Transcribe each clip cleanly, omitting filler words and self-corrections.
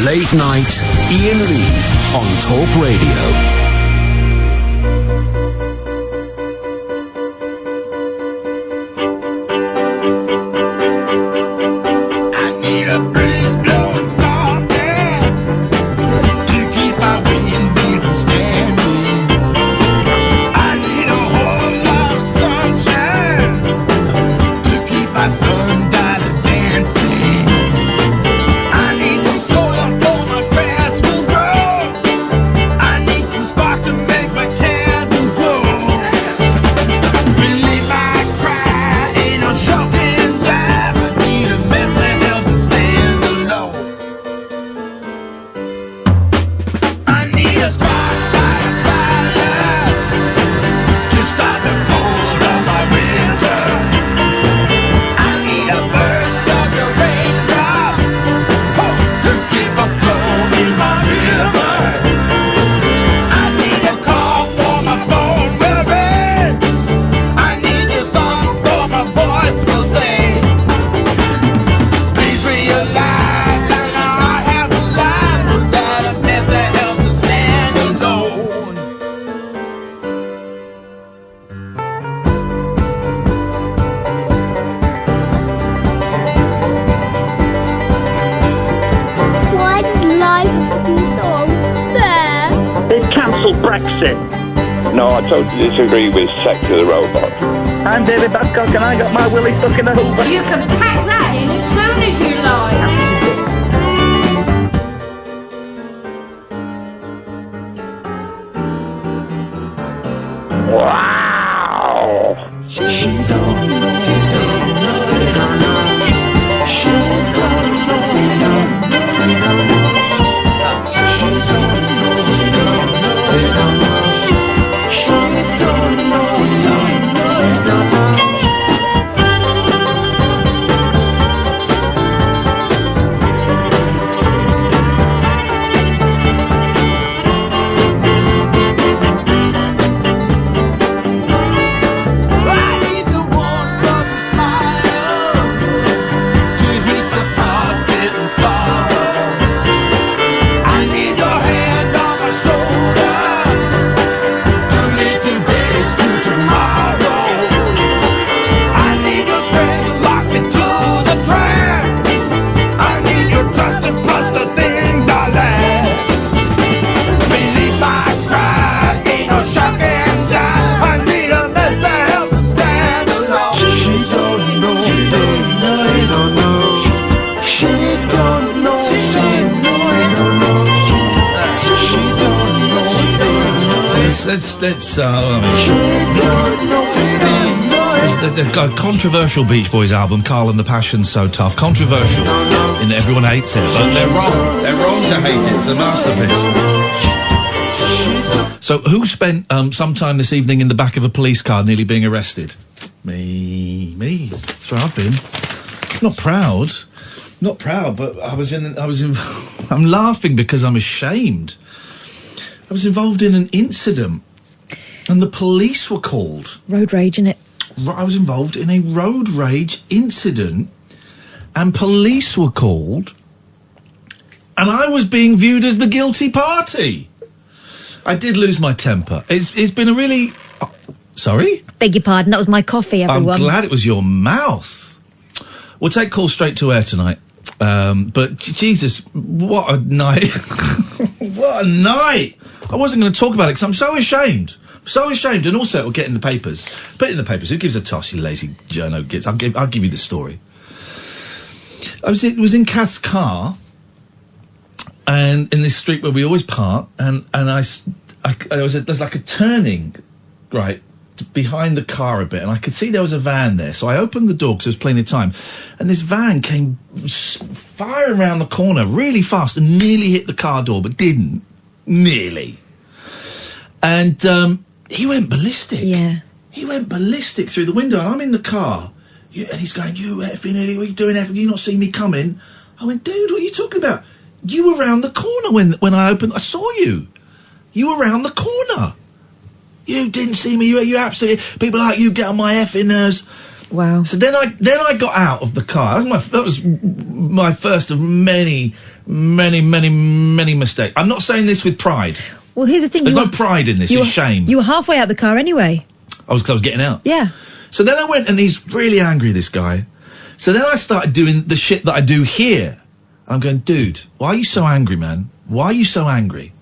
Late Night Iain Lee on Talk Radio. Totally disagree with secular robots. I'm David Babcock and I got my willy stuck in a hoover. You can pack that in as soon as you like. Wow! She don't know. She don't know. She don't know. She don't know. A controversial Beach Boys album, Carl and the Passion's So Tough. Controversial in that everyone hates it, but they're wrong. They're wrong to hate it. It's a masterpiece. So, who spent some time this evening in the back of a police car nearly being arrested? Me. That's where I've been. Not proud, but I'm laughing because I'm ashamed. I was involved in an incident, and the police were called. Road rage, innit? I was involved in a road rage incident, and police were called, and I was being viewed as the guilty party. I did lose my temper. It's been a really... sorry? Beg your pardon, that was my coffee, everyone. I'm glad it was your mouth. We'll take calls straight to air tonight. But, Jesus, what a night. What a night. I wasn't going to talk about it because I'm so ashamed. So ashamed, and also it'll get in the papers. Put it in the papers. Who gives a toss, you lazy journo gits? I'll give you the story. It was in Kath's car, and in this street where we always park, and there's like a turning, right, behind the car a bit, and I could see there was a van there. So I opened the door because there was plenty of time, and this van came firing around the corner really fast and nearly hit the car door, but didn't. Nearly. And he went ballistic. Yeah. He went ballistic through the window, and I'm in the car. And he's going, "You effing idiot, what are you doing, effing? You not seen me coming?" I went, "Dude, what are you talking about? You were round the corner when I opened. I saw you. You were round the corner. You didn't see me. You absolutely... People like you get on my effing nerves." Wow. So then I got out of the car. That was my first of many mistakes. I'm not saying this with pride. Well, here's the thing. There's no pride in this. It's shame. You were halfway out the car anyway. I was getting out. Yeah. So then I went, and he's really angry, this guy. So then I started doing the shit that I do here. And I'm going, dude, why are you so angry, man? Why are you so angry?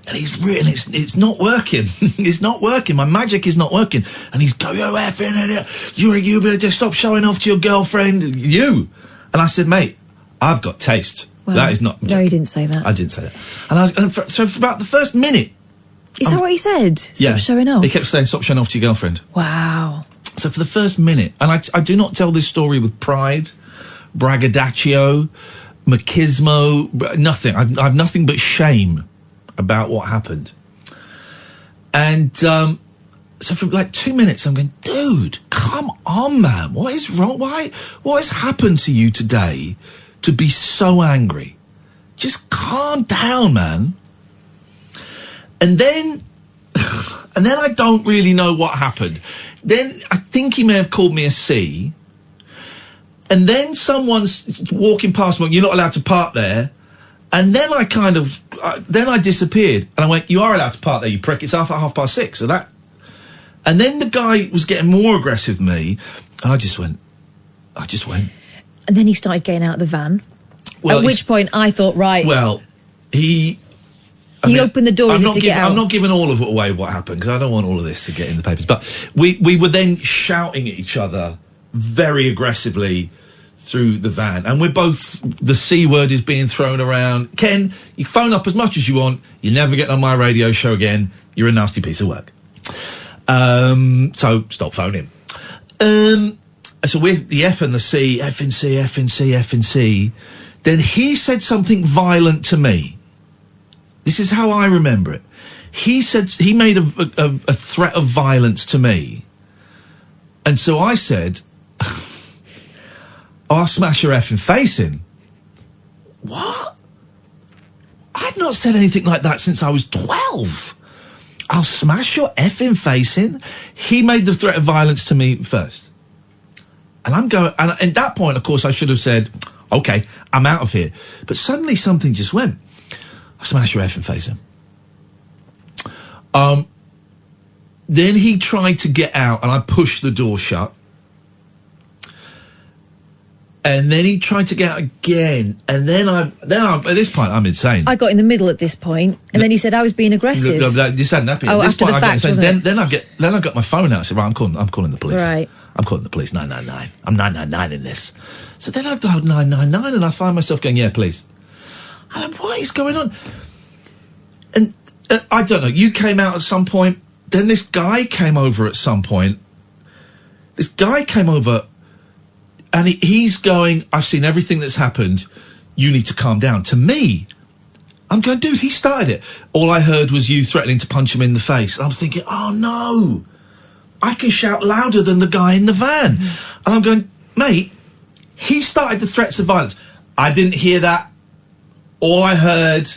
And he's really, it's not working. It's not working. My magic is not working. And he's going, you effing idiot. You better stop showing off to your girlfriend. You. And I said, mate, I've got taste. Well, that is not... No, you didn't say that. I didn't say that. So for about the first minute... Is that what he said? Stop showing off? He kept saying, stop showing off to your girlfriend. Wow. So for the first minute, and I do not tell this story with pride, braggadocio, machismo, nothing. I've nothing but shame about what happened. And so for like 2 minutes, I'm going, dude, come on, man. What is wrong? What has happened to you today to be so angry? Just calm down, man. And then I don't really know what happened. Then I think he may have called me a C. And then someone's walking past me, you're not allowed to park there. And then I then I disappeared. And I went, you are allowed to park there, you prick. It's 6:30. So that... And then the guy was getting more aggressive with me. And I just went. And then he started getting out of the van. Well, at which point I thought, right. Well, he opened the door as if to get out. I'm not giving all of it away what happened, because I don't want all of this to get in the papers. But we were then shouting at each other very aggressively through the van. And we're both, the C word is being thrown around. Ken, you phone up as much as you want. You're never getting on my radio show again. You're a nasty piece of work. So stop phoning. So we're the F and the C, F and C, F and C, F and C. Then he said something violent to me. This is how I remember it. He made a threat of violence to me. And so I said, I'll smash your effing face in. What? I've not said anything like that since I was 12. I'll smash your effing face in. He made the threat of violence to me first. And I'm going, and at that point, of course, I should have said, okay, I'm out of here. But suddenly something just went. I smash your effing face in. Then he tried to get out, and I pushed the door shut. And then he tried to get out again, and then I at this point I'm insane. I got in the middle at this point, and then he said I was being aggressive. This hadn't happened. Oh, at this after point, the fact, wasn't it? Then I got my phone out. I said, right, I'm calling the police. Right. I'm calling the police. 999. I'm 999 in this. So then I dialed 999, and I find myself going, yeah, please. I'm like, what is going on? And I don't know. You came out at some point. Then this guy came over at some point. This guy came over. And he's going, I've seen everything that's happened. You need to calm down. To me, I'm going, dude, he started it. All I heard was you threatening to punch him in the face. And I'm thinking, oh, no. I can shout louder than the guy in the van. And I'm going, mate, he started the threats of violence. I didn't hear that. All I heard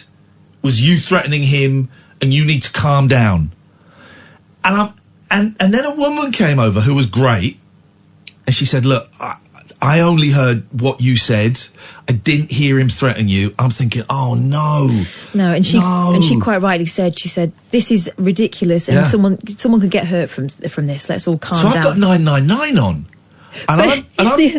was you threatening him, and you need to calm down. And then a woman came over who was great. And she said, look, I only heard what you said. I didn't hear him threaten you. I'm thinking, oh, no. No, and she quite rightly said, she said, this is ridiculous, and someone could get hurt from this. Let's all calm down. So I've got 999 on. And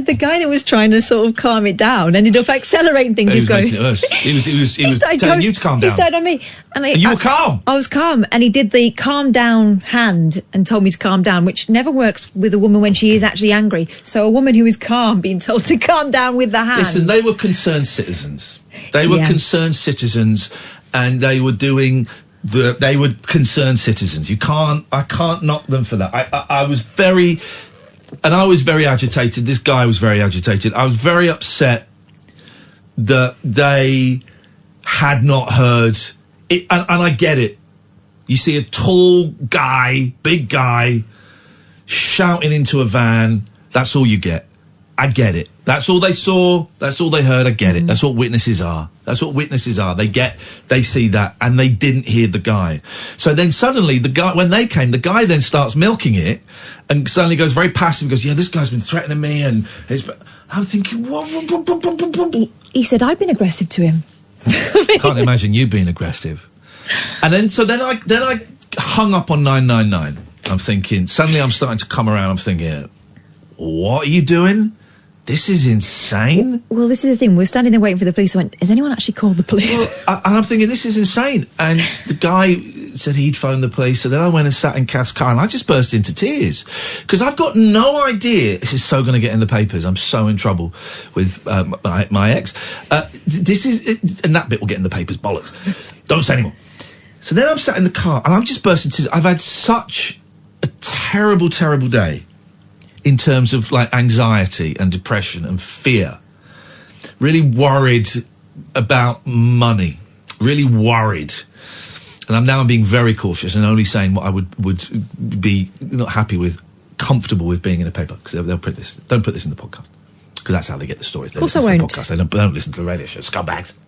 the guy that was trying to sort of calm it down ended up accelerating things. He was making it worse. He was telling you to calm down. He started on me. And you were calm. I was calm. And he did the calm down hand and told me to calm down, which never works with a woman when she is actually angry. So a woman who is calm being told to calm down with the hand. Listen, they were concerned citizens. They were concerned citizens, and they were doing... They were concerned citizens. I can't knock them for that. I was very... And I was very agitated. This guy was very agitated. I was very upset that they had not heard it. And I get it. You see a tall guy, big guy, shouting into a van. That's all you get. I get it. That's all they saw. That's all they heard. I get it. That's what witnesses are. That's what witnesses are. They see that, and they didn't hear the guy. So then suddenly when they came, the guy then starts milking it, and suddenly goes very passive. Goes, yeah, this guy's been threatening me, and I'm thinking, what? He said I'd been aggressive to him. Can't imagine you being aggressive. And then I hung up on 999. I'm thinking, suddenly I'm starting to come around. I'm thinking, what are you doing? This is insane. Well, this is the thing. We're standing there waiting for the police. I went, has anyone actually called the police? Well, and I'm thinking, this is insane. And the guy said he'd phoned the police. So then I went and sat in Kath's car, and I just burst into tears. Because I've got no idea. This is so going to get in the papers. I'm so in trouble with my ex. This is... And that bit will get in the papers. Bollocks. Don't say anymore. So then I'm sat in the car, and I'm just bursting into tears. I've had such a terrible, terrible day. In terms of like anxiety and depression and fear, really worried about money, really worried, and I'm being very cautious and only saying what I would be not happy with, comfortable with being in a paper, because they'll print this. Don't put this in the podcast, because that's how they get the stories. They of course I listen won't. to the podcast. They don't listen to the radio show. Scumbags.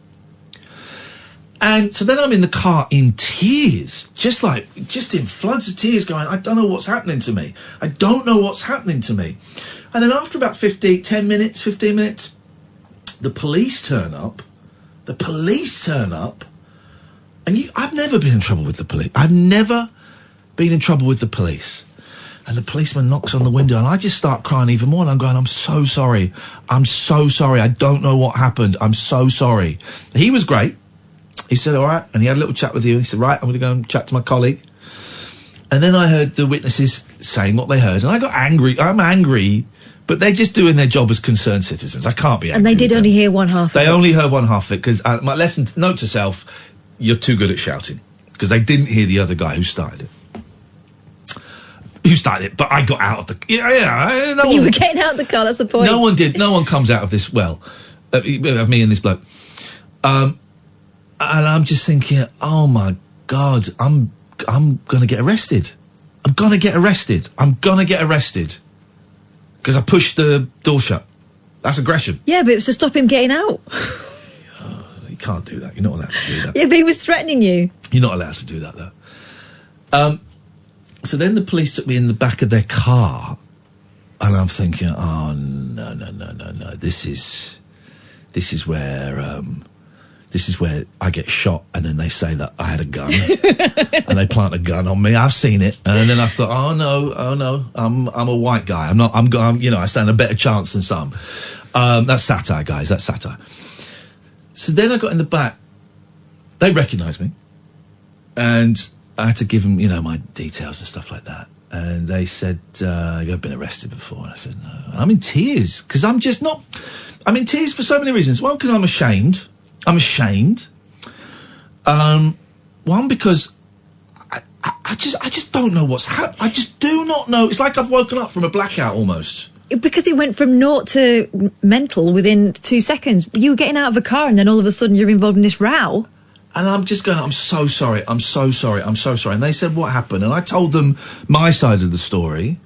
And so then I'm in the car in tears, just in floods of tears going, I don't know what's happening to me. I don't know what's happening to me. And then after about 15 minutes, the police turn up. And I've never been in trouble with the police. I've never been in trouble with the police. And the policeman knocks on the window, and I just start crying even more. And I'm going, I'm so sorry. I'm so sorry. I don't know what happened. I'm so sorry. He was great. He said, all right, and he had a little chat with you. And he said, right, I'm going to go and chat to my colleague. And then I heard the witnesses saying what they heard, and I got angry. I'm angry, but they're just doing their job as concerned citizens. I can't be angry. And they did only hear one half of it. They only heard one half of it, because my note to self, you're too good at shouting, because they didn't hear the other guy who started it. But I got out of the... You were getting out of the car, that's the point. No one did. No one comes out of this, me and this bloke. And I'm just thinking, oh my God, I'm going to get arrested. I'm going to get arrested. Because I pushed the door shut. That's aggression. Yeah, but it was to stop him getting out. You can't do that. You're not allowed to do that. Yeah, but he was threatening you. You're not allowed to do that, though. So then the police took me in the back of their car, and I'm thinking, oh, no. This is where I get shot, and then they say that I had a gun, and they plant a gun on me. I've seen it, and then I thought, oh no, I'm a white guy. I stand a better chance than some. That's satire, guys. That's satire. So then I got in the back. They recognised me, and I had to give them, my details and stuff like that. And they said, "You've been arrested before?" And I said, "No." And I'm in tears because I'm just not. I'm in tears for so many reasons. One, because I'm ashamed. One, because I just don't know what's happened. I just do not know. It's like I've woken up from a blackout almost. Because it went from naught to mental within 2 seconds. You were getting out of a car, and then all of a sudden you're involved in this row. And I'm just going, I'm so sorry. And they said, what happened? And I told them my side of the story.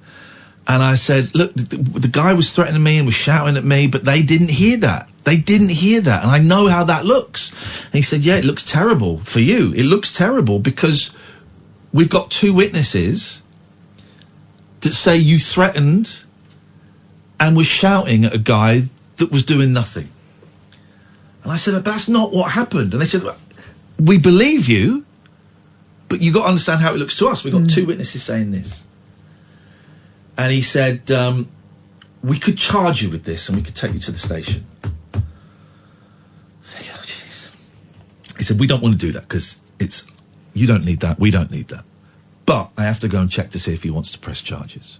And I said, look, the guy was threatening me and was shouting at me, but they didn't hear that. And I know how that looks. And he said, yeah, it looks terrible for you. It looks terrible because we've got 2 witnesses that say you threatened and was shouting at a guy that was doing nothing. And I said, but that's not what happened. And they said, we believe you, but you got to understand how it looks to us. We've got 2 witnesses saying this. And he said, we could charge you with this and we could take you to the station. I said, oh, jeez. He said, we don't want to do that because you don't need that, we don't need that. But I have to go and check to see if he wants to press charges.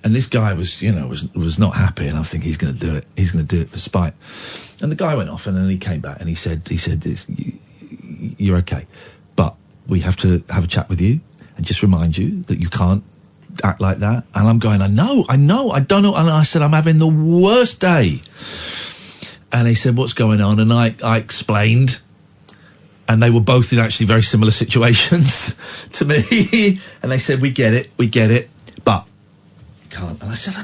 And this guy was not happy, and I think he's going to do it. He's going to do it for spite. And the guy went off, and then he came back, and he said, you're okay, but we have to have a chat with you and just remind you that you can't act like that. And I'm going, I know, I don't know. And I said, I'm having the worst day. And he said, what's going on? And I explained, and they were both in actually very similar situations to me. And they said, we get it, but you can't. And I said, I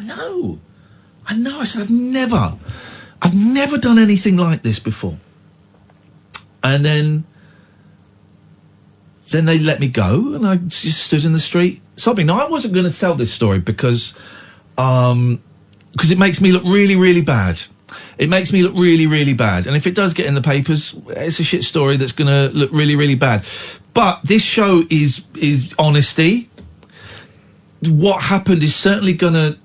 I know. I said, I've never done anything like this before. And then they let me go, and I just stood in the street sobbing. Now, I wasn't going to tell this story because it makes me look really, really bad. It makes me look really, really bad. And if it does get in the papers, it's a shit story that's going to look really, really bad. But this show is honesty. What happened is certainly going to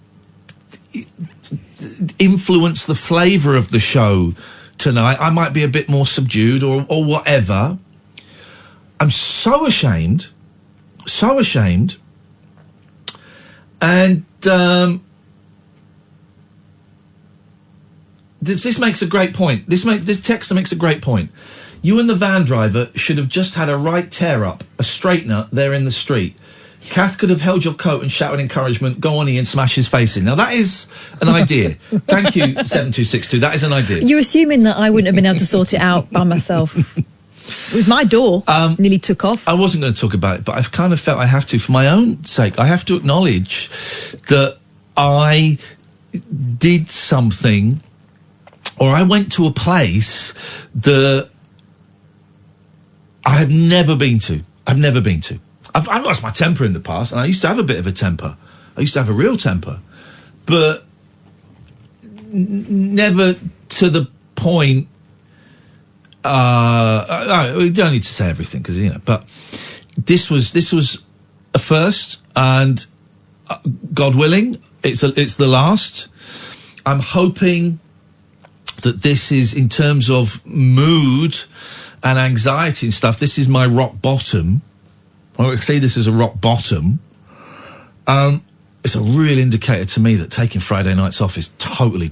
influence the flavour of the show tonight. I might be a bit more subdued or whatever. I'm so ashamed. And this makes a great point. This texter makes a great point. You and the van driver should have just had a right tear up, a straightener there in the street. Kath could have held your coat and shouted encouragement, go on Ian, smash his face in. Now, that is an idea. Thank you, 7262. That is an idea. You're assuming that I wouldn't have been able to sort it out by myself. It was my door. Nearly took off. I wasn't going to talk about it, but I've kind of felt I have to, for my own sake. I have to acknowledge that I did something, or I went to a place that I have never been to. I've never been to. I've lost my temper in the past, and I used to have a bit of a temper. I used to have a real temper. But never to the point... we don't need to say everything, because, you know, but this was a first, and God willing, it's the last. I'm hoping that this is, in terms of mood and anxiety and stuff, this is my rock bottom. I would say this is a rock bottom. It's a real indicator to me that taking Friday nights off is totally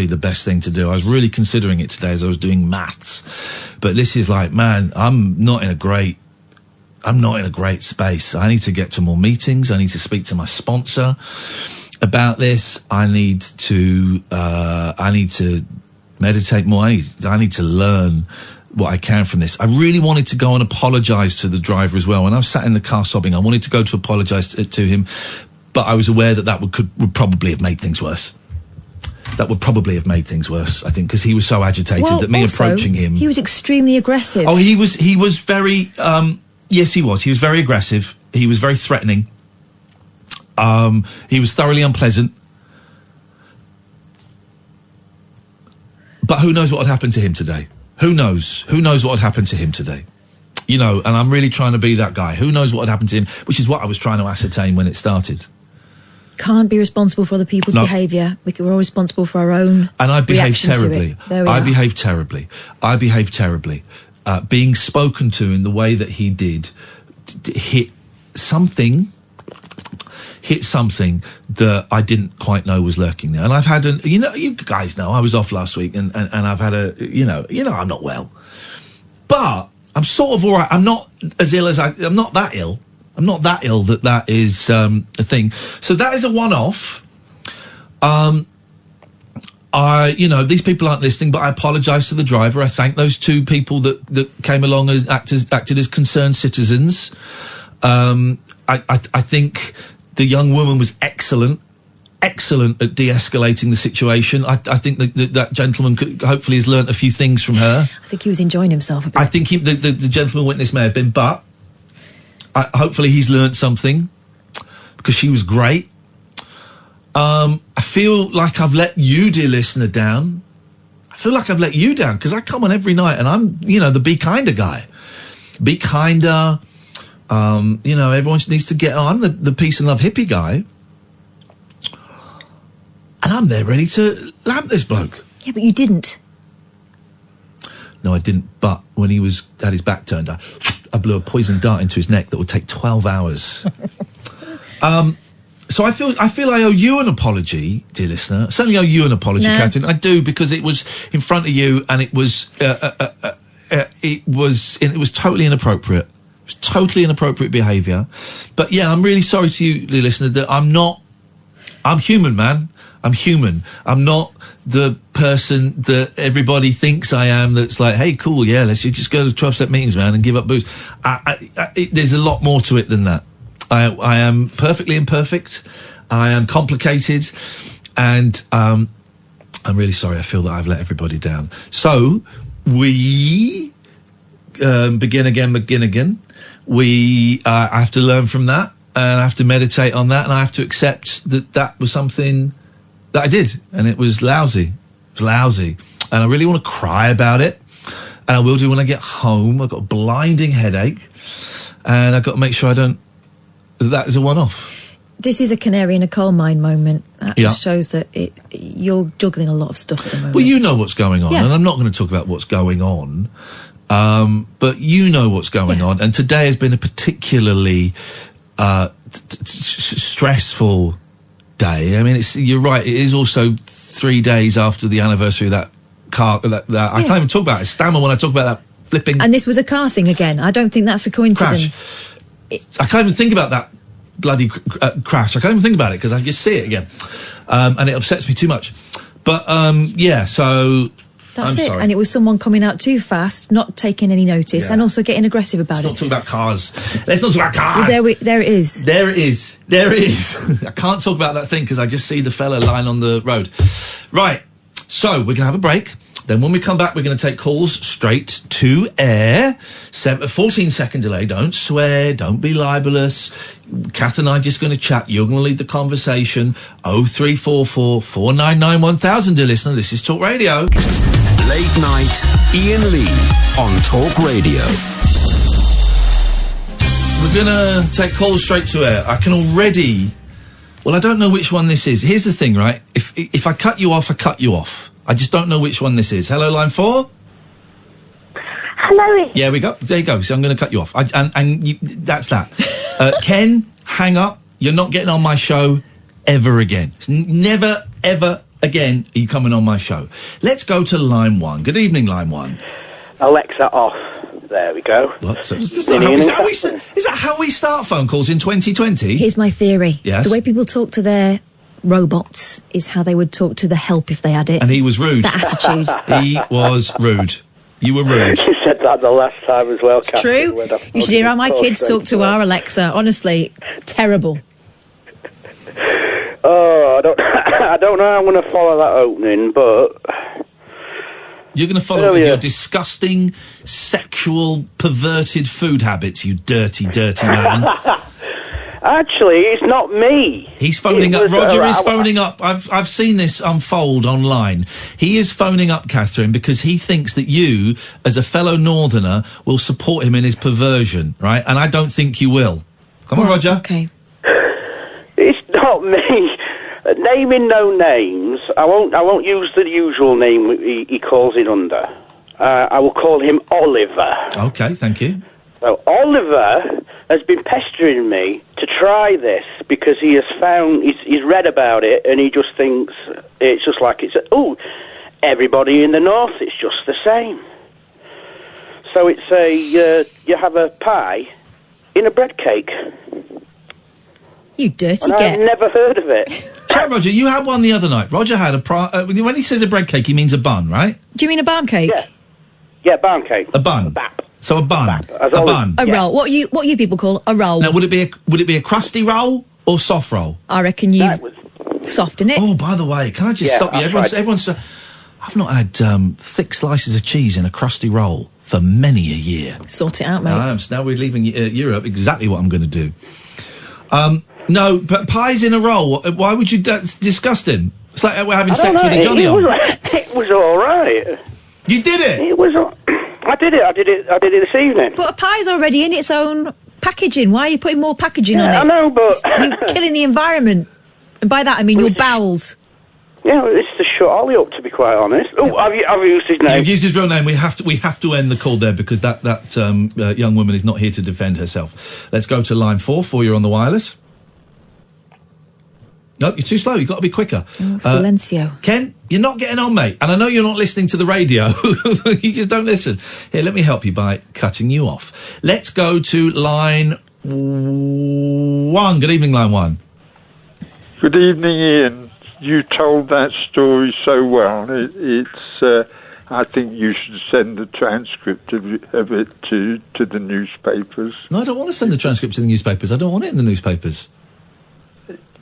the best thing to do. I was really considering it today as I was doing maths. But this is like, man, I'm not in a great space. I need to get to more meetings. I need to speak to my sponsor about this. I need to meditate more. I need to learn what I can from this. I really wanted to go and apologise to the driver as well. When I was sat in the car sobbing, I wanted to go to apologise to him, but I was aware that would probably have made things worse. That would probably have made things worse, I think, because he was so agitated that me also, approaching him... he was extremely aggressive. Oh, he was very... yes, he was. He was very aggressive. He was very threatening. He was thoroughly unpleasant. But who knows what had happened to him today? Who knows? Who knows what had happened to him today? You know, and I'm really trying to be that guy. Who knows what had happened to him, which is what I was trying to ascertain when it started. Can't be responsible for other people's behaviour. We're all responsible for our own. And I behaved terribly. I behaved terribly. Being spoken to in the way that he did hit something that I didn't quite know was lurking there. And I've had you guys know, I was off last week and I've had I'm not well. But I'm sort of all right. I'm not as ill as I'm not that ill. I'm not that ill that is a thing. So that is a one-off. These people aren't listening, but I apologise to the driver. I thank those two people that came along as acted as concerned citizens. I think the young woman was excellent at de-escalating the situation. I think that gentleman hopefully has learnt a few things from her. I think he was enjoying himself a bit. I think the gentleman witness may have been, but hopefully he's learnt something, because she was great. I feel like I've let you, dear listener, down. I feel like I've let you down, because I come on every night and I'm, the be kinder guy. Be kinder. Everyone needs to get on. I'm the peace and love hippie guy. And I'm there ready to lamp this bloke. Yeah, but you didn't. No, I didn't. But when he had his back turned, I blew a poison dart into his neck that would take 12 hours. So I feel I owe you an apology, dear listener. I certainly owe you an apology, Catherine. I do, because it was in front of you, and it was totally inappropriate. It was totally inappropriate behaviour. But yeah, I'm really sorry to you, dear listener, that I'm human, man. I'm human. I'm not the person that everybody thinks I am, that's like, hey, cool, yeah, let's just go to 12-step meetings, man, and give up booze. There's a lot more to it than that. I am perfectly imperfect. I am complicated. And I'm really sorry. I feel that I've let everybody down. So we begin again. We I have to learn from that, and I have to meditate on that, and I have to accept that was something that I did, and it was lousy. It was lousy, and I really want to cry about it, and I will do when I get home. I've got a blinding headache, and I've got to make sure that is a one-off. This is a canary in a coal mine moment. That just shows that you're juggling a lot of stuff at the moment. Well, you know what's going on, Yeah. and I'm not going to talk about what's going on, but you know what's going on, and today has been a particularly stressful day. I mean, you're right, it is also 3 days after the anniversary of that car, that I can't even talk about it. I stammer when I talk about that flipping... And this was a car thing again. I don't think that's a coincidence. I can't even think about that bloody crash. I can't even think about it because I just see it again, and it upsets me too much. But so That's I'm it. sorry. And it was someone coming out too fast, not taking any notice, and also getting aggressive about Let's it. not talk about cars. Let's not talk about cars. Well, there it is. There it is. There it is. I can't talk about that thing because I just see the fella lying on the road. Right. So we're going to have a break. Then when we come back, we're going to take calls straight to air. 14-second delay. Don't swear. Don't be libelous. Kath and I are just going to chat. You're going to lead the conversation. 0344 499 1000, dear listener. This is Talk Radio. Late night, Iain Lee on Talk Radio. We're going to take calls straight to air. I can already... Well, I don't know which one this is. Here's the thing, right? If I cut you off, I cut you off. I just don't know which one this is. Hello, line 4? Hello. Yeah, we go. There you go. So I'm going to cut you off. That's that. Ken, hang up. You're not getting on my show ever again. It's never, ever again are you coming on my show. Let's go to line 1. Good evening, line 1. Alexa off. There we go. What? So is that how we start phone calls in 2020? Here's my theory. Yes. The way people talk to their robots is how they would talk to the help if they had it. And he was rude. That attitude. He was rude. You were rude. You said that the last time as well, It's true. You should hear how my kids talk to our Alexa. Honestly, terrible. Oh, I don't know how I'm going to follow that opening, but... You're going to follow it with your disgusting, sexual, perverted food habits, you dirty, dirty man. Actually, it's not me. He's phoning up. Roger is phoning up. I've seen this unfold online. He is phoning up Catherine because he thinks that you, as a fellow Northerner, will support him in his perversion, right? And I don't think you will. Come on, Roger. Okay. It's not me. Naming no names. I won't use the usual name he calls it under. I will call him Oliver. Okay, thank you. So Oliver has been pestering me to try this because he has found he's read about it and he just thinks it's just like everybody in the north, it's just the same. So it's you have a pie in a bread cake. You dirty And get. I've never heard of it. Chat, Roger, you had one the other night. Roger had when he says a bread cake, he means a bun, right? Do you mean a barm cake? Yeah, barn cake. A bun. A bap. So a bun. A bun. A roll. What you people call a roll? Now, would it be a crusty roll or soft roll? I reckon you soften it. Oh, by the way, can I just stop you? Everyone's. I've not had thick slices of cheese in a crusty roll for many a year. Sort it out, mate. Now we're leaving Europe. Exactly what I'm going to do. No, but pies in a roll. Why would you? That's disgusting. It's like we're having sex with a Johnny on. It was all right. You did it. It was. I did it this evening. But a pie's already in its own packaging. Why are you putting more packaging on it? I know, but you're killing the environment. And by that I mean your bowels. Yeah, it's to shut Ollie up, to be quite honest. Oh, have you used his name? You've used his real name. We have to end the call there because that young woman is not here to defend herself. Let's go to line 4. You're on the wireless. No, you're too slow. You've got to be quicker. Oh, silencio. Ken, you're not getting on, mate. And I know you're not listening to the radio. You just don't listen. Here, let me help you by cutting you off. Let's go to line 1. Good evening, line 1. Good evening, Iain. You told that story so well. It's. I think you should send the transcript of it to the newspapers. No, I don't want to send the transcript to the newspapers. I don't want it in the newspapers.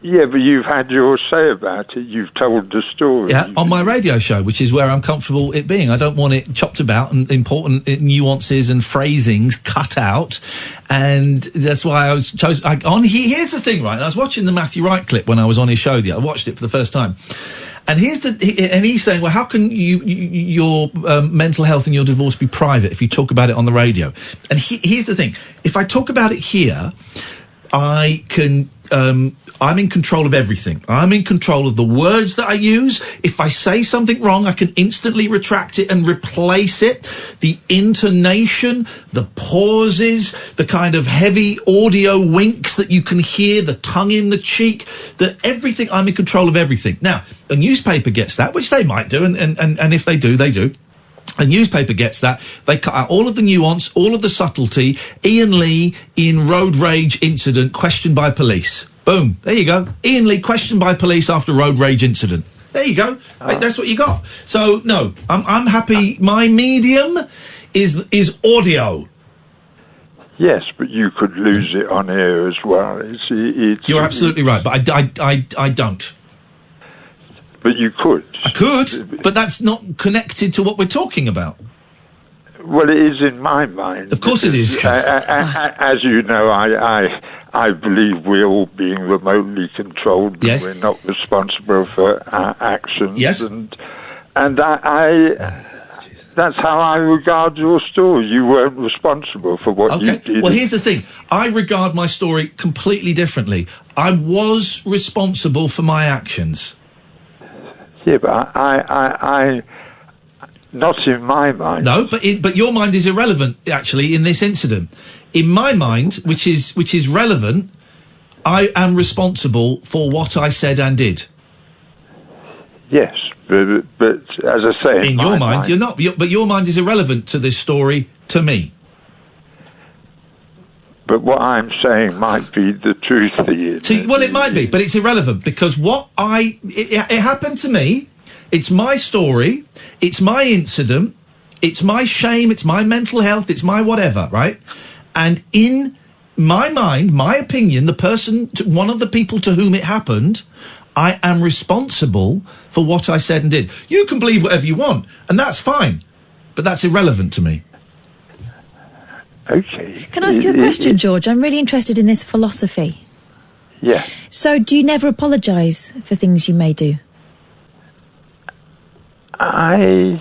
Yeah, but you've had your say about it. You've told the story. Yeah, on my radio show, which is where I'm comfortable it being. I don't want it chopped about and important nuances and phrasings cut out, and that's why I chose. Here's the thing, right? I was watching the Matthew Wright clip when I was on his show. I watched it for the first time, and he's saying, well, how can your mental health and your divorce be private if you talk about it on the radio? And here's the thing: if I talk about it here, I can. I'm in control of everything. I'm in control of the words that I use. If I say something wrong, I can instantly retract it and replace it. The intonation, the pauses, the kind of heavy audio winks that you can hear, the tongue in the cheek, everything. I'm in control of everything. Now, a newspaper gets that, which they might do, and if they do, they do. A newspaper gets that. They cut out all of the nuance, all of the subtlety. Iain Lee in road rage incident questioned by police. Boom. There you go. Iain Lee questioned by police after road rage incident. There you go. That's what you got. So, no, I'm happy. My medium is audio. Yes, but you could lose it on air as well. You're absolutely right, but I don't. But you could. I could, but that's not connected to what we're talking about. Well, it is in my mind. Of course it is. As you know, I believe we're all being remotely controlled. Yes. We're not responsible for our actions. Yes. And that's how I regard your story. You weren't responsible for what you did. Well, here's the thing. I regard my story completely differently. I was responsible for my actions. Yeah, but I not in my mind. No, but your mind is irrelevant, actually, in this incident. In my mind, which is relevant, I am responsible for what I said and did. Yes, but as I say, in your mind, you're not. But your mind is irrelevant to this story, to me. But what I'm saying might be the truth here. Well, it might be, but it's irrelevant because it happened to me. It's my story. It's my incident. It's my shame. It's my mental health. It's my whatever, right? And in my mind, my opinion, one of the people to whom it happened, I am responsible for what I said and did. You can believe whatever you want, and that's fine, but that's irrelevant to me. Okay. Can I ask you a question, George? I'm really interested in this philosophy. Yeah. So, do you never apologise for things you may do? I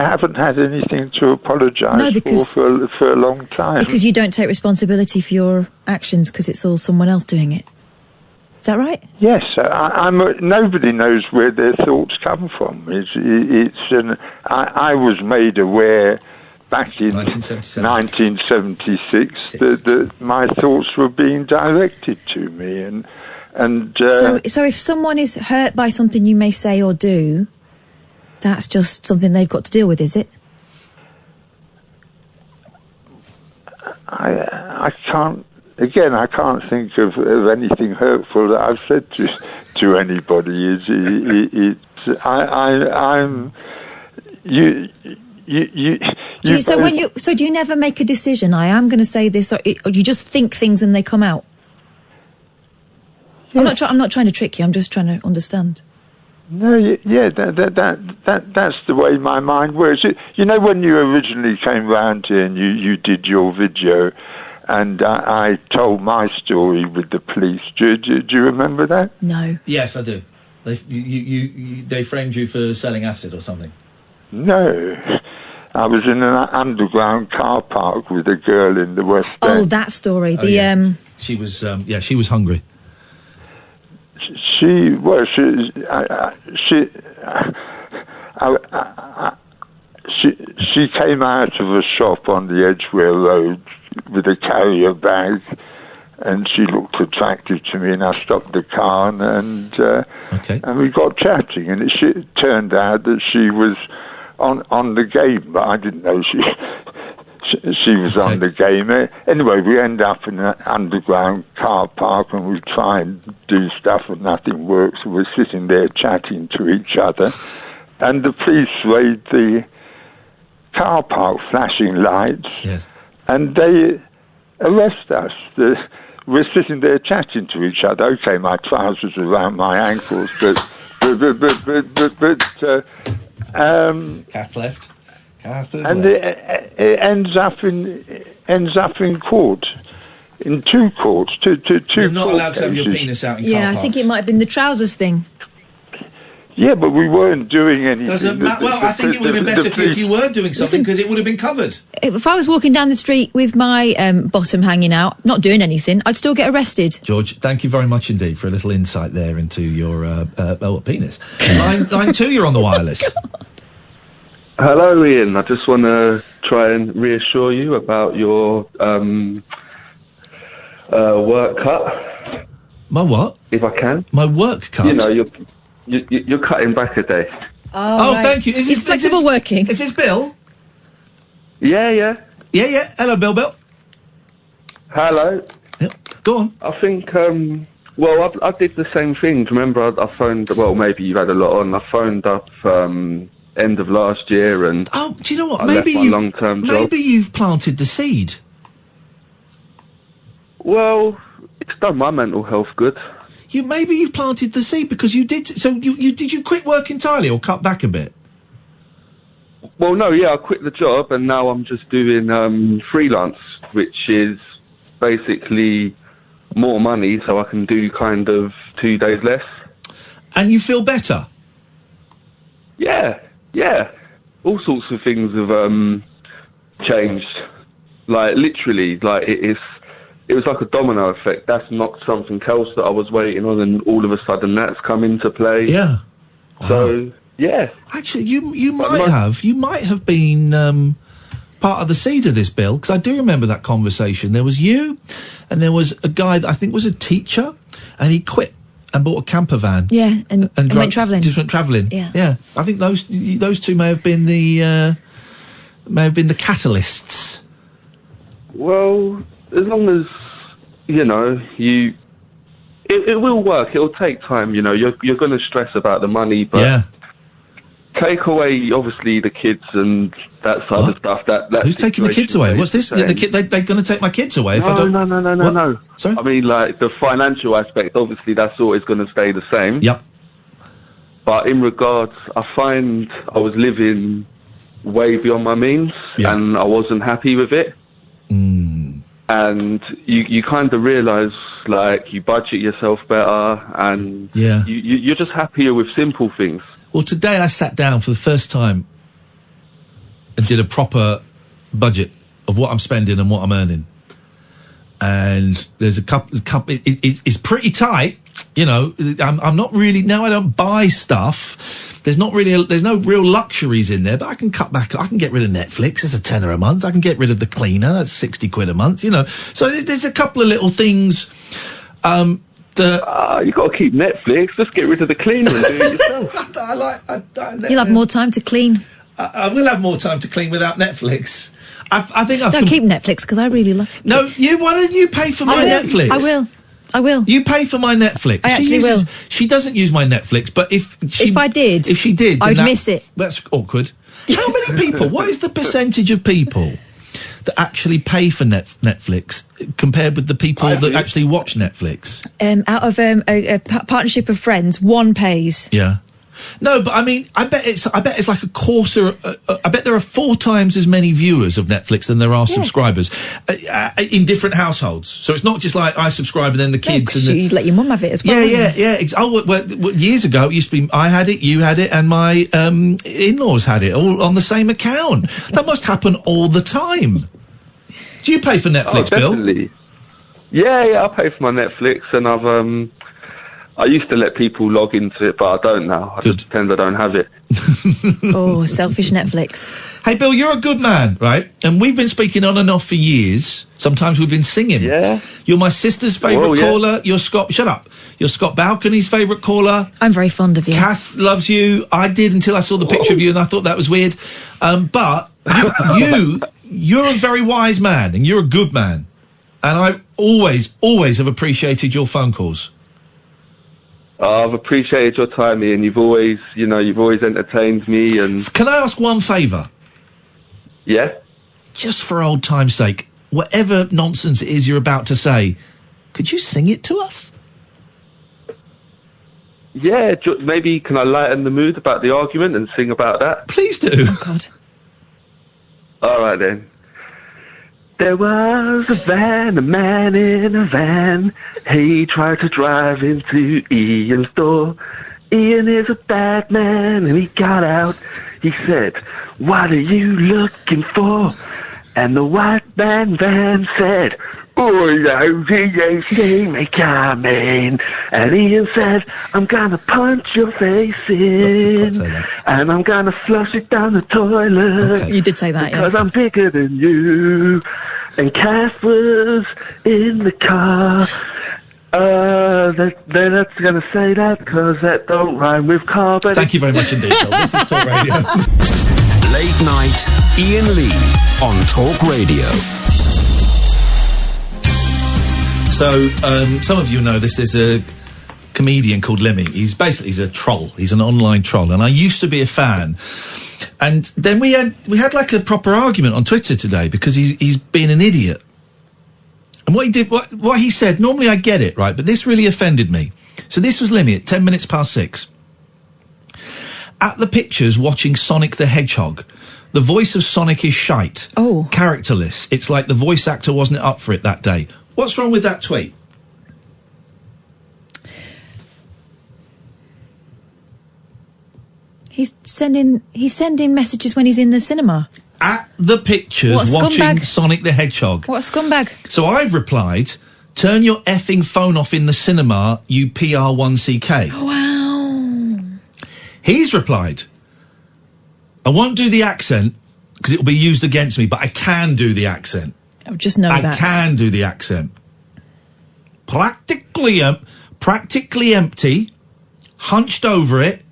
haven't had anything to apologise for a long time. Because you don't take responsibility for your actions because it's all someone else doing it. Is that right? Yes, nobody knows where their thoughts come from. I was made aware back in 1976 that my thoughts were being directed to me, so if someone is hurt by something you may say or do, that's just something they've got to deal with, is it? I can't. Again, I can't think of anything hurtful that I've said to anybody. So do you never make a decision? I am going to say this, or you just think things and they come out? Yeah. I'm not trying to trick you. I'm just trying to understand. No, yeah, that's the way my mind works. You know, when you originally came round here and you did your video, and I told my story with the police. Do you remember that? No. Yes, I do. They framed you for selling acid or something. No. I was in an underground car park with a girl in the West End. Oh, that story. She was hungry. She came out of a shop on the Edgware Road with a carrier bag, and she looked attractive to me, and I stopped the car and we got chatting, and it turned out that she was on the game, but I didn't know she was on the game. Anyway, we end up in an underground car park, and we try and do stuff, and nothing works. So we're sitting there chatting to each other, and the police raid the car park, flashing lights, yes, and they arrest us. we're sitting there chatting to each other. Okay, my trousers are around my ankles, but Kath left. Kath has and left. it ends up in court, in two courts. You're not court allowed to have your cases. penis out in Yeah, car I parks. think it might have been the trousers thing. Yeah, but we weren't doing anything. Doesn't matter. Well, I think it would have been better if you were doing something because it would have been covered. If I was walking down the street with my bottom hanging out, not doing anything, I'd still get arrested. George, thank you very much indeed for a little insight there into your penis. Line 2, you're on the wireless. Hello, Ian. I just want to try and reassure you about your work cut. My what? If I can. My work cut? You know, you're cutting back a day. Oh, right. thank you. Is flexible working? Is this Bill? Yeah. Yeah. Hello, Bill. Hello. Yep. Go on. I think, well, I did the same thing. Remember, I phoned, well, maybe you've had a lot on. I phoned up end of last year and... Oh, do you know what? I left my long-term job. Maybe you've planted the seed. Well, it's done my mental health good. Maybe you planted the seed because you did. So did you quit work entirely or cut back a bit? Well, no, yeah, I quit the job and now I'm just doing freelance, which is basically more money, so I can do kind of 2 days less. And you feel better? Yeah. All sorts of things have changed. Like, literally, like, it was like a domino effect. That's not something else that I was waiting on, and all of a sudden that's come into play. Yeah. So, yeah. Actually, you might have been part of the seed of this, Bill, because I do remember that conversation. There was you, and there was a guy that I think was a teacher, and he quit and bought a camper van. Yeah, and went travelling. Just went travelling. Yeah. I think those two may have been the catalysts. Well, as long as, you know, it will work. It'll take time, you know. You're going to stress about the money, but take away, obviously, the kids and that side of stuff. Who's taking the kids away? What's this? They're going to take my kids away if I don't... No. Sorry? I mean, like, the financial aspect, obviously, that's always going to stay the same. Yep. But in regards, I find I was living way beyond my means, and I wasn't happy with it. And you kind of realise, like, you budget yourself better, and you're just happier with simple things. Well, today I sat down for the first time and did a proper budget of what I'm spending and what I'm earning. And there's a couple. It's pretty tight, you know. I'm not really now. I don't buy stuff. There's no real luxuries in there. But I can cut back. I can get rid of Netflix. It's £10 a month. I can get rid of the cleaner. That's £60 a month. You know. So there's a couple of little things. You got to keep Netflix. Just get rid of the cleaner and do it yourself. You'll have more time to clean. I will have more time to clean without Netflix. I think I've... Don't keep Netflix, because I really like it. No, why don't you pay for my Netflix? I will. You pay for my Netflix. I actually will. She doesn't use my Netflix, but if she did... I'd miss it. That's awkward. How many people... What is the percentage of people that actually pay for Netflix compared with the people that actually watch Netflix? Out of a partnership of friends, one pays. Yeah. No, but I mean, I bet it's like a quarter. I bet there are 4 times as many viewers of Netflix than there are subscribers in different households. So it's not just like I subscribe and then the kids. And you let your mum have it as well. Yeah. Years ago, it used to be I had it, you had it, and my in-laws had it all on the same account. That must happen all the time. Do you pay for Netflix, definitely. Bill? Yeah, I pay for my Netflix, and I used to let people log into it, but I don't now. I just pretend I don't have it. Oh, selfish Netflix. Hey, Bill, you're a good man, right? And we've been speaking on and off for years. Sometimes we've been singing. Yeah. You're my sister's favourite caller. You're Scott... Shut up. You're Scott Balcony's favourite caller. I'm very fond of you. Kath loves you. I did until I saw the picture of you and I thought that was weird. But you're a very wise man and you're a good man. And I always have appreciated your phone calls. I've appreciated your time, Ian. You've always entertained me. And can I ask one favour? Yeah. Just for old time's sake, whatever nonsense it is you're about to say, Could you sing it to us? Yeah, maybe can I lighten the mood about the argument and sing about that? Please do. Oh, God. All right, then. There was a man in a van. He tried to drive into Ian's door. Ian is a bad man, and he got out. He said, "What are you looking for?" And the white man van said, "Oh, you see me coming." And Ian said, "I'm gonna punch your face in, and I'm gonna flush it down the toilet." Okay. You did say that, because I'm bigger than you. And Kath was in the car. They're not going to say that because that don't rhyme with car. But thank you very much indeed, Phil. This is Talk Radio. Late night, Iain Lee on Talk Radio. So, some of you know this. There's a comedian called Lemmy. He's a troll. He's an online troll, and I used to be a fan. And then we had like a proper argument on Twitter today because he's been an idiot. And what he did, what he said, normally I get it, right? But this really offended me. So this was Lemmy at 10 minutes past 6. At the pictures watching Sonic the Hedgehog, the voice of Sonic is shite. Oh. Characterless. It's like the voice actor wasn't up for it that day. What's wrong with that tweet? He's sending messages when he's in the cinema. At the pictures watching Sonic the Hedgehog. What a scumbag. So I've replied, "Turn your effing phone off in the cinema, you PR1CK. Wow. He's replied, "I won't do the accent because it'll be used against me, but I can do the accent. Oh, just know that. I can do the accent. Practically empty, hunched over it,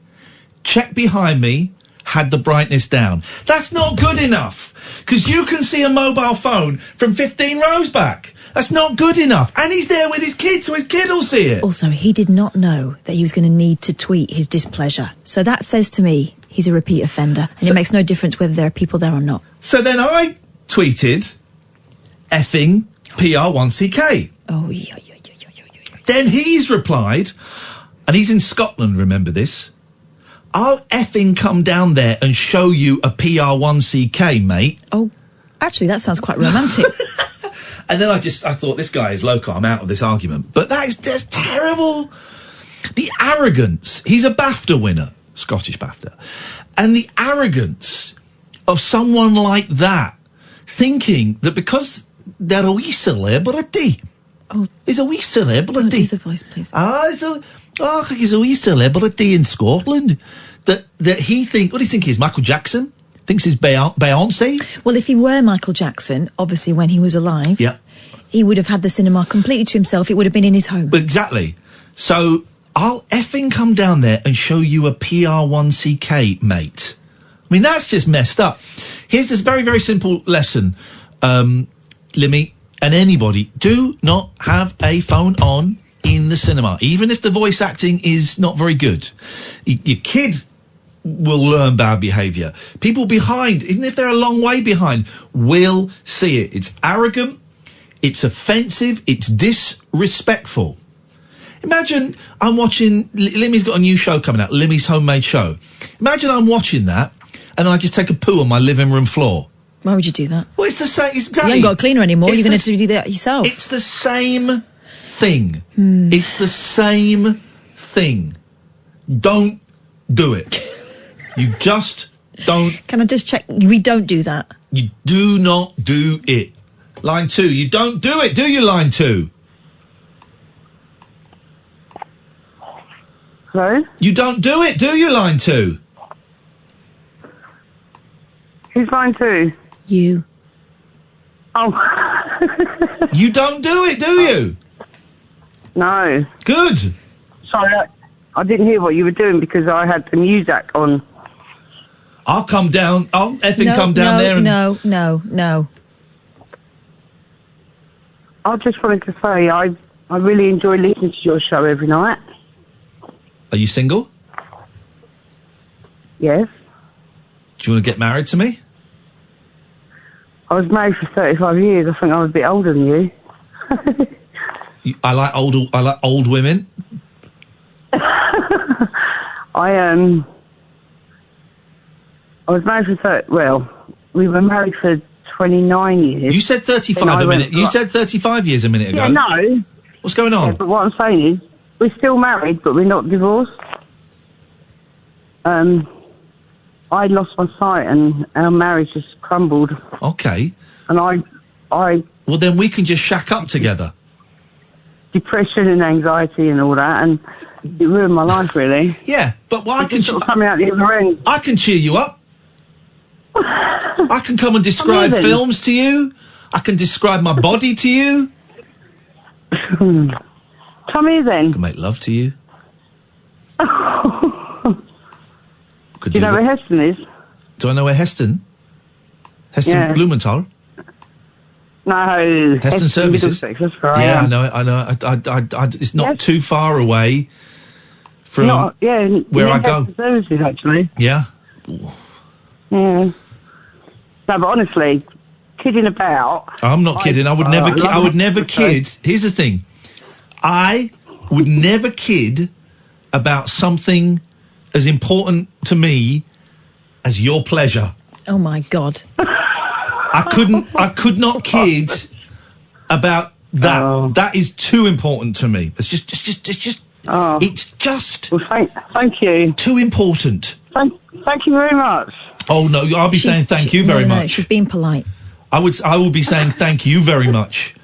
checked behind me, had the brightness down." That's not good enough, because you can see a mobile phone from 15 rows back. That's not good enough. And he's there with his kid, so his kid will see it. Also, he did not know that he was going to need to tweet his displeasure. So that says to me he's a repeat offender, and it makes no difference whether there are people there or not. So then I tweeted, "Effing PR1CK. Oh, yeah. Then he's replied, and he's in Scotland, remember this, "I'll effing come down there and show you a PR1CK, mate." Oh, actually, that sounds quite romantic. And then I thought, this guy is local, I'm out of this argument. But that's terrible. The arrogance. He's a BAFTA winner, Scottish BAFTA. And the arrogance of someone like that, thinking that because they're a wee celebrity. Oh, he's a wee celebrity. Do the voice, please. He's a wee celebrity in Scotland. That he what do you think he is, Michael Jackson? Thinks he's Beyonce? Well, if he were Michael Jackson, obviously when he was alive, yeah, he would have had the cinema completely to himself. It would have been in his home. Exactly. So I'll effing come down there and show you a PR1CK, mate. I mean, that's just messed up. Here's this very, very simple lesson, Limmy, and anybody. Do not have a phone on in the cinema, even if the voice acting is not very good. Your kid will learn bad behaviour. People behind, even if they're a long way behind, will see it. It's arrogant, it's offensive, it's disrespectful. Imagine I'm watching, Limmy's got a new show coming out, Limmy's Homemade Show. Imagine I'm watching that, and then I just take a poo on my living room floor. Why would you do that? Well, it's the same. Exactly. You ain't got a cleaner anymore. You're going to do that yourself. It's the same thing. It's the same thing. Don't do it. You just don't. Can I just check? We don't do that. You do not do it. Line 2. You don't do it, do you, line 2? Hello? You don't do it, do you, line 2? Who's line 2? You. Oh. You don't do it, do you? No. Good. Sorry, I didn't hear what you were doing because I had the music on. I'll come down. I'll effing come down there and... No. I just wanted to say I really enjoy listening to your show every night. Are you single? Yes. Do you want to get married to me? I was married for 35 years. I think I was a bit older than you. I like old women. I was married for we were married for 29 years. You said 35 a minute. You said 35 years a minute ago. Yeah, no. What's going on? Yeah, but what I'm saying is, we're still married, but we're not divorced. I lost my sight, and our marriage just crumbled. Okay. And I. Well, then we can just shack up together. Depression and anxiety and all that, and it ruined my life, really. Yeah, but I can coming out the other end. I can cheer you up. I can come and describe films to you. I can describe my body to you. Come here then. I can make love to you. Do you know where Heston is? Do I know where Heston? Heston Yeah. Blumenthal? No. Heston Services. Middlesex, that's where I Yeah, am. I know. It's not too far away from where I go. Heston Services, actually. Yeah. Yeah. No, but honestly, kidding about. I'm not kidding. I would never kid. Here's the thing. I would never kid about something as important to me as your pleasure. Oh my God. I could not kid about that. Oh. That is too important to me. It's just thank you. Too important. Thank you very much. Oh no, I'll be saying thank you very much. She's being polite. I will be saying thank you very much.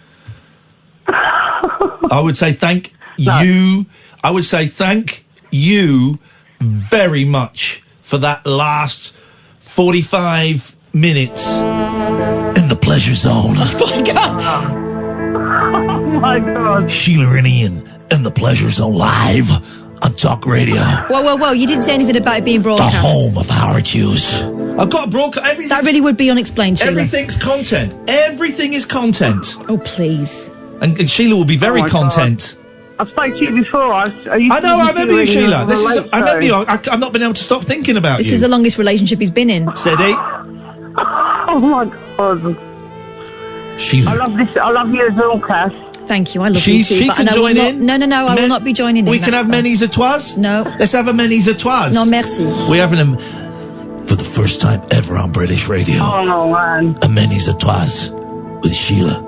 I would say thank you. I would say thank you very much for that last 45 minutes in the pleasure zone. Oh my God. Oh my God. Sheila and Ian in the pleasure zone live on Talk Radio. Whoa. You didn't say anything about it being broadcast. The home of Howard Hughes. I've got a broadcast. That really would be unexplained, Sheila. Everything's content. Everything is content. Oh, please. And Sheila will be very content. I've spoken to you before. I remember you, Sheila. I remember you. I've not been able to stop thinking about you. This is the longest relationship he's been in. Steady. Oh my God. Sheila. I love you as well, Cass. Thank you. I love you too. She can join in. No. I will not be joining in. We can have menus à trois? No. Let's have a menus à trois. No, merci. We're having them for the first time ever on British radio. Oh, man. A menus à trois with Sheila,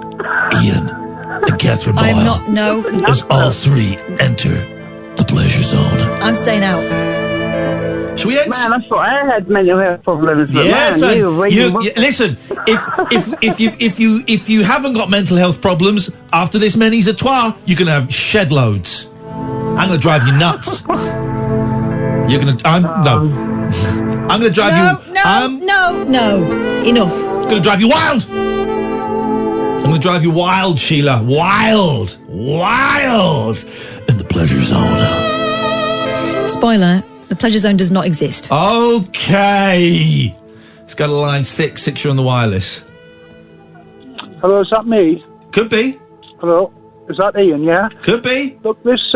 Ian, and Catherine Boyle. I'm not, no. As all three enter the pleasure zone. I'm staying out. Should we end? Man, I thought I had mental health problems. But Yes, man, listen. If you haven't got mental health problems after this menus à trois, you're gonna have shed loads. I'm gonna drive you nuts. I'm gonna drive you. No. Enough. I'm gonna drive you wild. I'm gonna drive you wild, Sheila. Wild in the pleasure zone. Spoiler. The pleasure zone does not exist. Okay. Let's go to line 6. 6, you're on the wireless. Hello, is that me? Could be. Hello, is that Ian, yeah? Could be. Look, this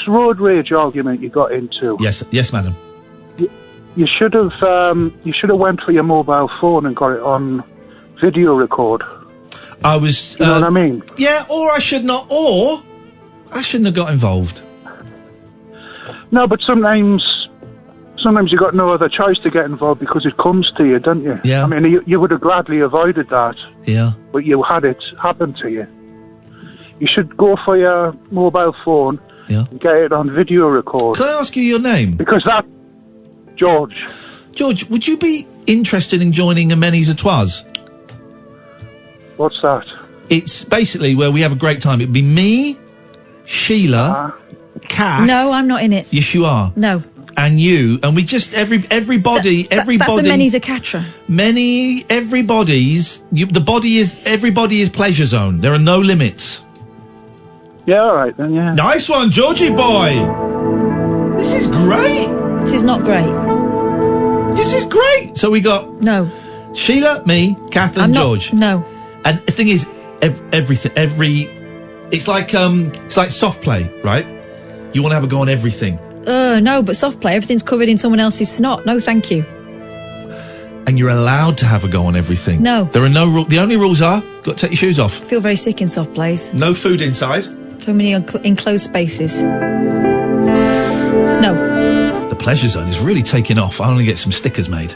road rage argument you got into. Yes, madam. You should have went for your mobile phone and got it on video record. I was... You know what I mean? Yeah, or I shouldn't have got involved. No, but sometimes you got no other choice to get involved because it comes to you, don't you? Yeah. I mean, you would have gladly avoided that. Yeah. But you had it happen to you. You should go for your mobile phone and get it on video record. Can I ask you your name? Because that... George. George, would you be interested in joining a menus à trois? What's that? It's basically where we have a great time. It'd be me, Sheila... Cass. No, I'm not in it. Yes, you are. No. And you, and we just everybody. That's a menus à quatre. Everybody is pleasure zone. There are no limits. Yeah, all right then. Yeah. Nice one, Georgie boy. This is great. This is not great. This is great. So we got Sheila, me, Kath, and George. No. And the thing is, it's like soft play, right? You want to have a go on everything. No, but soft play, everything's covered in someone else's snot. No, thank you. And you're allowed to have a go on everything. No. There are no rules. The only rules are, got to take your shoes off. I feel very sick in soft plays. No food inside. So many enclosed spaces. No. The pleasure zone is really taking off. I'll only get some stickers made.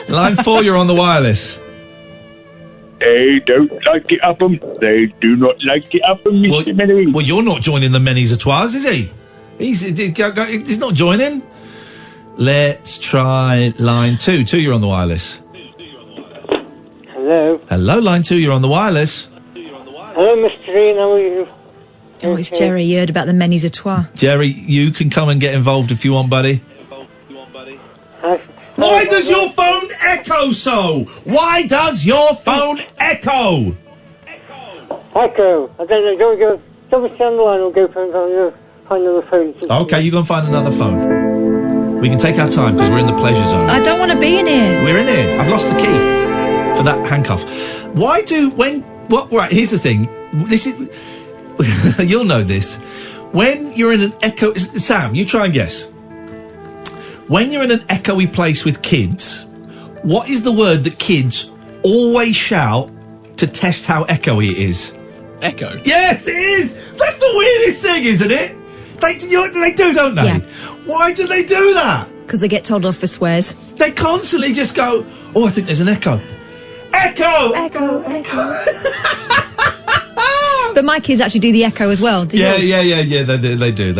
Line 4, you're on the wireless. They don't like it up 'em. They do not like it up 'em, Mr. Many. Well, you're not joining the Many's a Twas, is he? He's not joining. Let's try line 2. 2, you're on the wireless. Hello. Hello, line 2, you're on the wireless. Hello, Mr. Iain, how are you? Oh, it's Jerry. You heard about the Many's a Trois. Jerry, you can come and get involved if you want, buddy. Why does your phone echo so? Why does your phone echo? Echo. I don't know. Don't stay on the line or go find another phone. Okay, you go and find another phone. We can take our time because we're in the pleasure zone. I don't want to be in here. We're in here. I've lost the key for that handcuff. Right, here's the thing. This is... You'll know this. When you're in an echo... Sam, you try and guess. When you're in an echoey place with kids, what is the word that kids always shout to test how echoey it is? Echo. Yes, it is! That's the weirdest thing, isn't it? They do, don't they? Yeah. Why do they do that? Because they get told off for swears. They constantly just go, oh, I think there's an echo. Echo! Echo, echo. But my kids actually do the echo as well. Do yours? Yeah, they do.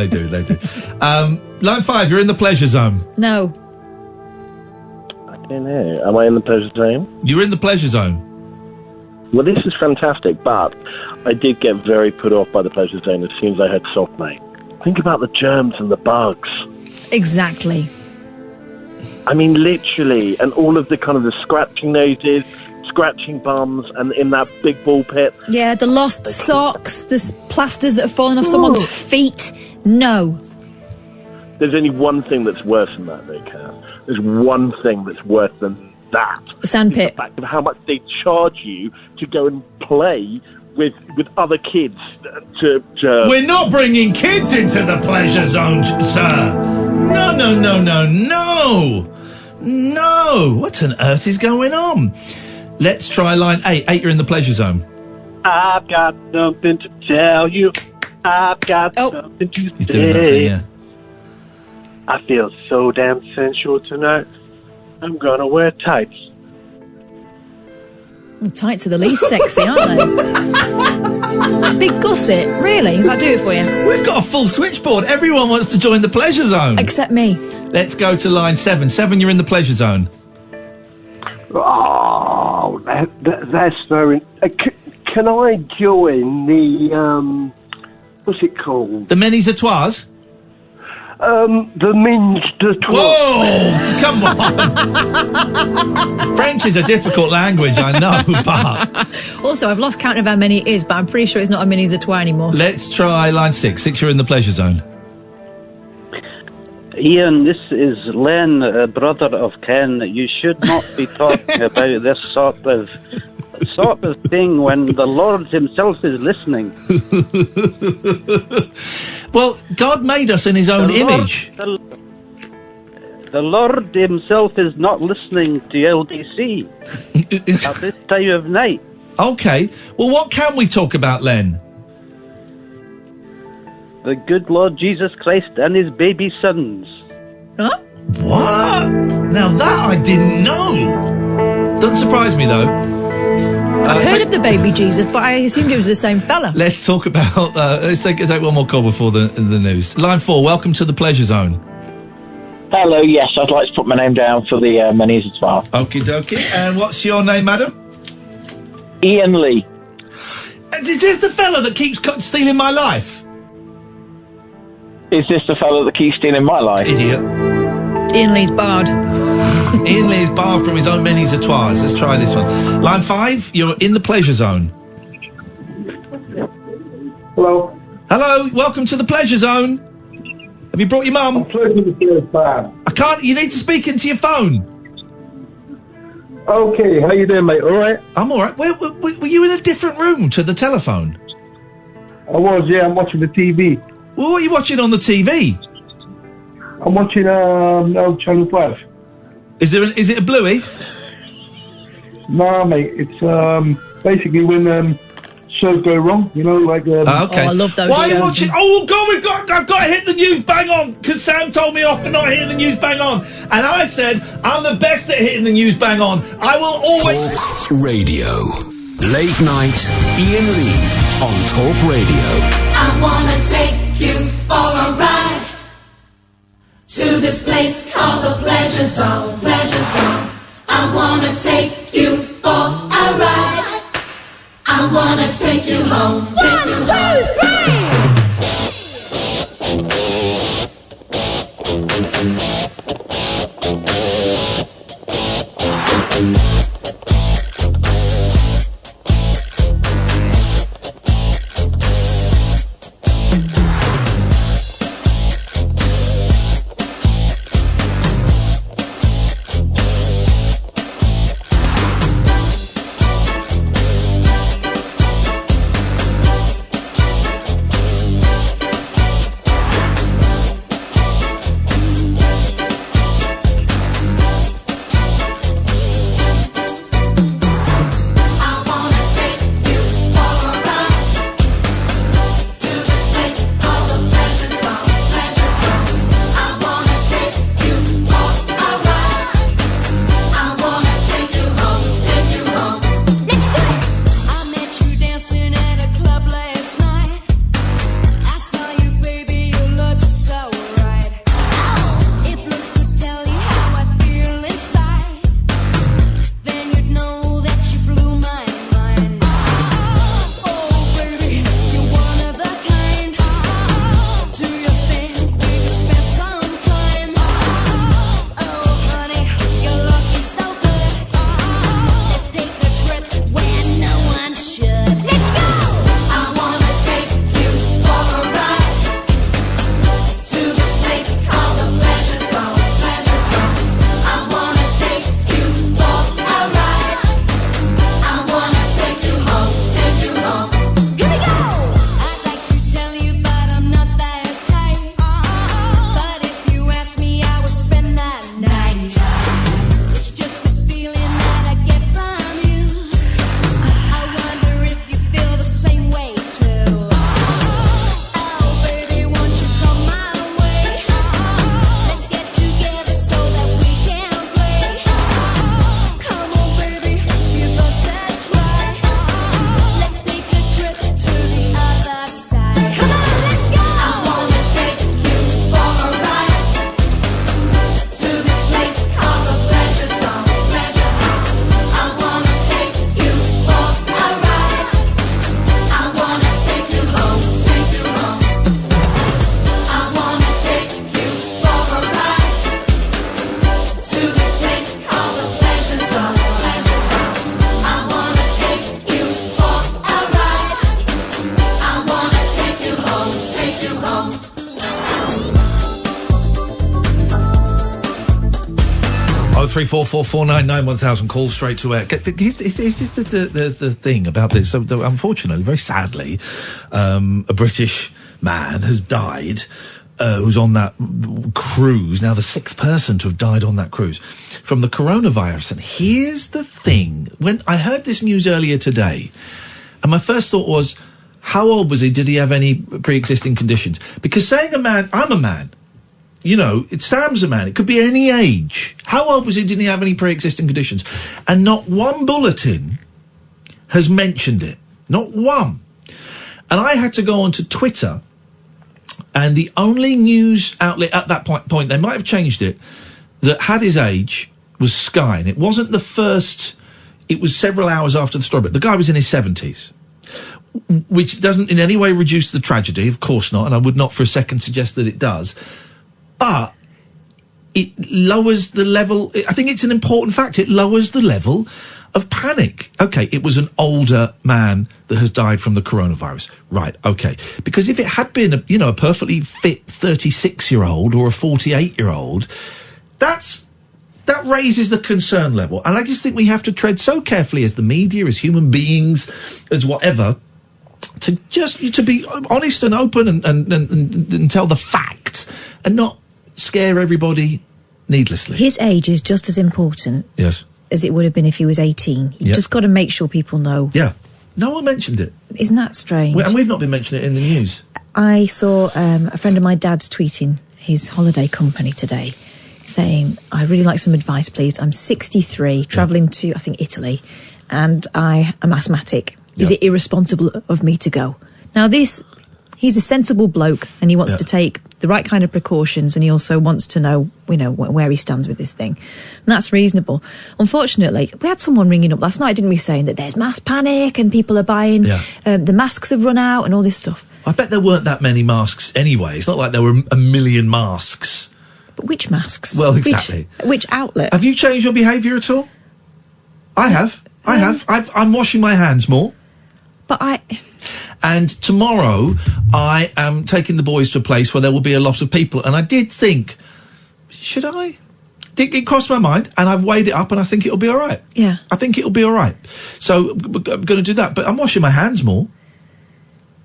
Line 5, you're in the pleasure zone. No. I don't know. Am I in the pleasure zone? You're in the pleasure zone. Well, this is fantastic, but I did get very put off by the pleasure zone as soon as I heard soft mate. Think about the germs and the bugs. Exactly. I mean, literally, and all of the kind of the scratching noses, scratching bums, and in that big ball pit. Yeah, the lost socks, the plasters that have fallen off someone's feet. No. There's only one thing that's worse than that, though, Kat. There's one thing that's worse than that. The sandpit. The fact of how much they charge you to go and play with other kids to... We're not bringing kids into the pleasure zone, sir. No. What on earth is going on? Let's try line 8. 8, you're in the pleasure zone. I've got something to tell you. I've got something to He's say. doing that thing, yeah. I feel so damn sensual tonight. I'm gonna wear tights. Well, tights are the least sexy, aren't they? Big gusset, really? Does that do it for you? We've got a full switchboard. Everyone wants to join the pleasure zone. Except me. Let's go to line 7. 7, you're in the pleasure zone. Oh, that's very... can I join the, what's it called? The Many's a Twas? The Minge de Trois. Whoa! Come on! French is a difficult language, I know, but... Also, I've lost count of how many it is, but I'm pretty sure it's not a Many's a Trois anymore. Let's try line 6. 6, you're in the pleasure zone. Ian, this is Len, brother of Ken. You should not be talking about this sort of thing when the Lord himself is listening. Well, God made us in his own image. The Lord himself is not listening to LDC at this time of night. Okay. Well, what can we talk about, Len? The good Lord Jesus Christ and his baby sons. Huh? What? Now that I didn't know. Doesn't surprise me, though. I've heard of the baby Jesus, but I assumed it was the same fella. Let's talk about... let's take one more call before the news. Line 4, welcome to the pleasure zone. Hello, yes, I'd like to put my name down for the Many's as well. Okie dokie. And what's your name, madam? Ian Lee. Is this the fella that keeps stealing my life? Is this the fella that keeps stealing my life? Idiot. Ian Lee's barred. Ian Lee is barred from his own Many's a Twas. Let's try this one. Line 5, you're in the pleasure zone. Hello. Hello, welcome to the pleasure zone. Have you brought your mum? I'm closing the first bar. I can't, you need to speak into your phone. Okay, how you doing, mate? All right? I'm all right. Were you in a different room to the telephone? I was, yeah. I'm watching the TV. Well, what are you watching on the TV? I'm watching old Channel 12. Is it a bluey? Nah, mate. It's basically when shows go wrong. You know, like. Okay. I love those Why are you shows. watching? Oh God, I've got to hit the news bang on because Sam told me off for not hitting the news bang on, and I said I'm the best at hitting the news bang on. I will always. Talk Radio. Late night, Iain Lee on Talk Radio. I wanna take you for a ride to this place called the Pleasure Zone. Pleasure Zone. I wanna take you for a ride. I wanna take you home. Take you home. 1, 2, 3. Oh, 3444991,000. Call straight to air. Is this the thing about this? So, unfortunately, very sadly, a British man has died who's on that cruise. Now, the sixth person to have died on that cruise from the coronavirus. And here's the thing. When I heard this news earlier today, and my first thought was, how old was he? Did he have any pre-existing conditions? Because saying a man, I'm a man. You know, Sam's a man. It could be any age. How old was he? Didn't he have any pre-existing conditions? And not one bulletin has mentioned it. Not one. And I had to go onto Twitter, and the only news outlet at that point, they might have changed it, that had his age was Sky. And it wasn't the first, it was several hours after the story, but the guy was in his 70s. Which doesn't in any way reduce the tragedy, of course not, and I would not for a second suggest that it does. But it lowers the level. I think it's an important fact. It lowers the level of panic. Okay, it was an older man that has died from the coronavirus. Right, okay. Because if it had been, a perfectly fit 36-year-old or a 48-year-old, that raises the concern level. And I just think we have to tread so carefully as the media, as human beings, as whatever, to be honest and open and tell the facts and not scare everybody needlessly. His age is just as important Yes. as it would have been if he was 18. You've just got to make sure people know. Yeah. No one mentioned it. Isn't that strange? And we've not been mentioning it in the news. I saw a friend of my dad's tweeting his holiday company today, saying, "I really like some advice, please. I'm 63, travelling to, I think, Italy, and I am asthmatic. Is it irresponsible of me to go?" Now, he's a sensible bloke, and he wants to take the right kind of precautions, and he also wants to know, where he stands with this thing. And that's reasonable. Unfortunately, we had someone ringing up last night, didn't we, saying that there's mass panic and people are buying, the masks have run out and all this stuff. I bet there weren't that many masks anyway. It's not like there were a million masks. But which masks? Well, exactly. Which outlet? Have you changed your behaviour at all? I have. I'm washing my hands more. But And tomorrow, I am taking the boys to a place where there will be a lot of people. And I did think, should I? It crossed my mind, and I've weighed it up, and I think it'll be all right. Yeah. I think it'll be all right. So I'm going to do that. But I'm washing my hands more.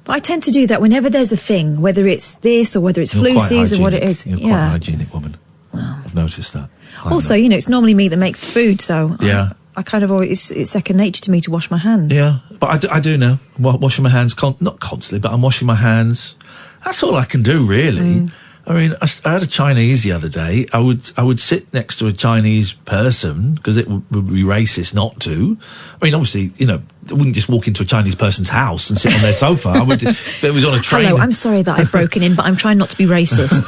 But I tend to do that whenever there's a thing, whether it's this or whether it's flu season, what it is. You're quite a hygienic woman. Well, I've noticed that. Also, it's normally me that makes the food, so Yeah. I kind of always, it's second nature to me to wash my hands. Yeah, but I do now. Washing my hands, not constantly, but I'm washing my hands. That's all I can do, really. I mean, I had a Chinese the other day. I would sit next to a Chinese person, because it would be racist not to. I mean, obviously, I wouldn't just walk into a Chinese person's house and sit on their sofa. I would, if it was on a train. Hello, I'm sorry that I've broken in, but I'm trying not to be racist.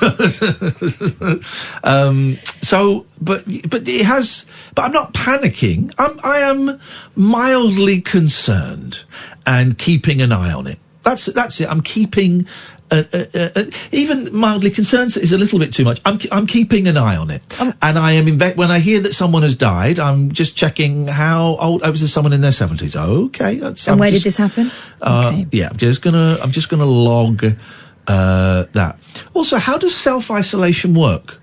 But I'm not panicking. I am mildly concerned and keeping an eye on it. That's it. I'm keeping. Even mildly concerned is a little bit too much. I'm keeping an eye on it, and I am when I hear that someone has died, I'm just checking how old. Was there someone in their 70s? Okay, and where did this happen? Okay. Yeah, I'm just gonna log that. Also, how does self-isolation work?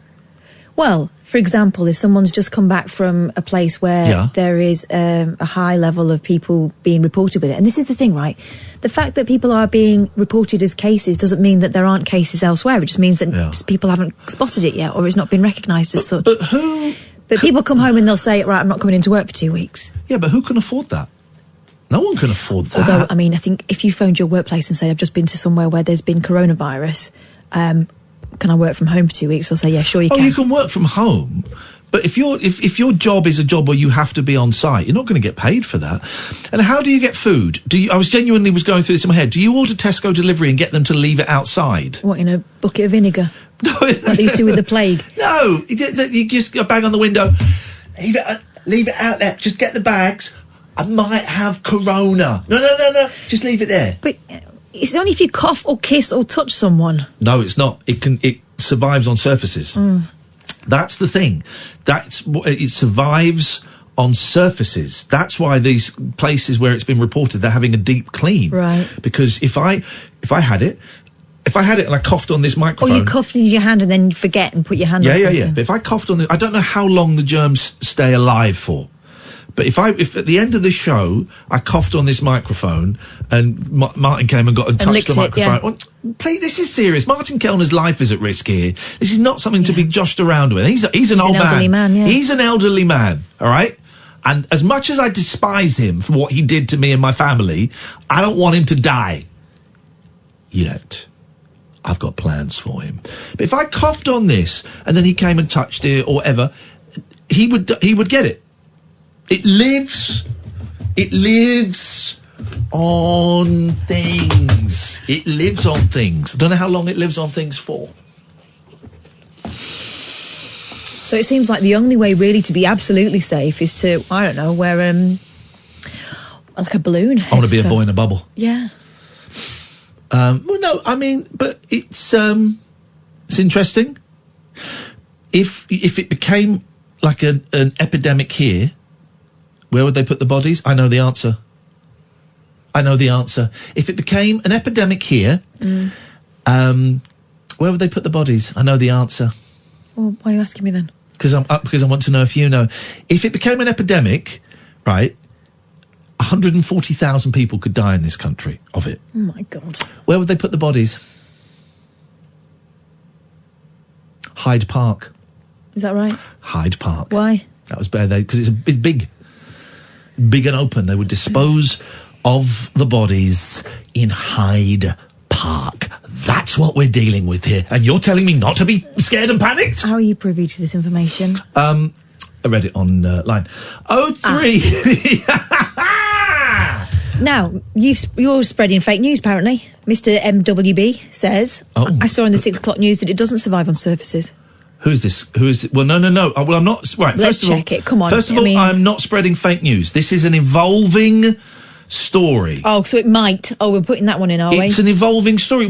Well, for example, if someone's just come back from a place where there is a high level of people being reported with it, and this is the thing, right? The fact that people are being reported as cases doesn't mean that there aren't cases elsewhere. It just means that people haven't spotted it yet, or it's not been recognised as such. But people come home and they'll say, right, I'm not coming into work for 2 weeks. Yeah, but who can afford that? No one can afford that. Although, I mean, I think if you phoned your workplace and said, I've just been to somewhere where there's been coronavirus, can I work from home for 2 weeks? I'll say, yeah, sure you can. Oh, you can work from home. But if your job is a job where you have to be on site, you're not going to get paid for that. And how do you get food? I was genuinely going through this in my head. Do you order Tesco delivery and get them to leave it outside? What, in a bucket of vinegar? Like they used to with the plague? No, you just go bang on the window, leave it out there. Just get the bags. I might have corona. No. Just leave it there. But it's only if you cough or kiss or touch someone. No, it's not. It survives on surfaces. That's the thing. It survives on surfaces. That's why these places where it's been reported, they're having a deep clean. Right. Because if I had it and I coughed on this microphone. Or you coughed into your hand and then you forget and put your hand on something. Yeah. But if I coughed on I don't know how long the germs stay alive for. But if at the end of the show I coughed on this microphone and Martin came and touched the microphone, please, this is serious. Martin Kellner's life is at risk here. This is not something to be joshed around with. He's an old man. Elderly man. Yeah. He's an elderly man. All right. And as much as I despise him for what he did to me and my family, I don't want him to die. Yet. I've got plans for him. But if I coughed on this and then he came and touched it or whatever, he would get it. It lives on things. It lives on things. I don't know how long it lives on things for. So it seems like the only way really to be absolutely safe is to, I don't know, wear like a balloon. I want to be a boy in a bubble. Yeah. Well, no, I mean, but it's interesting. If it became like an epidemic here, where would they put the bodies? I know the answer. If it became an epidemic here, where would they put the bodies? I know the answer. Well, why are you asking me then? Because I want to know if you know. If it became an epidemic, right, 140,000 people could die in this country of it. Oh, my God. Where would they put the bodies? Hyde Park. Is that right? Hyde Park. Why? That was better because it's big and open. They would dispose of the bodies in Hyde Park. That's what we're dealing with here. And you're telling me not to be scared and panicked? How are you privy to this information? I read it on line. 03. Now, you're spreading fake news, apparently. Mr. MWB says, I saw in the 6 o'clock news that it doesn't survive on surfaces. Who is this? Well, no. Well, I'm not... Right, Let's check it. Come on. First of all, I'm not spreading fake news. This is an evolving story. Oh, so it might. Oh, we're putting that one in, are we? It's an evolving story.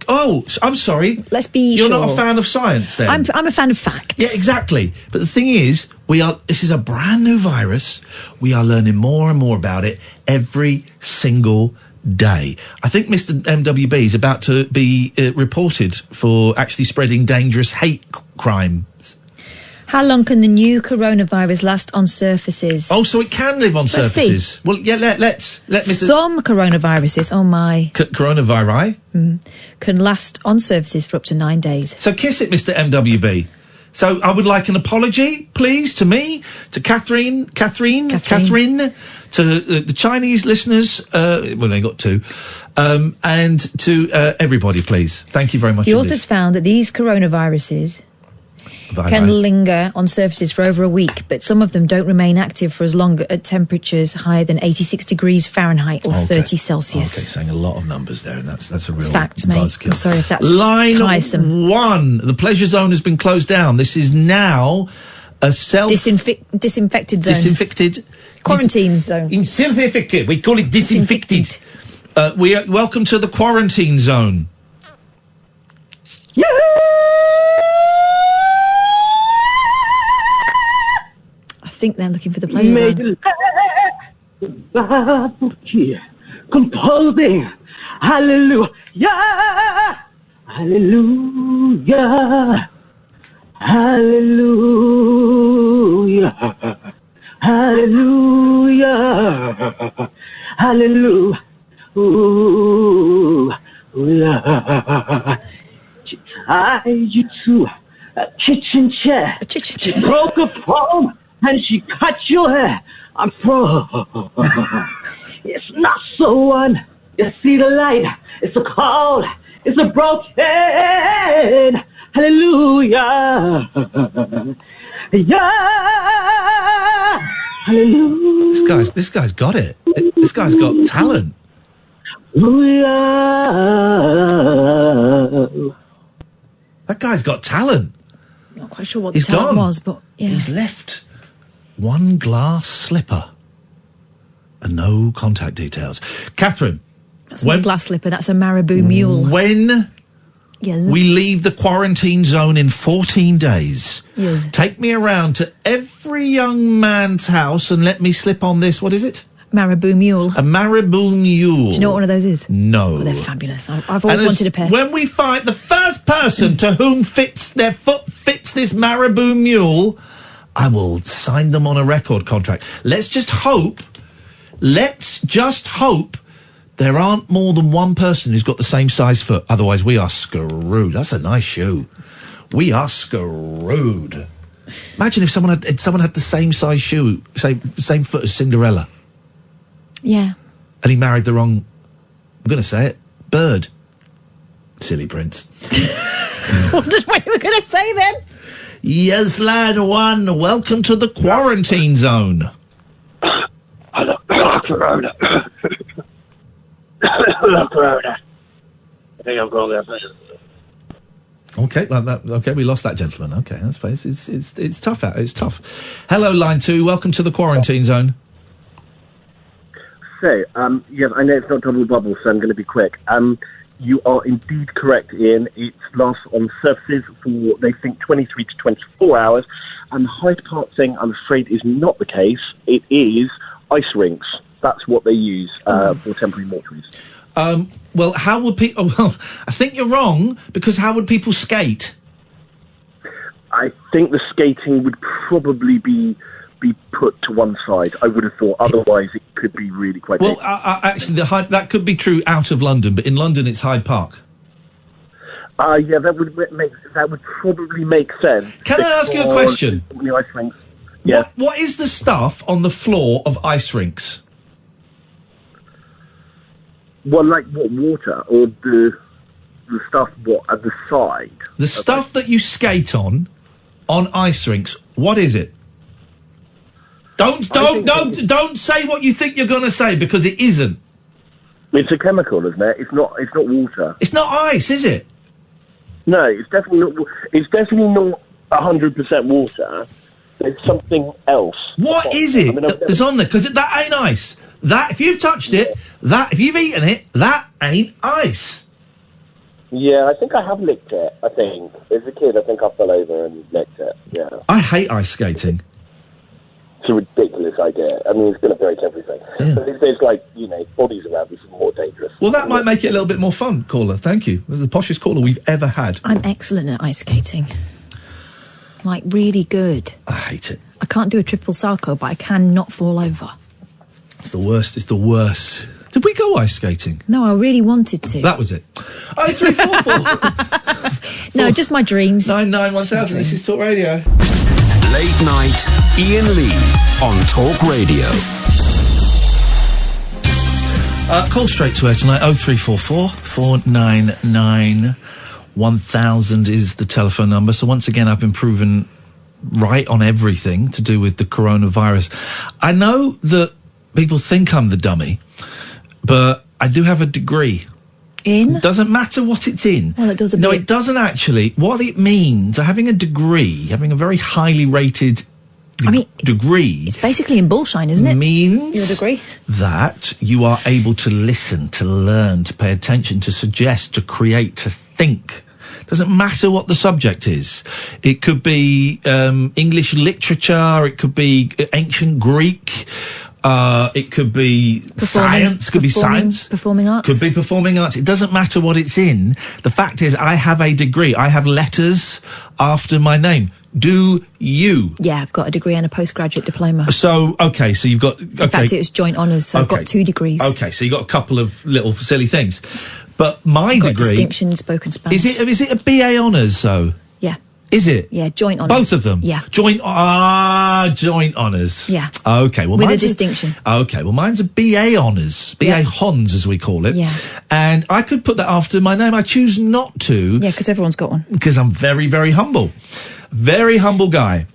I'm sorry. Let's be You're sure. not a fan of science, then? I'm a fan of facts. Yeah, exactly. But the thing is, this is a brand new virus. We are learning more and more about it every single day. I think Mr. MWB is about to be reported for actually spreading dangerous hate crimes. How long can the new coronavirus last on surfaces? Oh, so it can live on Let's surfaces. see. Well, yeah, let Mr. Some coronaviruses, oh my... coronavirus? Can last on surfaces for up to 9 days. So kiss it, Mr. MWB. So I would like an apology, please, to me, to Catherine, to the Chinese listeners, well, they got two, and to everybody, please. Thank you very much. The authors found that these coronaviruses can linger on surfaces for over a week, but some of them don't remain active for as long at temperatures higher than 86 degrees Fahrenheit or 30 Celsius. Okay, saying a lot of numbers there, and that's a real facts, mate. buzzkill. I'm sorry if that's Line tiresome. 1. The pleasure zone has been closed down. This is now a disinfected zone. Disinfected. Quarantine zone. Disinfected. We call it disinfected. Welcome to the quarantine zone. I think they're looking for the pleasure zone. Composing. Hallelujah. Hallelujah. Hallelujah. Hallelujah. Hallelujah. She tied you to a kitchen chair. She broke a phone and she cut your hair. I'm from. It's not so one. You see the light. It's a cold. It's a broken. Hallelujah. Yeah. Hallelujah. This guy's got it. This guy's got talent. That guy's got talent. Not quite sure what the talent was, but yeah. He's left one glass slipper and no contact details. Catherine. That's not a glass slipper, that's a Marabou mule. When yes. we leave the quarantine zone in 14 days, yes. Take me around to every young man's house and let me slip on this, what is it? Marabou mule. A Marabou mule. Do you know what one of those is? No. Oh, they're fabulous. I've always wanted a pair. When we find the first person to whom their foot fits this Marabou mule, I will sign them on a record contract. Let's just hope there aren't more than one person who's got the same size foot. Otherwise, we are screwed. That's a nice shoe. We are screwed. Imagine if someone had the same size shoe, same foot as Cinderella. Yeah. And he married the wrong, I'm going to say it, bird. Silly prince. What were you going to say then? Yes, line 1, welcome to the quarantine zone. Hello, Corona. Hello, Corona. I think I'm going there. Okay, okay, we lost that gentleman. Okay, that's fine. It's tough out. It's tough. Hello, line 2, welcome to the quarantine zone. So, yes, I know it's not double bubble, so I'm going to be quick. You are indeed correct, Ian. It lasts on surfaces for, they think, 23 to 24 hours. And the Hyde Park thing, I'm afraid, is not the case. It is ice rinks. That's what they use for temporary mortuaries. Well, how would people... Well, I think you're wrong, because how would people skate? I think the skating would probably be put to one side, I would have thought. Otherwise, it could be really quite... Well, actually, that could be true out of London, but in London, it's Hyde Park. Yeah, that would probably make sense. Can I ask you a question? The ice rinks. Yeah. What is the stuff on the floor of ice rinks? Well, like what, water or the stuff at the side? The stuff that you skate on ice rinks. What is it? Don't say what you think you're going to say, because it isn't. It's a chemical, isn't it? It's not water. It's not ice, is it? No, it's definitely not. It's definitely not 100% water. It's something else. What is it that's on there? Because that ain't ice. That, if you've touched it, if you've eaten it, that ain't ice. Yeah, I think I have licked it. I think as a kid, I think I fell over and licked it. Yeah. I hate ice skating. It's a ridiculous idea. I mean, it's going to break everything. Yeah. But if there's bodies around, it's more dangerous. Well, that might make it a little bit more fun, caller. Thank you. This is the poshest caller we've ever had. I'm excellent at ice skating. Like, really good. I hate it. I can't do a triple salto, but I can not fall over. It's the worst. It's the worst. Did we go ice skating? No, I really wanted to. That was it. 0344. No, just my dreams. 991000. This is Talk Radio. Late night, Iain Lee on Talk Radio. Call straight to air tonight. 0344 499 1000 is the telephone number. So once again, I've been proven right on everything to do with the coronavirus. I know that people think I'm the dummy, but I do have a degree. In? Doesn't matter what it's in. Well, it does a bit. No, it doesn't actually. What it means, having a degree, having a very highly rated degree... It's basically in bullshine, isn't it? Means... Your degree? That you are able to listen, to learn, to pay attention, to suggest, to create, to think. Doesn't matter what the subject is. It could be English literature, it could be ancient Greek... it could be science, could be science. Performing arts. Could be performing arts. It doesn't matter what it's in. The fact is, I have a degree. I have letters after my name. Do you? Yeah, I've got a degree and a postgraduate diploma. So, okay, so you've got... Okay. In fact, it was joint honours, so I've got 2 degrees. Okay, so you've got a couple of little silly things. But my I've got degree... distinction in spoken Spanish. Is it a BA honours, though? Yeah. Is it? Yeah, joint honours. Both of them? Yeah. Joint honours. Yeah. Okay, well, with a distinction. Okay, well, mine's a BA honours. BA Hons, as we call it. Yeah. And I could put that after my name. I choose not to. Yeah, because everyone's got one. Because I'm very, very humble. Very humble guy.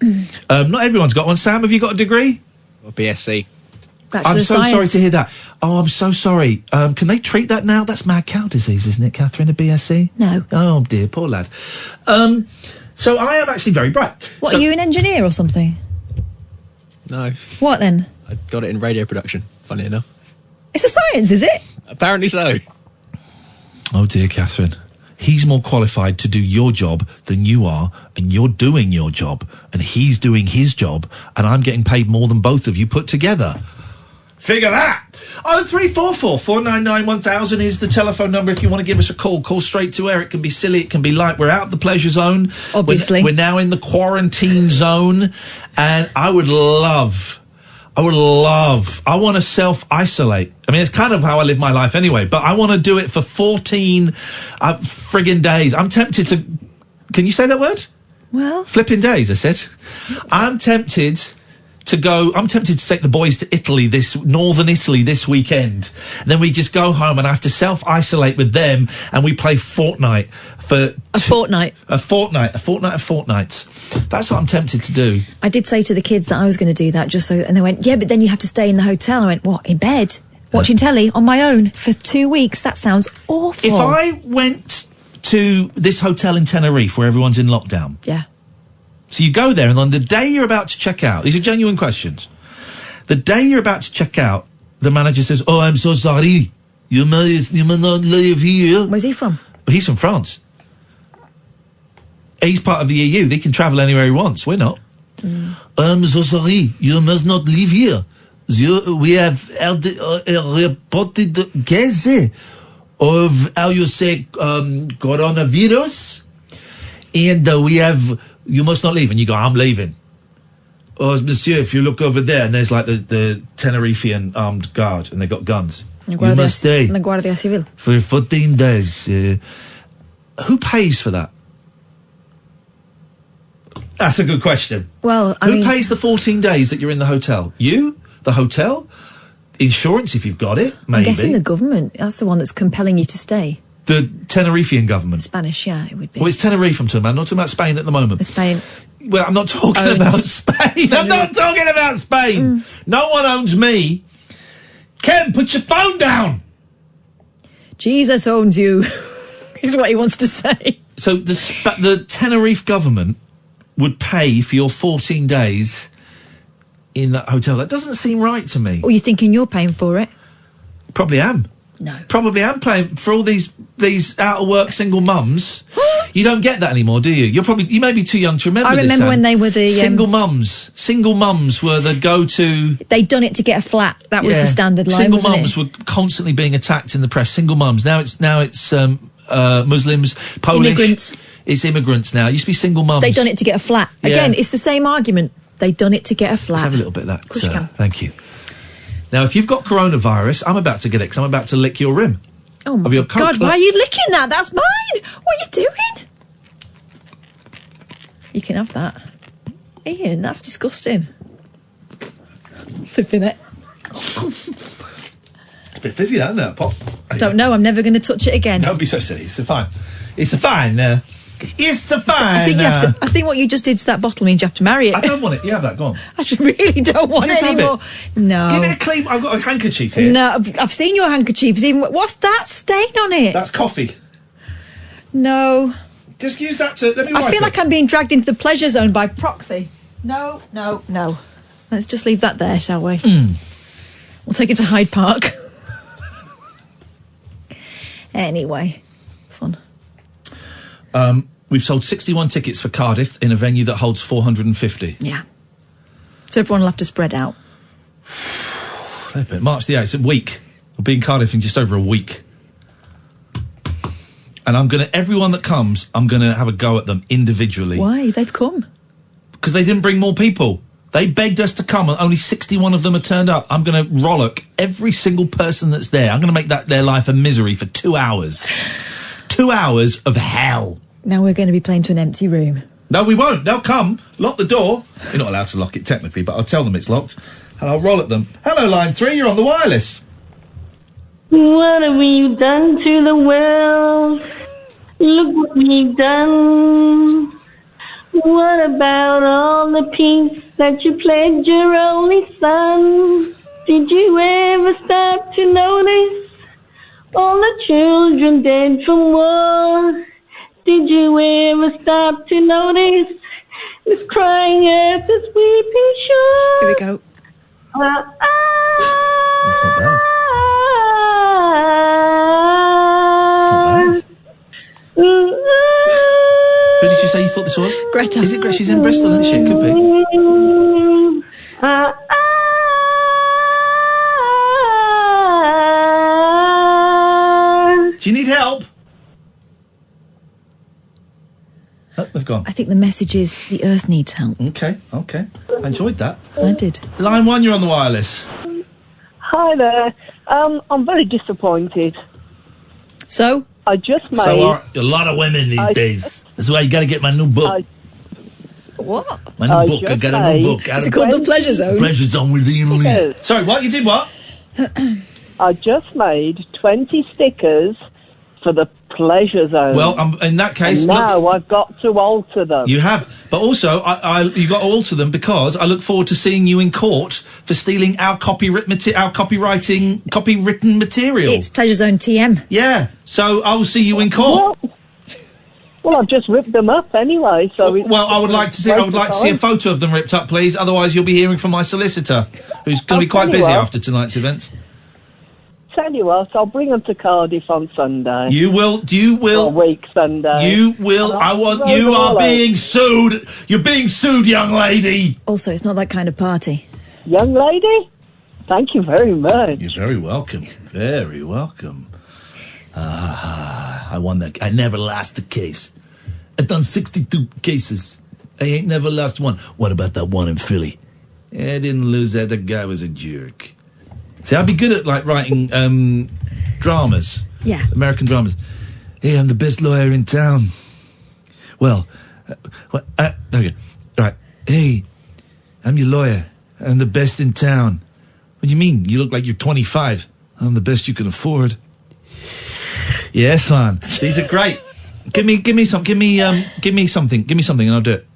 Not everyone's got one. Sam, have you got a degree? Or BSc. I'm so sorry to hear that. Oh, I'm so sorry. Can they treat that now? That's mad cow disease, isn't it, Catherine, a BSc? No. Oh, dear, poor lad. So I am actually very bright. What, are you an engineer or something? No. What then? I got it in radio production, funny enough. It's a science, is it? Apparently so. Oh, dear, Catherine. He's more qualified to do your job than you are, and you're doing your job, and he's doing his job, and I'm getting paid more than both of you put together. Figure that! 0344 499 1000 is the telephone number if you want to give us a call. Call straight to air. It can be silly, it can be light. We're out of the pleasure zone. Obviously. We're now in the quarantine zone, and I want to self-isolate. I mean, it's kind of how I live my life anyway, but I want to do it for 14 friggin' days. I'm tempted to... Can you say that word? Well... Flipping days, I said. I'm tempted to take the boys to northern Italy this weekend. And then we just go home and I have to self-isolate with them and we play Fortnite for... A fortnight. A fortnight of fortnights. That's what I'm tempted to do. I did say to the kids that I was going to do that and they went, yeah, but then you have to stay in the hotel. I went, what, in bed? Watching telly on my own for 2 weeks? That sounds awful. If I went to this hotel in Tenerife where everyone's in lockdown... Yeah. So you go there, and on the day you're about to check out, these are genuine questions. The day you're about to check out, the manager says, "Oh, I'm so sorry. You must not live here." Where's he from? He's from France. He's part of the EU. They can travel anywhere he wants. We're not. I'm so sorry. You must not live here. We have reported case of, how you say, coronavirus, and we have... You must not leave. And you go, I'm leaving. Oh, monsieur, if you look over there, and there's like the Tenerifian armed guard, and they've got guns. You must stay La Guardia Civil. for 14 days. Who pays for that? That's a good question. Well, Who pays the 14 days that you're in the hotel? You? The hotel? Insurance, if you've got it, maybe. I'm guessing the government. That's the one that's compelling you to stay. The Tenerifean government. Spanish, yeah, it would be. Well, it's Tenerife I'm talking about. I'm not talking about Spain at the moment. Spain. Well, I'm not talking about Spain. I'm not talking about Spain. No one owns me. Ken, put your phone down. Jesus owns you, is what he wants to say. So the Tenerife government would pay for your 14 days in that hotel. That doesn't seem right to me. Or you're thinking you're paying for it? Probably am. No. Probably am paying for all these out of work single mums. You don't get that anymore, do you? You may be too young to remember this. I remember when they were the single mums. Single mums were the go-to. They'd done it to get a flat. That was the standard line. Single wasn't mums it? were constantly being attacked in the press. Single mums. Now it's Muslims, Polish. Immigrants. It's immigrants now. It used to be single mums. They'd done it to get a flat. Yeah. Again, it's the same argument. They'd done it to get a flat. Let's have a little bit of that. Of course you can. Thank you. Now, if you've got coronavirus, I'm about to get it because I'm about to lick your rim. Oh my your God, why are you licking that? That's mine. What are you doing? You can have that. Ian, that's disgusting. Flipping it. It's a bit fizzy, that, isn't it? Pop. Don't know, I'm never going to touch it again. Don't be so silly. It's a fine. It's a fine. It's a fine. I think you have to. I think what you just did to that bottle means you have to marry it. I don't want it. You have that. Go on. I really don't want Just it have anymore. No. Give it a clean. I've got a handkerchief here. No, I've seen your handkerchief. What's that stain on it? That's coffee. No. Just use that to. Let me wipe I feel it. like I'm being dragged into the pleasure zone by proxy. No. Let's just leave that there, shall we? We'll take it to Hyde Park. Anyway, fun. We've sold 61 tickets for Cardiff in a venue that holds 450. Yeah. So everyone will have to spread out. March the 8th, it's a week. I'll be in Cardiff in just over a week. And everyone that comes, I'm going to have a go at them individually. Why? They've come. Because they didn't bring more people. They begged us to come and only 61 of them have turned up. I'm going to rollick every single person that's there. I'm going to make their life a misery for 2 hours. 2 hours of hell. Now we're going to be playing to an empty room. No, we won't. They'll come, lock the door. You're not allowed to lock it technically, but I'll tell them it's locked and I'll roll at them. Hello, line 3, you're on the wireless. What have we done to the world? Look what we've done. What about all the peace that you pledged your only son? Did you ever start to notice all the children dead from war? Did you ever stop to notice this crying earth, this weeping shore? Here we go. It's not bad. Who did you say you thought this was? Greta. Is it Greta? She's in Bristol, isn't she? It could be. Do you need help? Oh, they've gone. I think the message is the earth needs help. Okay. I enjoyed that. I did. Line 1, you're on the wireless. Hi there. I'm very disappointed. So? I just made... So are a lot of women these days. That's why you got to get my new book. What? My new book. I got a new book. Is it called The Pleasure Zone? Pleasure Zone with Iain Lee. Sorry, what? You did what? I just made 20 stickers for the Pleasure Zone. Well, in that case... And now I've got to alter them. You have. But also, you got to alter them because I look forward to seeing you in court for stealing our copywritten material. It's Pleasure Zone TM. Yeah. So I will see you in court. Well, I've just ripped them up anyway. So well, I would like to see. I would like to see a photo of them ripped up, please. Otherwise, you'll be hearing from my solicitor, who's going to be quite busy after tonight's events. Tell you what, I'll bring them to Cardiff on Sunday. You will. You will. Or week Sunday. You will. I want. You are being sued. You're being sued, young lady. Also, it's not that kind of party. Young lady? Thank you very much. You're very welcome. Very welcome. I won that. I never lost a case. I've done 62 cases. I ain't never lost one. What about that one in Philly? I didn't lose that. The guy was a jerk. See, I'd be good at, like, writing dramas. Yeah. American dramas. Hey, I'm the best lawyer in town. Well, okay. All right. Hey, I'm your lawyer. I'm the best in town. What do you mean? You look like you're 25. I'm the best you can afford. Yes, man. These are great. Give me something, and I'll do it.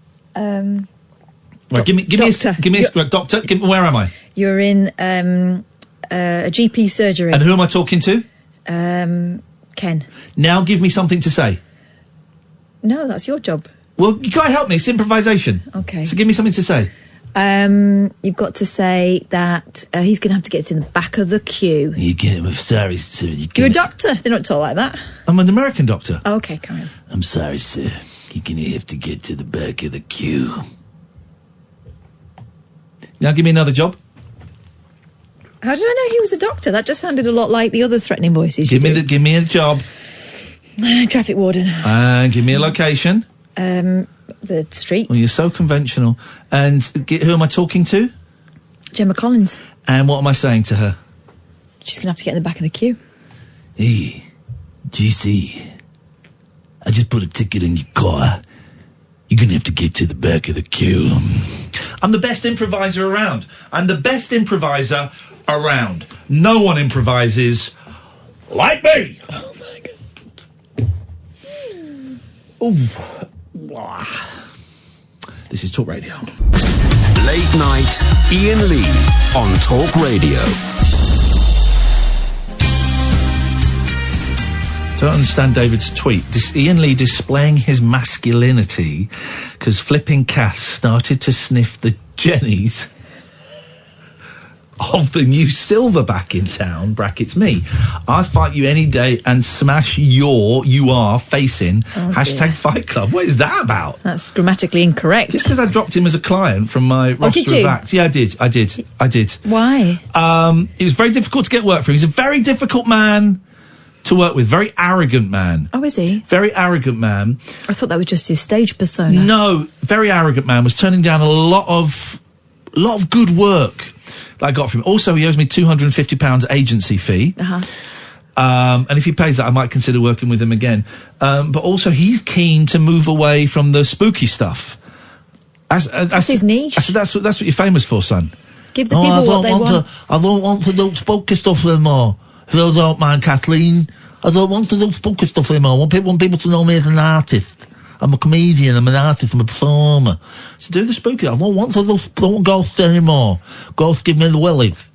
Right, give me a doctor. Where am I? You're in a GP surgery. And who am I talking to? Ken. Now give me something to say. No, that's your job. Well, you can't help me. It's improvisation. Okay. So give me something to say. You've got to say that he's going to have to get to the back of the queue. I'm sorry, sir. You're a doctor. They don't talk like that. I'm an American doctor. Oh, okay, carry on. I'm sorry, sir. You're going to have to get to the back of the queue. Now give me another job. How did I know he was a doctor? That just sounded a lot like the other threatening voices. Give me a job. Traffic warden. And give me a location. The street. Well, you're so conventional. And who am I talking to? Gemma Collins. And what am I saying to her? She's going to have to get in the back of the queue. Hey, GC, I just put a ticket in your car. You're going to have to get to the back of the queue. I'm the best improviser around. No one improvises like me. Oh, my God. Ooh. This is Talk Radio. Late night, Iain Lee on Talk Radio. Don't understand David's tweet. Iain Lee displaying his masculinity because flipping Kath started to sniff the jennies of the new silverback in town, brackets me. I fight you any day and smash you are facing hashtag Fight Club. What is that about? That's grammatically incorrect. Just because I dropped him as a client from my roster of acts. Yeah, I did. Why? It was very difficult to get work for him. He's a very difficult man to work with. Very arrogant man. Oh, is he? Very arrogant man. I thought that was just his stage persona. No, very arrogant man. Was turning down a lot of good work that I got from him. Also, he owes me £250 agency fee. And if he pays that, I might consider working with him again. But also, he's keen to move away from the spooky stuff. That's his niche. I said, that's what you're famous for, son. Give the people what they want. I don't want to do spooky stuff anymore. If you don't mind, Kathleen. I don't want to do spooky stuff anymore. I want people to know me as an artist. I'm a comedian, I'm an artist, I'm a performer. So do the spooky. I don't want ghosts anymore. Ghosts give me the willies.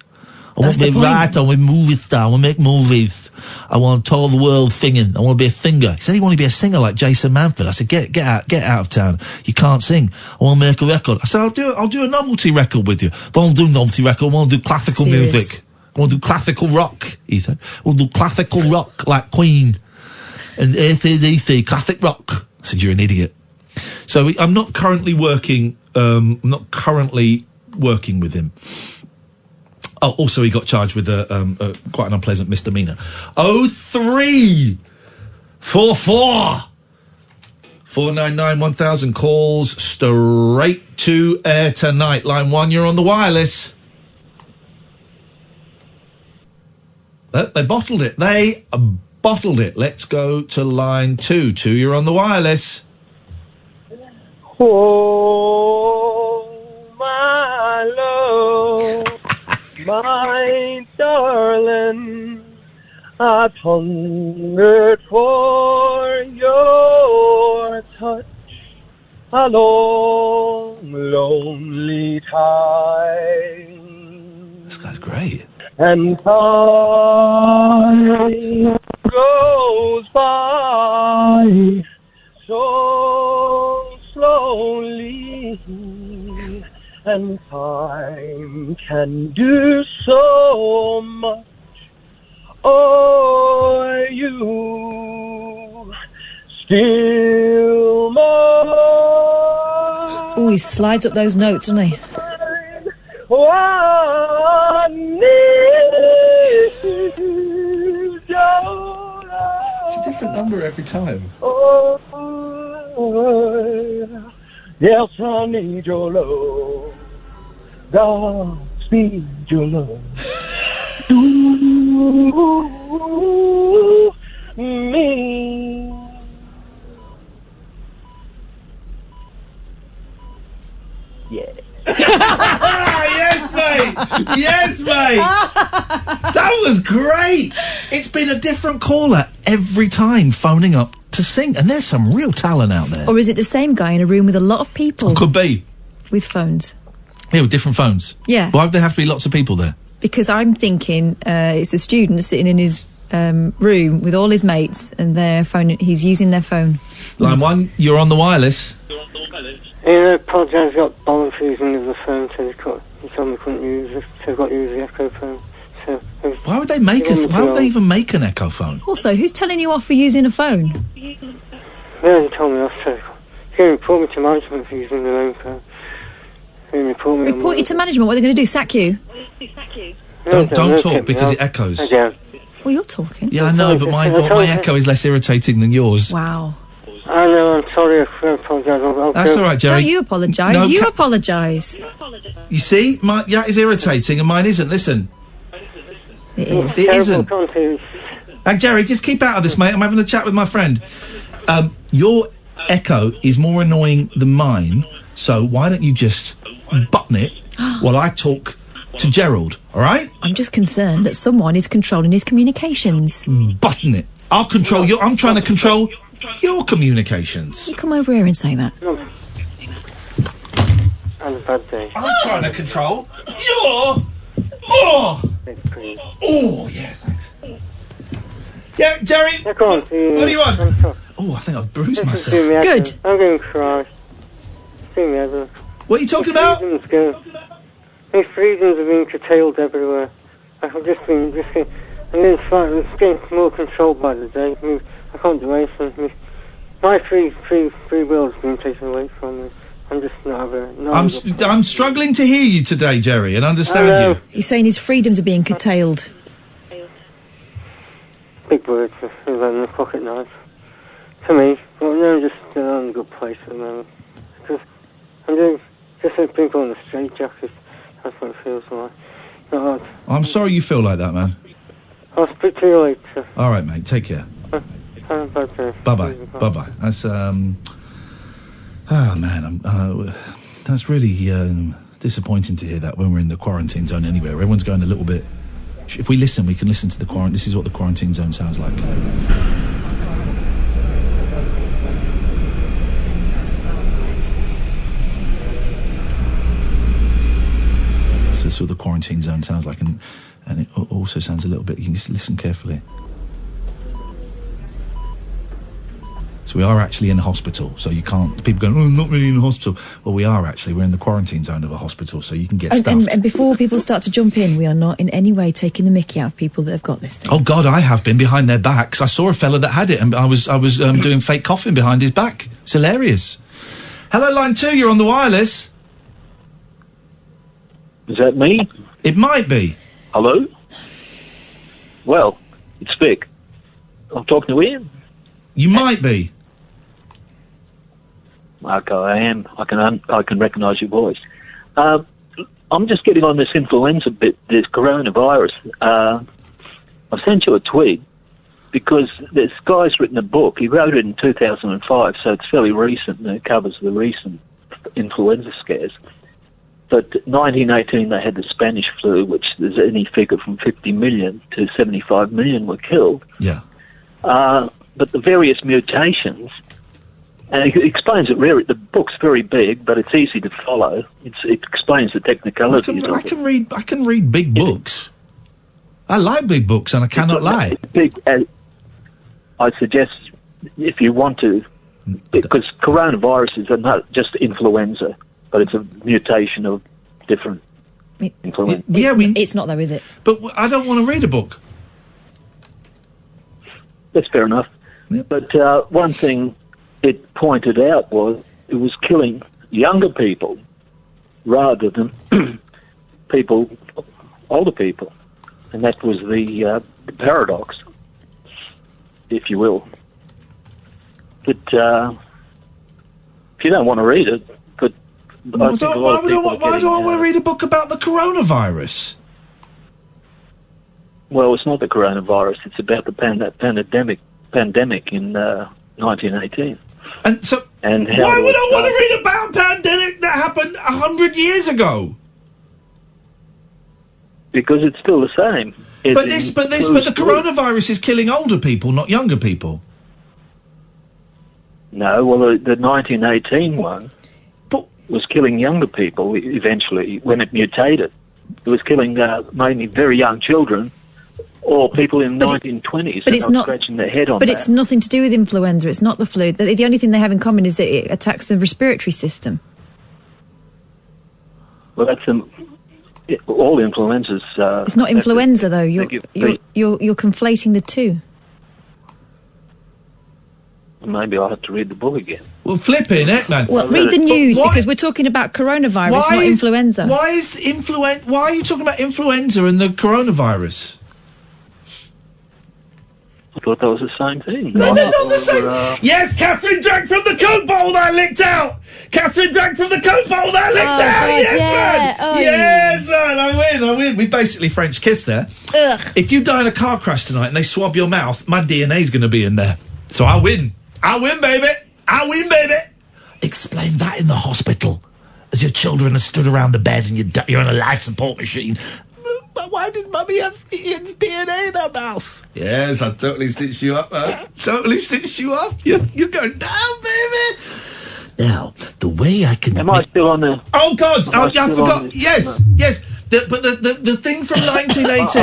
I want to be right on with movie star. I want to make movies. I want to tour the world singing. I want to be a singer. He said he wanted to be a singer like Jason Manford. I said, get out of town. You can't sing. I want to make a record. I said, I'll do a novelty record with you. Don't do novelty record. I want to do classical music. I want to do classical rock, he said. I want to do classical rock like Queen and AC/DC, classic rock. I said, you're an idiot. So I'm not currently working with him. Oh, also he got charged with quite an unpleasant misdemeanour. 0344 499 1000 calls straight to air tonight. Line 1, you're on the wireless. They bottled it. Let's go to line 2. 2, you're on the wireless. Oh, my love, my darling, I've hungered for your touch a long, lonely time. This guy's great. And time goes by so slowly, and time can do so much. Oh, you still more. Oh, he slides up those notes, doesn't he? I need your love. It's a different number every time. Oh, yes, I need your love. Godspeed your love. Do me. Yes, mate. That was great. It's been a different caller every time phoning up to sing, and there's some real talent out there. Or is it the same guy in a room with a lot of people? Could be. With phones. Yeah, with different phones. Yeah. Why would there have to be lots of people there? Because I'm thinking it's a student sitting in his room with all his mates, and he's using their phone. Line 1, you're on the wireless. Yeah, apologise, got bollocks using the phone, so he told me couldn't use it, so I've got to use the Echo phone. So, why would they even make an Echo phone? Also, who's telling you off for using a phone? No, he told me off, so he's going to report me to management for using their own phone. Report you to management? What are they going to do, sack you? Don't talk because it echoes. Again. Well, you're talking. Yeah, I know, but my echo is less irritating than yours. Wow. I know, I'm sorry, I apologise. That's all right, Jerry. Don't you apologise. No, you apologise. You see, that is irritating and mine isn't. Listen. It is. It isn't. And Jerry, just keep out of this, mate. I'm having a chat with my friend. Your echo is more annoying than mine, so why don't you just button it while I talk to Gerald, all right? I'm just concerned that someone is controlling his communications. Button it. I'll control you. I'm trying to control your communications. You come over here and say that. And a bad day. I'm trying to control your... Oh, yeah, thanks. Yeah, Jerry, what do you want? Oh, I think I've bruised myself. Good. I'm going to cry. See me, Evan. What are you talking about? My freedoms are being curtailed everywhere. I've just been, and then it's getting more controlled by the day. I can't do anything. My free will is being taken away from me. I'm just not I'm struggling to hear you today, Jerry, and understand you. He's saying his freedoms are being curtailed. Big words, 11 o'clock at night. To me, but I'm just in a good place at the moment. I'm doing just like people on the straight jacket. That's what it feels like. No, I'm sorry you feel like that, man. I'll speak to you later. All right, mate. Take care. Have a bad day. Bye-bye. Bye-bye. That's, oh, man, that's really disappointing to hear that when we're in the quarantine zone anywhere. Everyone's going a little bit... If we listen, we can listen to the quarantine... This is what the quarantine zone sounds like. So this is what the quarantine zone sounds like, and it also sounds a little bit... You can just listen carefully. So we are actually in a hospital, so you can't... People going, I'm not really in a hospital. Well, we are actually. We're in the quarantine zone of a hospital, so you can get stuffed. And before people start to jump in, we are not in any way taking the mickey out of people that have got this thing. Oh, God, I have been behind their backs. I saw a fella that had it, and I was doing fake coughing behind his back. It's hilarious. Hello, line 2, you're on the wireless. Is that me? It might be. Hello? Well, it's Vic. I'm talking to Ian. You might be. Okay, I am. I can recognise your voice. I'm just getting on this influenza bit, this coronavirus. I sent you a tweet because this guy's written a book. He wrote it in 2005, so it's fairly recent, and it covers the recent influenza scares. But 1918, they had the Spanish flu, which there's any figure from 50 million to 75 million were killed. Yeah. But the various mutations, and it explains it really. The book's very big, but it's easy to follow. It explains the technicalities. I can read big books. I like big books, and I cannot lie. Big. I suggest if you want to, because coronaviruses are not just influenza, but it's a mutation of different influenza. It's not though, is it? But I don't want to read a book. That's fair enough. Yep. But one thing it pointed out was it was killing younger people rather than older people. And that was the paradox, if you will. But if you don't want to read it, why do I want to read a book about the coronavirus? Well, it's not the coronavirus. It's about the pandemic in 1918. And so, why would I want to read about a pandemic that happened 100 years ago? because it's still the same. But the coronavirus is killing older people, not younger people. No, well, the 1918 one was killing younger people eventually when it mutated. It was killing mainly very young children or people in the 1920s but it's not scratching their head on But that. it's nothing to do with influenza. It's not the flu. The only thing they have in common is that it attacks the respiratory system. Well, that's all influenzas. It's not influenza, though. You're conflating the two. Maybe I'll have to read the book again. Well, flipping it, man. Well, read the news, because we're talking about coronavirus, not influenza. Why are you talking about influenza and the coronavirus? I thought that was the same thing. No, they're not the same. Yes, Catherine drank from the Coke bowl that I licked out. Catherine drank from the Coke bowl that I licked out. God, Yes, yeah. man. Oh, Yes, man. I win. We basically French kiss there. Ugh. If you die in a car crash tonight and they swab your mouth, my DNA's going to be in there. So I win. I win, baby. I win, baby. Explain that in the hospital as your children are stood around the bed and you're on a life support machine. But why did Mummy have Ian's DNA in her mouth? Yes, I totally stitched you up, man. Totally stitched you up. You're going down, baby. Now, the way I can... Am I still on the... Oh, God. I forgot. The... Yes. But the thing from 1918...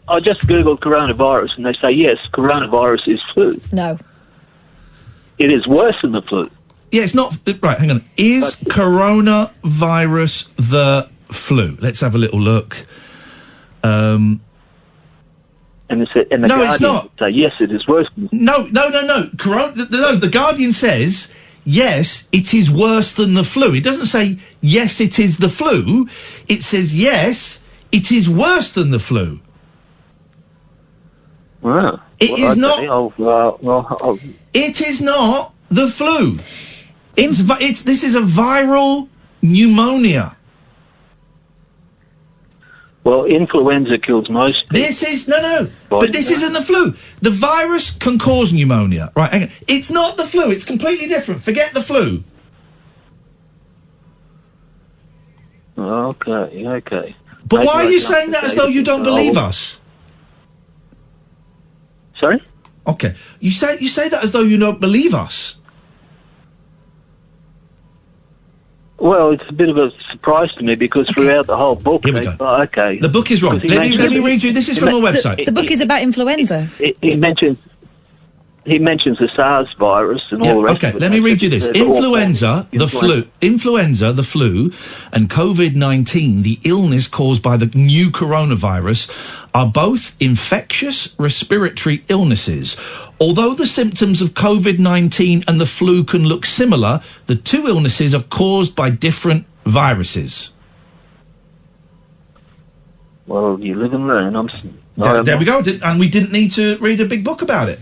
I just Googled coronavirus and they say, yes, coronavirus is flu. No. It is worse than the flu. Yeah, it's not... Right, hang on. Is coronavirus the flu? Let's have a little look. And No, Guardian it's not. Say, yes, it is worse than... No. The Guardian says, yes, it is worse than the flu. It doesn't say, yes, it is the flu. It says, yes, it is worse than the flu. Wow. It is not... It is not the flu. This is a viral pneumonia. Well, influenza kills most people. This is... No. But this isn't the flu. The virus can cause pneumonia. Right, hang on. It's not the flu. It's completely different. Forget the flu. Okay. But Maybe why are I you can saying that as though you don't believe us? Sorry? Okay. You say that as though you don't believe us. Well, it's a bit of a surprise to me because throughout the whole book... Here we go. Okay. The book is wrong. Let me read you. This is from a website. The book is about influenza. He mentions the SARS virus and all the rest of it. Let me read you this. Influenza, the flu, and COVID-19, the illness caused by the new coronavirus, are both infectious respiratory illnesses. Although the symptoms of COVID-19 and the flu can look similar, the two illnesses are caused by different viruses. Well, you live and learn. There we go. And we didn't need to read a big book about it.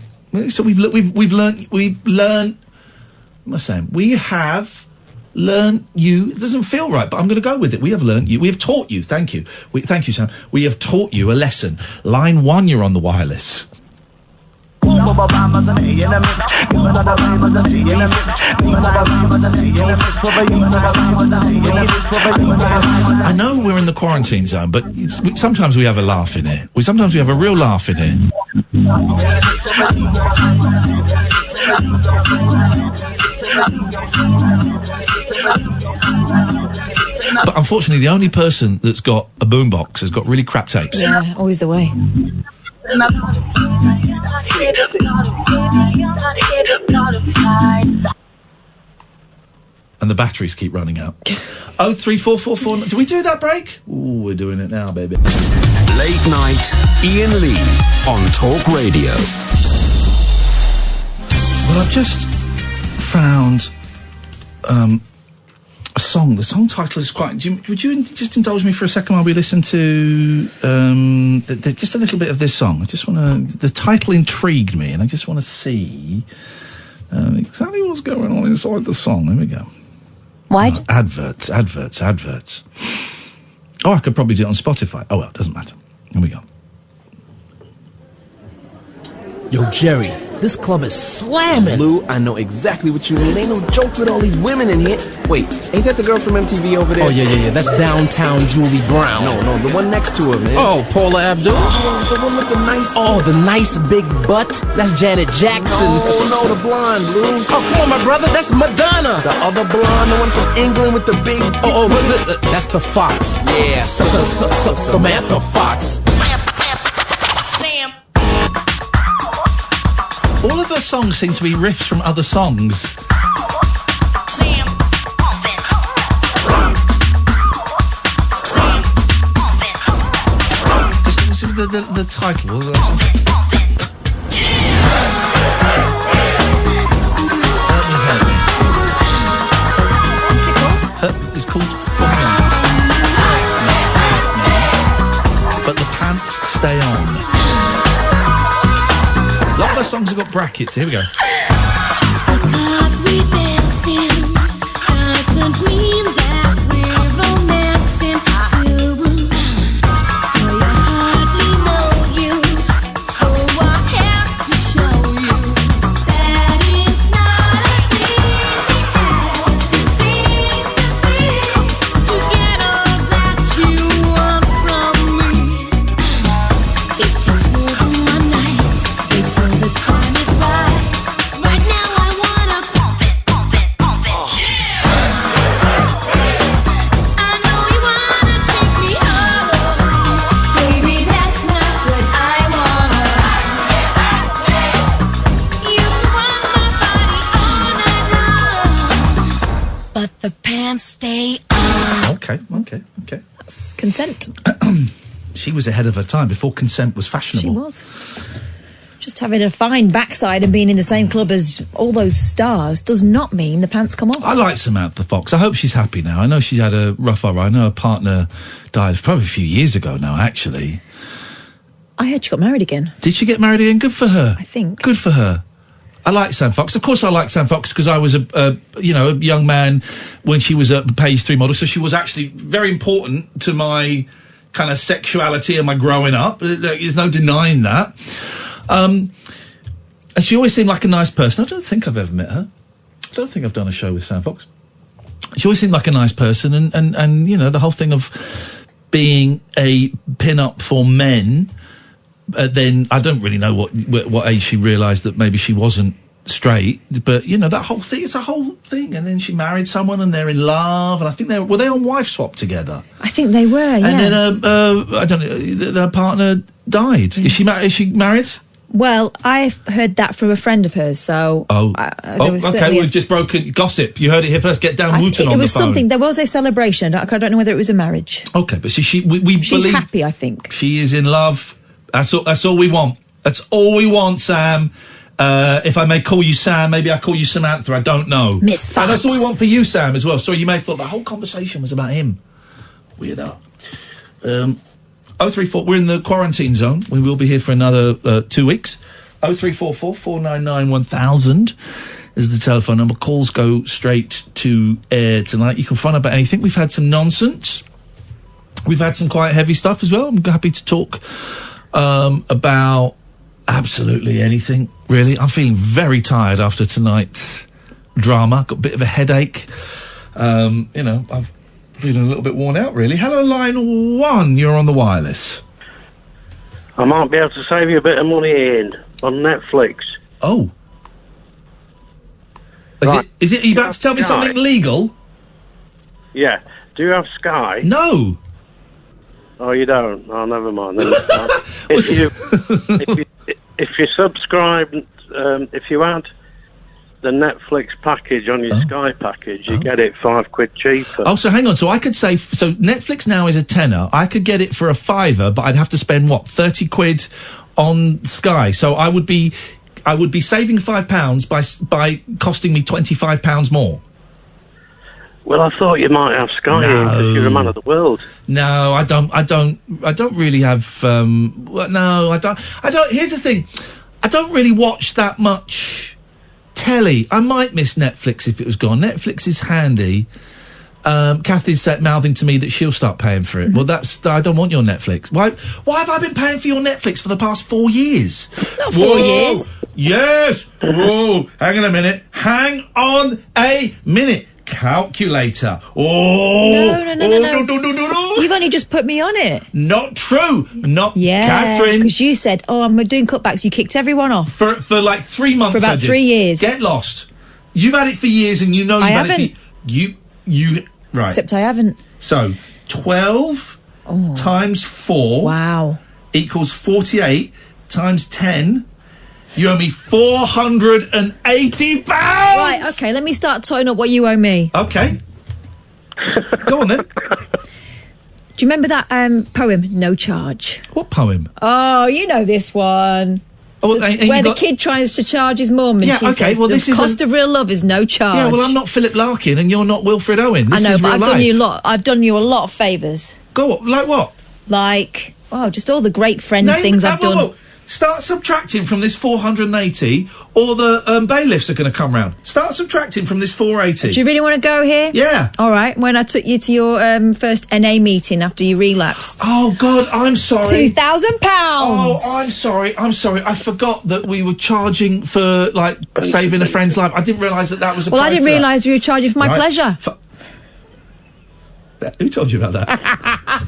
So we've learned. What am I saying? We have learned you. It doesn't feel right, but I'm going to go with it. We have learned you. We have taught you. Thank you. Thank you, Sam. We have taught you a lesson. Line 1, you're on the wireless. I know we're in the quarantine zone, but sometimes we have a laugh in here. Sometimes we have a real laugh in here. But unfortunately, the only person that's got a boombox has got really crap tapes. Yeah, always the way. And the batteries keep running out. 03444. Do we do that break? Ooh, we're doing it now, baby. Late night, Iain Lee on Talk Radio. Well, I've just found a song. The song title is quite... Would you just indulge me for a second while we listen to just a little bit of this song? I just want to... The title intrigued me, and I just want to see exactly what's going on inside the song. There we go. Why? Adverts. Oh, I could probably do it on Spotify. Oh, well, it doesn't matter. Here we go. Yo, Jerry, This club is slamming. Lou, I know exactly what you mean. Ain't no joke with all these women in here. Wait, ain't that the girl from MTV over there? Oh, yeah. That's downtown Julie Brown. No, the one next to her, man. Oh, Paula Abdul? Oh, the one with the nice... Oh, the nice big butt? That's Janet Jackson. No, the blonde, Lou. Oh, come on, my brother. That's Madonna. The other blonde, the one from England with the big... That's the Fox. Yeah. Samantha Fox. All of her songs seem to be riffs from other songs. This is the title. It's called But the Pants Stay On. A lot of our songs have got brackets. Here we go. Because we dancing doesn't mean that we're romancing too. For you hardly know you, so I have to show you that it's not as easy as it seems to be to get all that you want from me. It takes more than one night. Wait till the time is right. Right now I wanna pump it, pump it, pump it. I know you wanna take me home. Baby, that's not what I want. You want my body all night long, but the pants stay on. Okay. That's consent. She was ahead of her time before consent was fashionable. She was. Just having a fine backside and being in the same club as all those stars does not mean the pants come off. I like Samantha Fox. I hope she's happy now. I know she had a rough hour. I know her partner died probably a few years ago now, actually. I heard she got married again. Did she get married again? Good for her. I think. Good for her. I like Sam Fox. Of course I like Sam Fox because I was a young man when she was a Page 3 model, so she was actually very important to my kind of sexuality and my growing up. There's no denying that. And she always seemed like a nice person. I don't think I've ever met her. I don't think I've done a show with Sam Fox. She always seemed like a nice person, and you know, the whole thing of being a pin-up for men. Then I don't really know what age she realised that maybe she wasn't straight, but you know, that whole thing, it's a whole thing. And then she married someone and they're in love, and I think were they on Wife Swap together? I think they were, yeah. And then I don't know, their partner died. Mm. Is she married? Well, I heard that from a friend of hers, so... Okay, we've just broken gossip. You heard it here first. Get Dan Wooten on the phone. It was something, there was a celebration. I don't know whether it was a marriage. Okay, but she's She's happy, I think. She is in love. That's all we want. That's all we want, Sam. If I may call you Sam, maybe I call you Samantha, I don't know. Miss Fox. And that's all we want for you, Sam, as well. So you may have thought the whole conversation was about him. Weirdo. 0344, we're in the quarantine zone. We will be here for another 2 weeks. 0344 499 1000 is the telephone number. Calls go straight to air tonight. You can find out about anything. We've had some nonsense. We've had some quite heavy stuff as well. I'm happy to talk about absolutely anything, really. I'm feeling very tired after tonight's drama. Got a bit of a headache. I'm feeling a little bit worn out, really. Hello, line 1. You're on the wireless. I might be able to save you a bit of money, Ian, on Netflix. Oh. Right. Are you about to tell me Sky? something legal? Yeah. Do you have Sky? No. Oh, you don't? Oh, never mind. Then if you subscribe, if you add the Netflix package on your Sky package, you get it £5 cheaper. Oh, so hang on. So I could say, so Netflix now is a tenner. I could get it for a £5, but I'd have to spend what, £30 on Sky. So I would be saving £5 by costing me £25 more. Well, I thought you might have Sky because you're a man of the world. No, I don't really have. No, I don't. Here's the thing. I don't really watch that much telly. I might miss Netflix if it was gone. Netflix is handy. Kathy's mouthing to me that she'll start paying for it. Well, I don't want your Netflix. Why have I been paying for your Netflix for the past 4 years? Not 4 years. Yes. Oh, hang on a minute. Hang on a minute. Calculator. Oh. No. You've only just put me on it. Not true. Not Yeah. Catherine. Because you said, I'm doing cutbacks. You kicked everyone off. For like 3 months. For about 3 years. Get lost. You've had it for years and you know you've had it for... You... Right. Except I haven't. So, 12 times 4... Wow. ...equals 48 times 10... You owe me £480! Right, okay, let me start totting up what you owe me. Okay. Go on then. Do you remember that poem, No Charge? What poem? Oh, you know this one. Oh, where the kid tries to charge his mum and she says, this the cost of real love is no charge. Yeah, well, I'm not Philip Larkin and you're not Wilfred Owen. This I know, is but real I've done you a lot of favours. Go on, like what? Like, just all the great friend things I've done. Whoa. Start subtracting from this 480 or the bailiffs are going to come round. Start subtracting from this 480. Do you really want to go here? Yeah. All right, when I took you to your first NA meeting after you relapsed. Oh, God, I'm sorry. £2,000! Oh, I'm sorry. I forgot that we were charging for, like, saving a friend's life. I didn't realise that was a price. Well, I didn't realise you were charging for my pleasure. Who told you about that?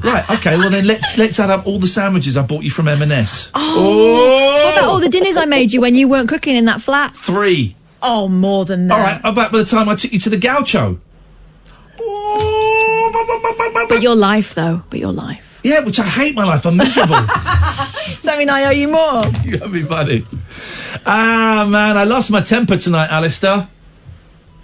Right, okay, well then let's add up all the sandwiches I bought you from M&S. What about all the dinners I made you when you weren't cooking in that flat? 3. Oh, more than that. All right, about by the time I took you to the Gaucho. But your life, though. Yeah, which I hate my life. I'm miserable. Does that mean I owe you more? You owe me money. Ah, man, I lost my temper tonight, Alistair.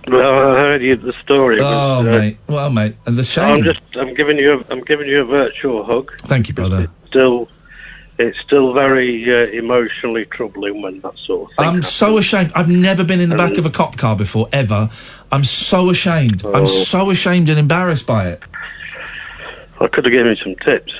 Well, I heard the story. Oh, mate. Well, mate, and the shame. I'm giving you a virtual hug. Thank you, brother. It's still very emotionally troubling when that sort of thing happens. So ashamed. I've never been in the back of a cop car before, ever. I'm so ashamed. I'm so ashamed and embarrassed by it. I could have given you some tips.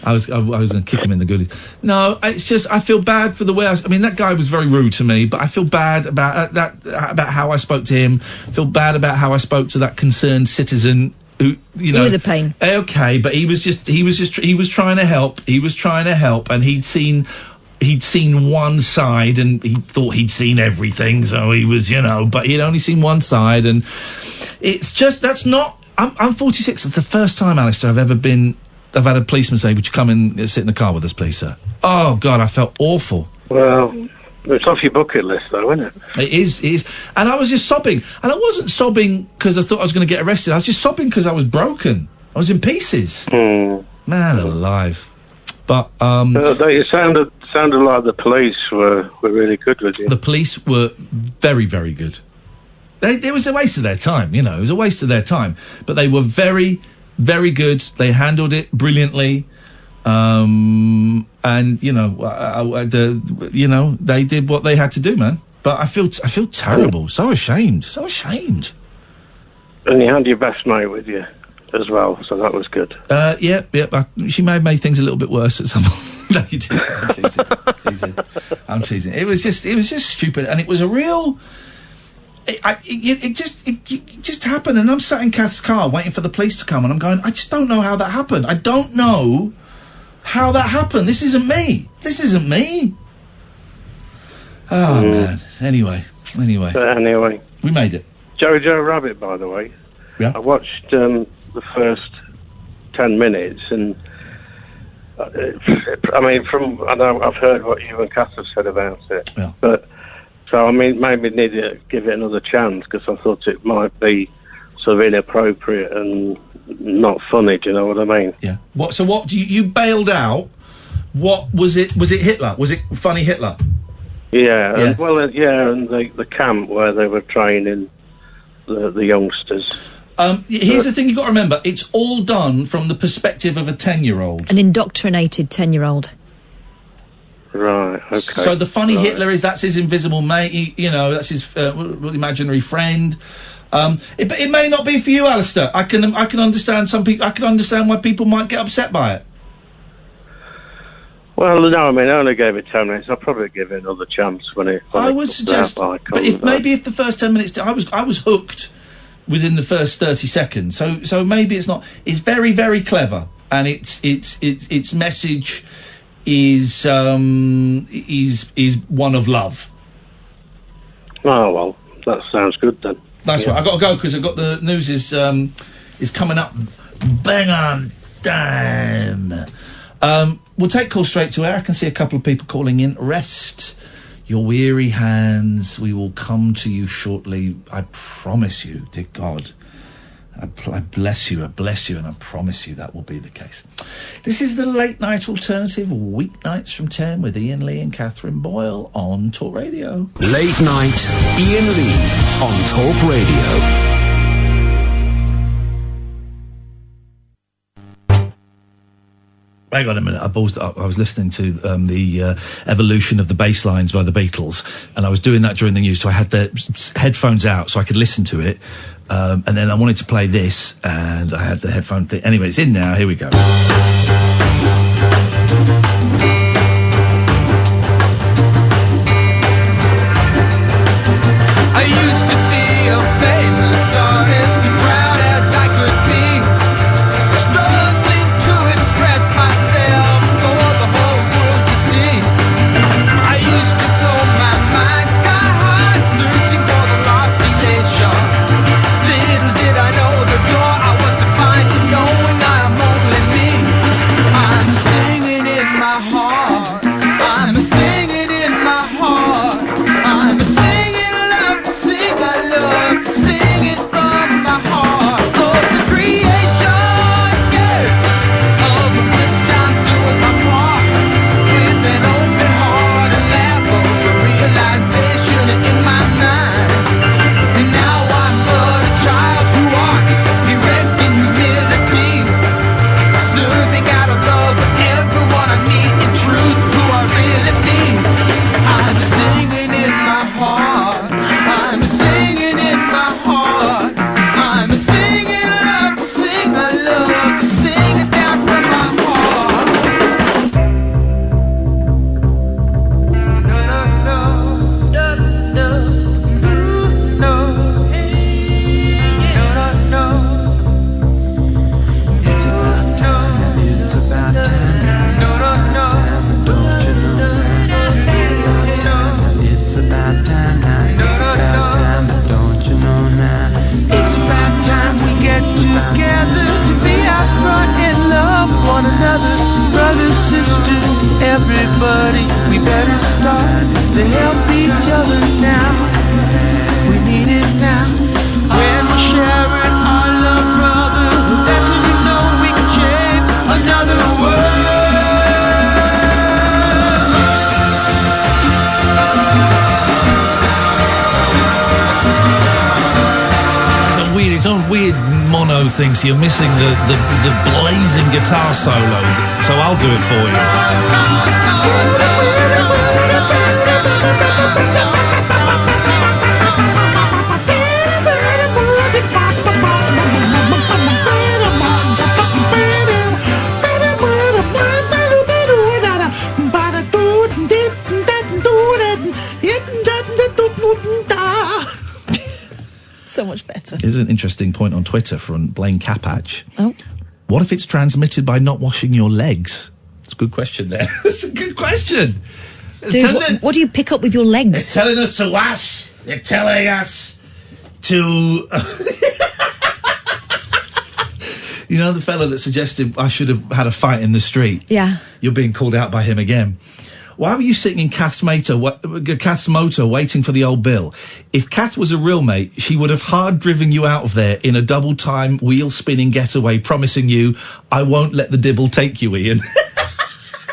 I was going to kick him in the goodies. No, it's just I feel bad for the way I mean, that guy was very rude to me, but I feel bad about about how I spoke to him. I feel bad about how I spoke to that concerned citizen who, you know, he was a pain. Okay, but he was trying to help. He was trying to help, and he'd seen one side, and he thought he'd seen everything. So he was, but he'd only seen one side, and it's just that's not. I'm 46. It's the first time, Alistair, I've had a policeman say, "Would you come and sit in the car with us, please, sir?" Oh, God, I felt awful. Well, it's off your bucket list, though, isn't it? It is. And I was just sobbing. And I wasn't sobbing because I thought I was going to get arrested. I was just sobbing because I was broken. I was in pieces. Man alive. But, it sounded like the police were really good with you. The police were very, very good. It was a waste of their time, It was a waste of their time. But they were very... very good. They handled it brilliantly, and they did what they had to do, man. But I feel terrible, so ashamed. And you had your best mate with you as well, so that was good. Yeah. She may have made things a little bit worse at some point. No, you did. I'm teasing. It was just stupid, and it was a real. It just happened, and I'm sat in Kath's car waiting for the police to come, and I'm going, I just don't know how that happened. I don't know how that happened. This isn't me. Oh, man. Anyway. We made it. Jojo Rabbit, by the way. Yeah. I watched the first 10 minutes, and I know I've heard what you and Kath have said about it, but... So, maybe need to give it another chance, because I thought it might be sort of inappropriate and not funny, do you know what I mean? Yeah. What you bailed out? What was it? Was it Hitler? Was it funny Hitler? Yeah. And the camp where they were training the youngsters. Here's the thing you've got to remember. It's all done from the perspective of a 10-year-old. An indoctrinated 10-year-old. Right, okay. So the funny Hitler that's his invisible mate, that's his imaginary friend. It may not be for you, Alistair. I can understand some people. I can understand why people might get upset by it. Well, no, I only gave it 10 minutes. I'll probably give it another chance when I would suggest, but if the first 10 minutes, I was hooked within the first 30 seconds. So maybe it's not. It's very, very clever, and its message is one of love. Oh, well, that sounds good then. That's right. I've got to go because I've got the news is coming up. Bang on time. We'll take calls straight to air. I can see a couple of people calling in. Rest your weary hands. We will come to you shortly. I promise you, dear God. I bless you, and I promise you that will be the case. This is the Late Night Alternative, weeknights from 10 with Iain Lee and Catherine Boyle on Talk Radio. Late Night Iain Lee on Talk Radio. Hang on a minute, I ballsed it up. I was listening to the evolution of the bass lines by the Beatles, and I was doing that during the news, so I had the headphones out so I could listen to it, and then I wanted to play this, and I had the headphone thing. Anyway, it's in now, here we go. I used to be a famous artist, proud as I could be, struggling to express myself for the whole world to see. I used to blow my mind sky high, searching for the lost elation. Little did I know the door I was to find, knowing I am only me. I'm singing in my heart, I'm singing in my heart, I'm singing love to sing, I love to sing it from my heart. Oh, the creation, yeah, of which I'm doing my part, with an open heart and laugh of the realization in my mind. And now I'm but a child who art erect in humility, serving out of love for everyone I meet in truth, who I really mean. I'm singing in my heart, I'm singing in my heart, I'm singing love to sing, I love to sing it down from my heart. No, no, no, no, no, no, hey, no, no, no. It's about time, it's about time, no, no, no, don't you know? It's about time now, it's about time, don't you know now? It's about time we get together to be out front and love one another. Brothers, sisters, everybody, we better start to help each other now. We need it now. When we're sharing our love, brother, that's when we know we can shape another world. It's on weird mono thing, so you're missing the blazing guitar solo, so I'll do it for you. So much better. Here's an interesting point on Twitter from Blaine Capatch. Oh. What if it's transmitted by not washing your legs? It's a good question there. It's a good question. Dude, what do you pick up with your legs? They're telling us to wash. They're telling us to... You know the fella that suggested I should have had a fight in the street? Yeah. You're being called out by him again. Why were you sitting in Kath's motor waiting for the old bill? If Kath was a real mate, she would have hard driven you out of there in a double-time wheel-spinning getaway, promising you, I won't let the dibble take you, Iain.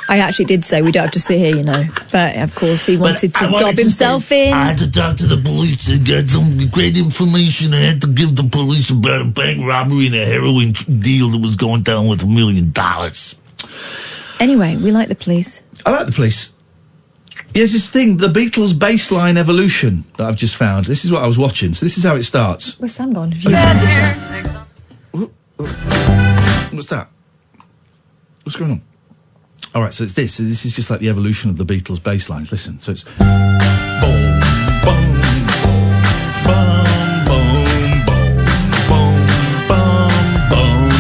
I actually did say we don't have to sit here, you know. But, of course, he wanted to dob himself in. I had to talk to the police to get some great information. I had to give the police about a bank robbery and a heroin deal that was going down with $1 million. Anyway, we like the police. I like the police. There's this thing, the Beatles bassline evolution that I've just found. This is what I was watching. So this is how it starts. Where's Sam gone? Have you found it? What's that? What's going on? All right, so it's this. So this is just like the evolution of the Beatles bass lines. Listen, so it's... boom, boom, boom, boom, boom, boom, boom, boom, boom,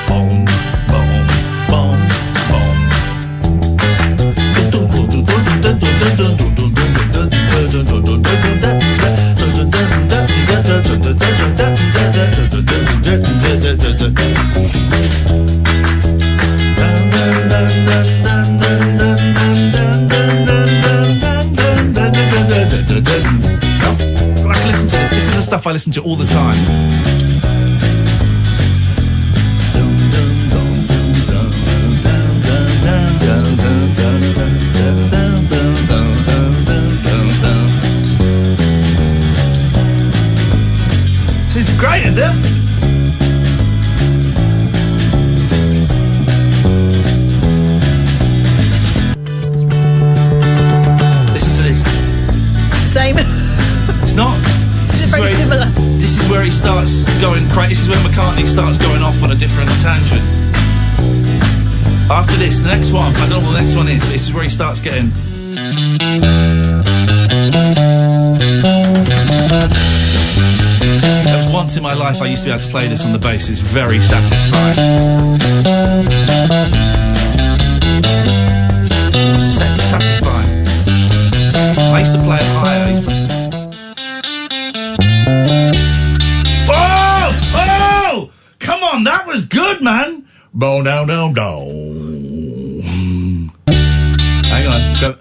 boom, boom, boom, boom, I listen to all the time. This is great, isn't it? Listen to this. Same. It's not. This is very similar. This is where he starts going crazy. This is where McCartney starts going off on a different tangent. After this, the next one, I don't know what the next one is, but this is where he starts getting... There was once in my life I used to be able to play this on the bass. It's very satisfying. Satisfying. I used to play it higher. Oh! Come on, that was good, man! Bow down, down, down. Hang on, go.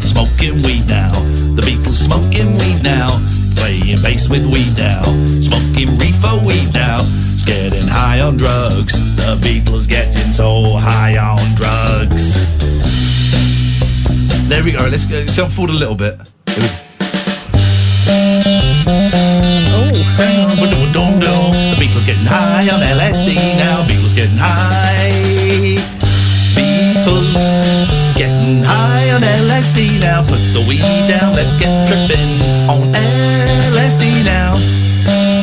Smoking weed now. The Beatles smoking weed now. Playing bass with weed now. Smoking reefer weed now. Getting high on drugs. The Beatles getting so high on drugs. There we go. Let's jump forward a little bit. The Beatles getting high on LSD now. Beatles getting high. Beatles getting high on LSD now. Put the weed down. Let's get tripping on LSD now.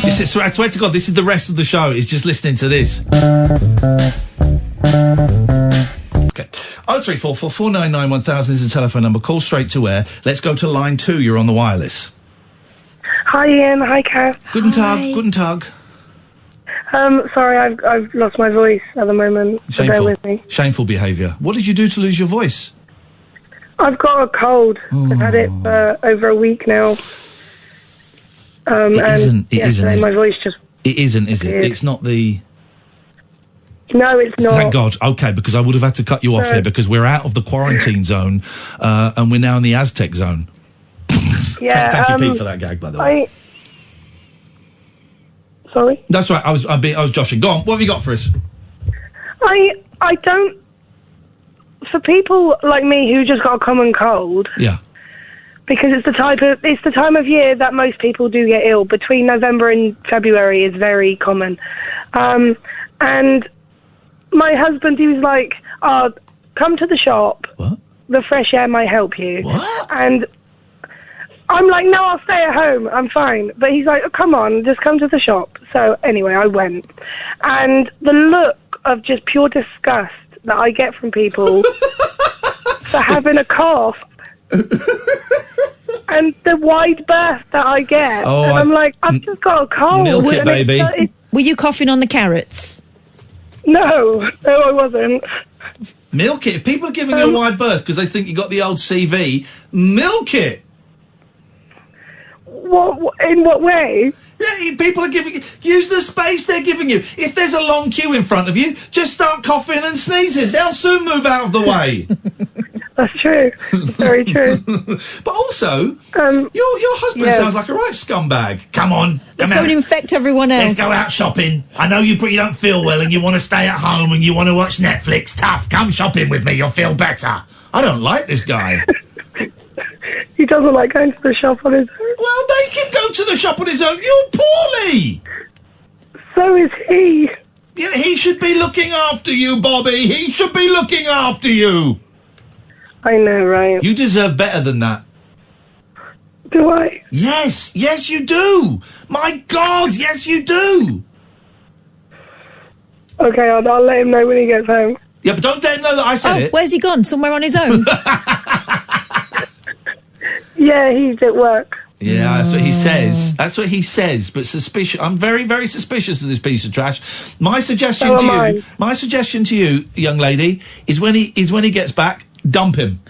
This is, I swear to God, this is the rest of the show. It's just listening to this. Okay. 0344 499 1000 is the telephone number. Call straight to air. Let's go to line 2. You're on the wireless. Hi, Ian. Hi, Kath. Guten Tag. Guten Tag. Sorry, I've lost my voice at the moment. So bear with me. Shameful behaviour. What did you do to lose your voice? I've got a cold. I've had it for over a week now. It isn't, is my voice just... It isn't, is it? It's not the... No, it's not. Thank God. Okay, because I would have had to cut you off here because we're out of the quarantine zone and we're now in the Aztec zone. Yeah. Thank you, Pete, for that gag, by the way. Sorry? That's right. I was joshing. Go on. What have you got for us? I don't... For people like me who just got a common cold... Yeah. Because it's the time of year that most people do get ill. Between November and February is very common. And my husband, he was like, "Oh, come to the shop. What? The fresh air might help you." What? And I'm like, "No, I'll stay at home. I'm fine." But he's like, "Oh, come on, just come to the shop." So anyway, I went. And the look of just pure disgust that I get from people for having a cough. And the wide berth that I get. Oh, and I'm like, I've just got a cold. Milk it, And baby. Were you coughing on the carrots? No, I wasn't. Milk it. If people are giving you a wide berth because they think you got the old CV, milk it. What? In what way? Yeah, people are giving... Use the space they're giving you. If there's a long queue in front of you, just start coughing and sneezing. They'll soon move out of the way. That's true. Very true. But also, your husband sounds like a right scumbag. Come on. Let's go and infect everyone else. Let's go out shopping. I know you don't feel well and you want to stay at home and you want to watch Netflix. Tough. Come shopping with me. You'll feel better. I don't like this guy. He doesn't like going to the shop on his own. Well, make him go to the shop on his own. You're poorly. So is he. Yeah, he should be looking after you, Bobby. He should be looking after you. I know, right? You deserve better than that. Do I? Yes, you do. My God, yes, you do. Okay, I'll let him know when he gets home. Yeah, but don't let him know that I said it. Where's he gone? Somewhere on his own? Yeah, he's at work. Yeah, that's what he says. That's what he says. But suspicious. I'm very, very suspicious of this piece of trash. My suggestion to you, young lady, is when he gets back, dump him.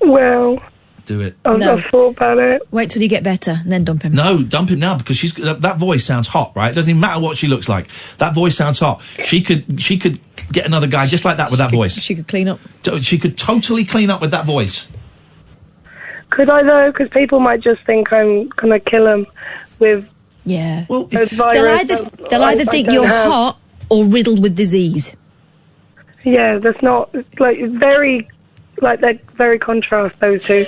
Well, Do it. I've thought about it. Wait till you get better and then dump him. No, dump him now because that voice sounds hot, right? It doesn't even matter what she looks like. That voice sounds hot. She could get another guy just like that with that voice. She could clean up. She could totally clean up with that voice. Could I though? Because people might just think I'm gonna kill him with. Yeah. Well, they'll either think you're hot or riddled with disease. Yeah, that's not like very contrast those two.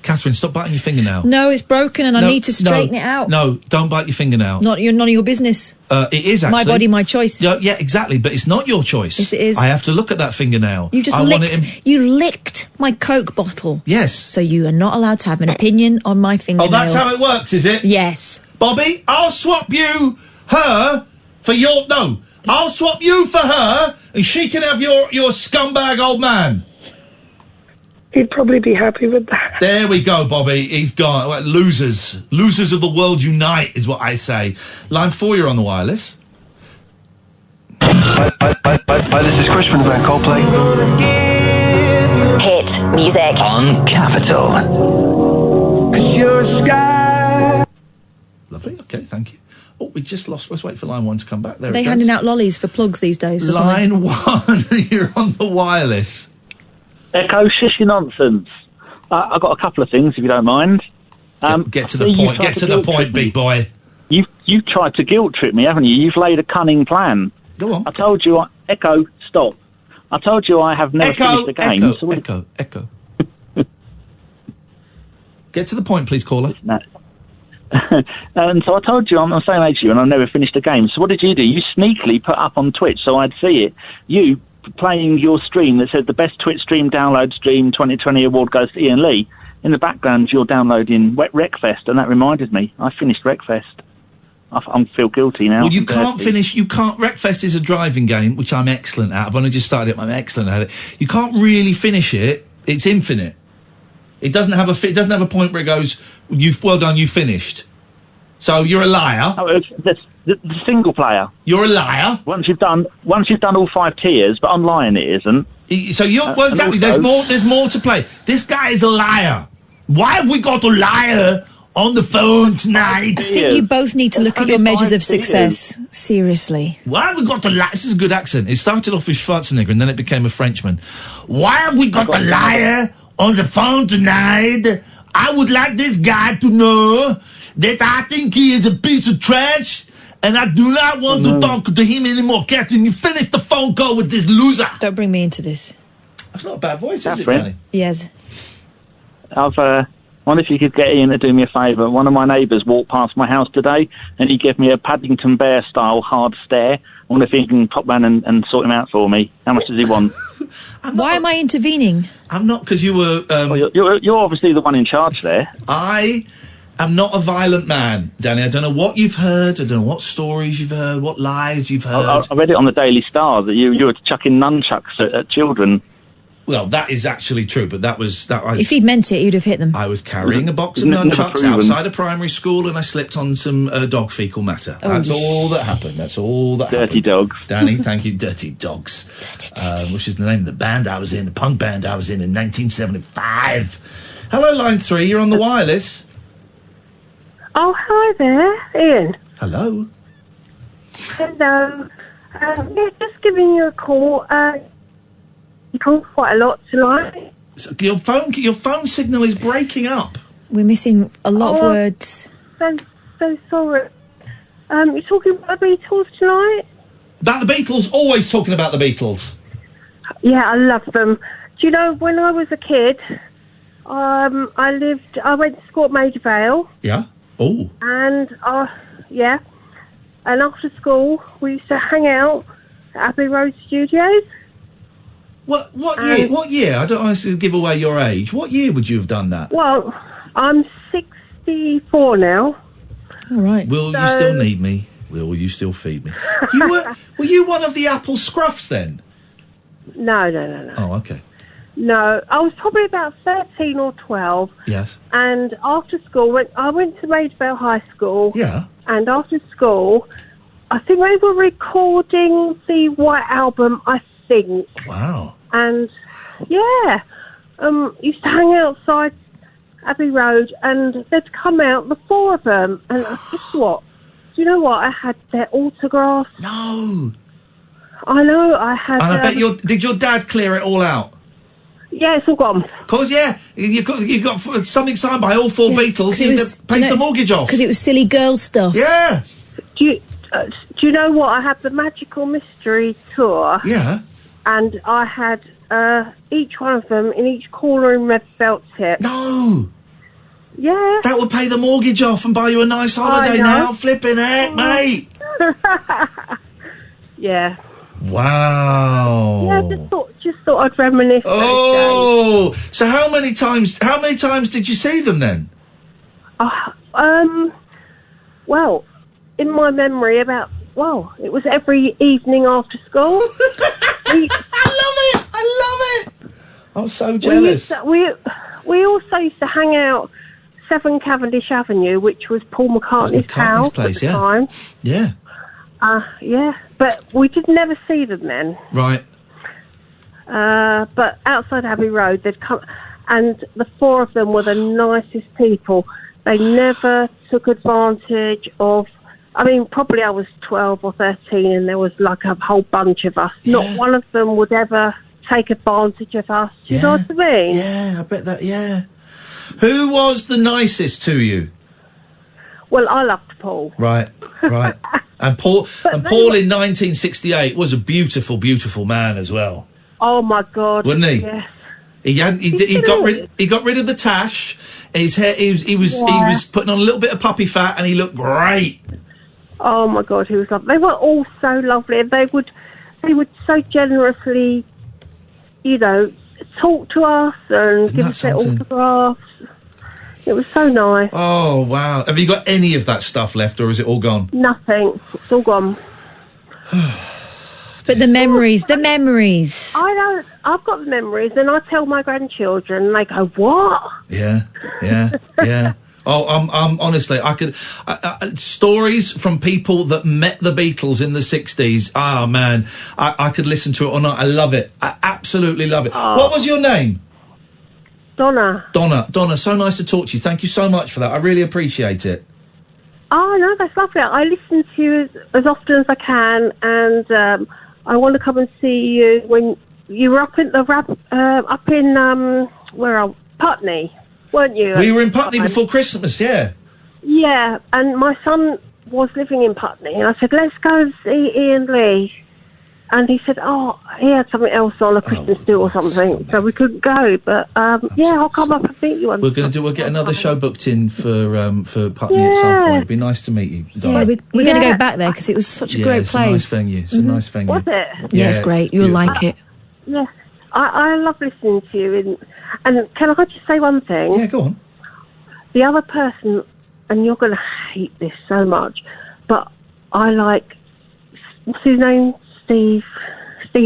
Catherine, stop biting your fingernail. No, it's broken and I need to straighten it out. No, don't bite your fingernail. None of your business. It is actually. My body, my choice. Yeah, exactly, but it's not your choice. Yes, it is. I have to look at that fingernail. You just licked my Coke bottle. Yes. So you are not allowed to have an opinion on my fingernails. Oh, that's how it works, is it? Yes. Bobby, I'll swap her for your... No, I'll swap you for her and she can have your scumbag old man. He'd probably be happy with that. There we go, Bobby. He's gone. Well, losers. Losers of the world unite, is what I say. Line 4, you're on the wireless. Hi, this is Chris from the band Coldplay. Hit music. On Capital. 'Cause you're a sky. Lovely, okay, thank you. Oh, we just lost... Let's wait for line 1 to come back. There They it goes. handing out lollies for plugs these days. Or Line 1, you're on the wireless. Echo, shishy nonsense. I've got a couple of things, if you don't mind. Get to the point. Get to the point, big boy. You've tried to guilt trip me, haven't you? You've laid a cunning plan. Go on. I told you... Echo, stop. I told you I have never finished the game. Echo. Get to the point, please, caller. And so I told you I'm the same age as you and I've never finished a game. So what did you do? You sneakily put up on Twitch so I'd see it. You playing your stream that said the best Twitch stream download stream 2020 award goes to Iain Lee. In the background, you're downloading Wreckfest, and that reminded me. I finished Wreckfest. I feel guilty now. Well, you can't finish. You can't. Wreckfest is a driving game, which I'm excellent at. I've only just started it. But I'm excellent at it. You can't really finish it. It's infinite. It doesn't have a. It doesn't have a point where it goes. Well done. You finished. So you're a liar. Oh, the single player. You're a liar. Once you've done all 5 tiers, but online it isn't. So you're well exactly. There's more to play. This guy is a liar. Why have we got a liar on the phone tonight? I think you both need to look at your measures of success. Seriously. Why have we got a liar? This is a good accent. It started off with Schwarzenegger and then it became a Frenchman. Why have we got a liar on the phone tonight? I would like this guy to know that I think he is a piece of trash and I do not want to talk to him anymore. Catherine, you finish the phone call with this loser. Don't bring me into this. That's not a bad voice, is it, Danny? Yes. I wonder if you could get Ian to do me a favour. One of my neighbours walked past my house today and he gave me a Paddington Bear style hard stare. I wonder if he can pop round and sort him out for me. How much does he want? Why am I intervening? I'm not, because you were... you're obviously the one in charge there. I am not a violent man, Danny. I don't know what you've heard. I don't know what stories you've heard, what lies you've heard. I read it on the Daily Star that you were chucking nunchucks at children. Well, that is actually true, but that was... If he'd meant it, he'd have hit them. I was carrying a box of nunchucks outside a primary school and I slipped on some dog fecal matter. That's all that happened. That's all that happened. Dirty dogs. Danny, thank you. Dirty Dogs. Which is the name of the band I was in, the punk band I was in 1975. Hello, line 3. You're on the wireless. Oh, hi there, Ian. Hello. Hello. Just giving you a call. You talk quite a lot tonight. So your phone signal is breaking up. We're missing a lot of words. So sorry. You're talking about the Beatles tonight? About the Beatles? Always talking about the Beatles. Yeah, I love them. Do you know, when I was a kid, I went to school at Maida Vale. Yeah? Oh. And, yeah. And after school, we used to hang out at Abbey Road Studios. What year? What year? I don't want to give away your age. What year would you have done that? Well, I'm 64 now. All right. Will you still need me? Will you still feed me? Were you one of the Apple Scruffs then? No. Oh, okay. No, I was probably about 13 or 12. Yes. And after school, I went to Maida Vale High School. Yeah. And after school, I think they were recording the White Album, I think. Wow. And, yeah, used to hang outside Abbey Road, and they'd come out, the four of them, and guess what? Do you know what? I had their autographs. No. I know, I had... And I bet did your dad clear it all out? Yeah, it's all gone. Of course, yeah. You've got something signed by all four Beatles. Pays the mortgage off. Because it was silly girl stuff. Yeah. Do you know what? I had the Magical Mystery Tour. Yeah. And I had each one of them in each corner in red felt tip. No. Yeah. That would pay the mortgage off and buy you a nice holiday now. Flipping heck, mate. Yeah. Wow. Yeah, just thought I'd reminisce. Oh, so how many times did you see them then? Well, in my memory, it was every evening after school. I love it. I'm so jealous. We also used to hang out 7 Cavendish Avenue, which was Paul McCartney's house place, at the time. Yeah. Yeah, but we did never see them then. Right. But outside Abbey Road, they'd come, and the four of them were the nicest people. They never took advantage of... I mean, probably I was 12 or 13 and there was like a whole bunch of us. Yeah. Not one of them would ever take advantage of us. Do you know what I mean? Yeah, I bet that, yeah. Who was the nicest to you? Well, I loved Paul. Right. And Paul in 1968 was a beautiful, beautiful man as well. Oh my God! Wasn't he? Yes. He got rid of the tash. His hair. He was putting on a little bit of puppy fat, and he looked great. Oh my God, he was lovely. They were all so lovely, and they would so generously, talk to us and give us their autographs. It was so nice. Oh wow! Have you got any of that stuff left, or is it all gone? Nothing. It's all gone. But the memories. I know. I've got the memories, and I tell my grandchildren, and they go, "What?" Yeah. Oh, I'm honestly, I could stories from people that met the Beatles in the 60s. Oh man, I could listen to it all night. I love it. I absolutely love it. Oh. What was your name? Donna. Donna, so nice to talk to you. Thank you so much for that. I really appreciate it. Oh no, that's lovely. I listen to you as often as I can, and I want to come and see you when you were up in Putney, weren't you? We were in Putney before Christmas, yeah. Yeah, and my son was living in Putney, and I said, let's go and see Iain Lee. And he said, he had something else on, a Christmas do or something, so we couldn't go. But, I'll come up and meet you one time. We'll get another show booked in for Putney at some point. It'd be nice to meet you, Donna. Yeah, we're going to go back there because it was such a great it's place. A nice venue. It's a nice venue. Was it? Yeah, it's great. You'll like it. Yeah, I love listening to you. And can I just say one thing? Yeah, go on. The other person, and you're going to hate this so much, but I like, what's his name? Steve